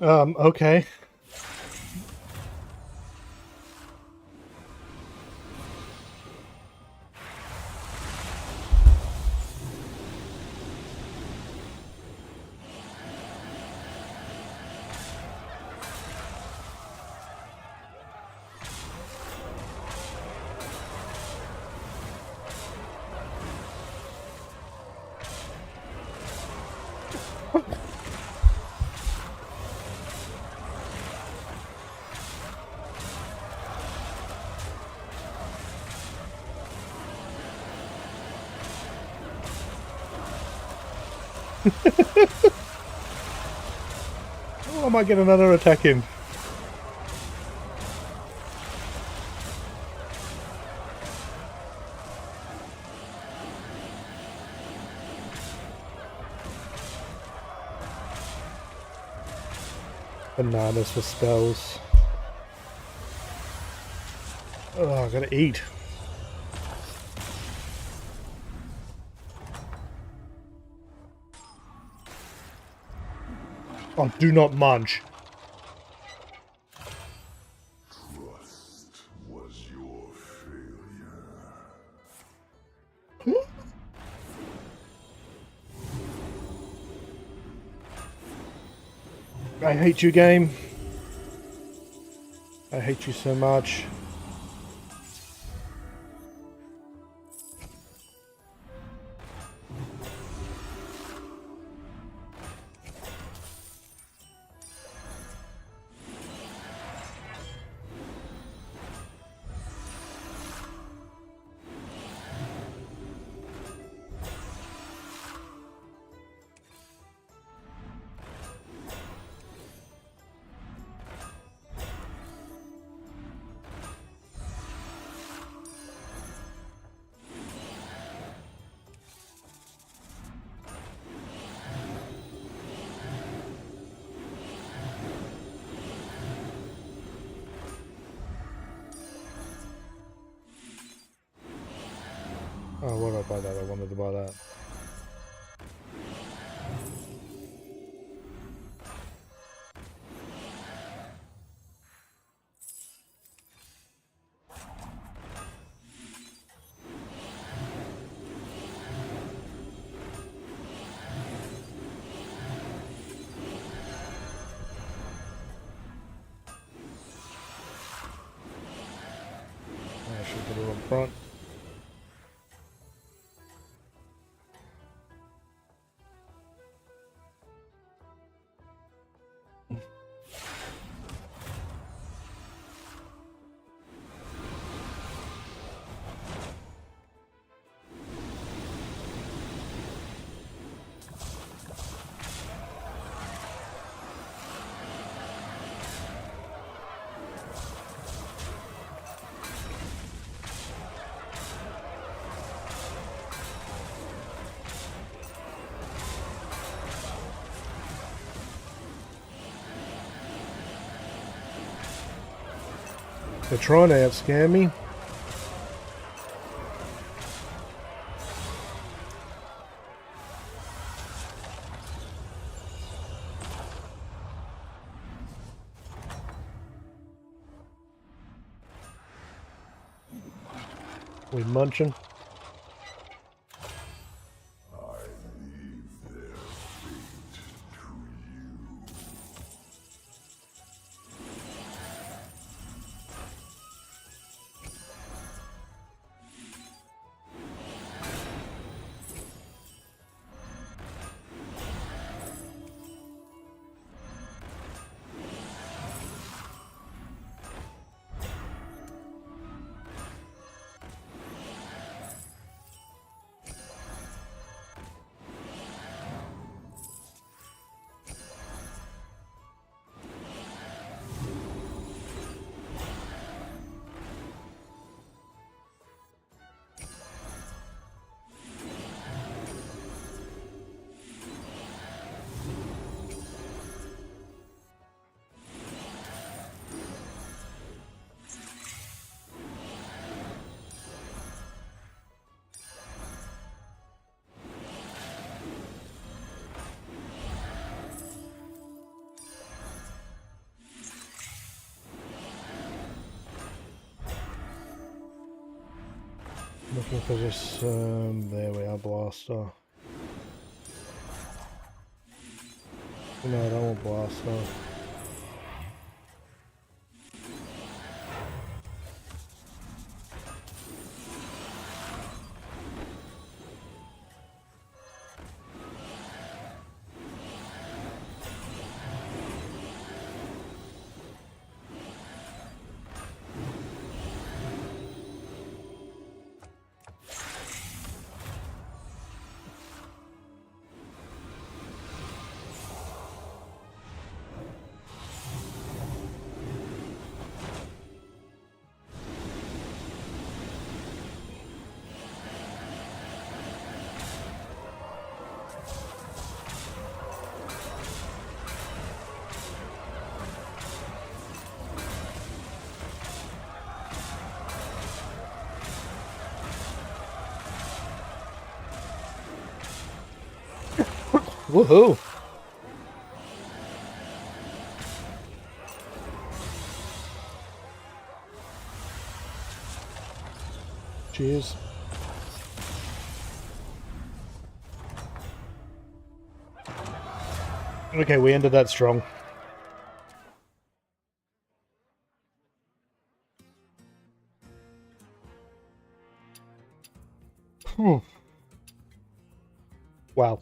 Okay. Oh, I might get another attack in. Bananas for spells. Oh, I gotta eat. Oh, do not munch. Trust was your failure. I hate you, game. I hate you so much. Oh, why did I buy that? I wanted to buy that. I should put it up front. They're trying to outscare me. We munching. I leave their fate to you. Looking for this, there we are, blaster. No, I don't want blaster. Woohoo! Cheers. Okay, we ended that strong. Wow.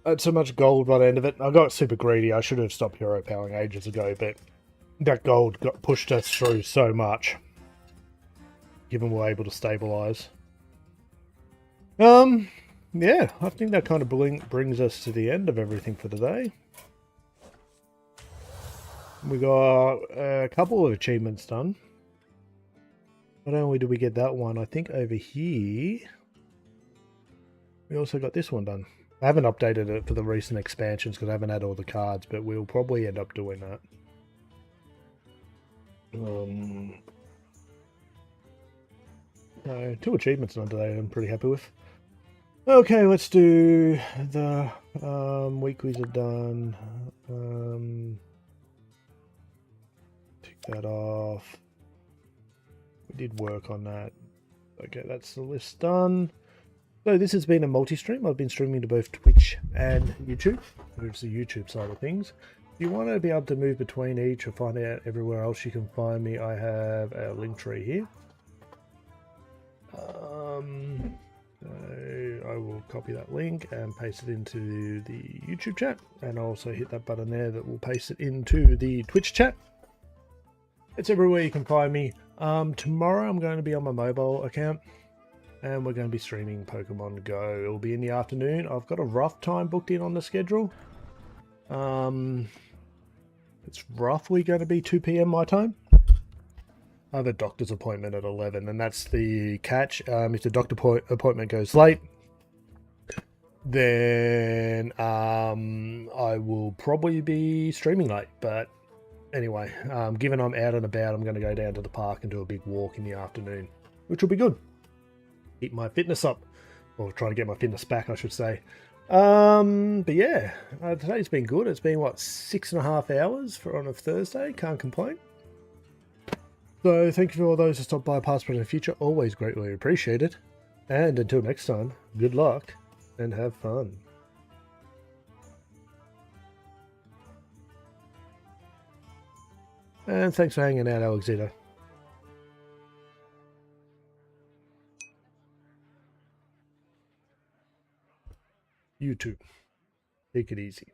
That's so much gold by the end of it. I got super greedy. I should have stopped hero powering ages ago, but that gold got pushed us through so much. Given we're able to stabilize. Yeah, I think that kind of brings us to the end of everything for today. We got a couple of achievements done. Not only did we get that one, I think over here we also got this one done. I haven't updated it for the recent expansions because I haven't had all the cards, but we'll probably end up doing that. Two achievements done today I'm pretty happy with. Okay, let's do the weeklies are done. Tick that off. We did work on that. Okay, that's the list done. So this has been a multi-stream. I've been streaming to both Twitch and YouTube. Moves the YouTube side of things. If you want to be able to move between each or find out everywhere else you can find me, I have a link tree here. I will copy that link and paste it into the YouTube chat, and also hit that button there that will paste it into the Twitch chat. It's everywhere you can find me. Tomorrow I'm going to be on my mobile account, and we're going to be streaming Pokemon Go. It'll be in the afternoon. I've got a rough time booked in on the schedule. It's roughly going to be 2 PM my time. I have a doctor's appointment at 11, and that's the catch. If the doctor appointment goes late, then I will probably be streaming late. But anyway, given I'm out and about, I'm going to go down to the park and do a big walk in the afternoon, which will be good. Keep my fitness up, or try to get my fitness back, I should say. But yeah, today's been good. It's been, what, 6.5 hours on a Thursday. Can't complain. So thank you for all those who stopped by, past, present, and future. Always greatly appreciated. And until next time, good luck and have fun. And thanks for hanging out, Alexito. YouTube. Take it easy.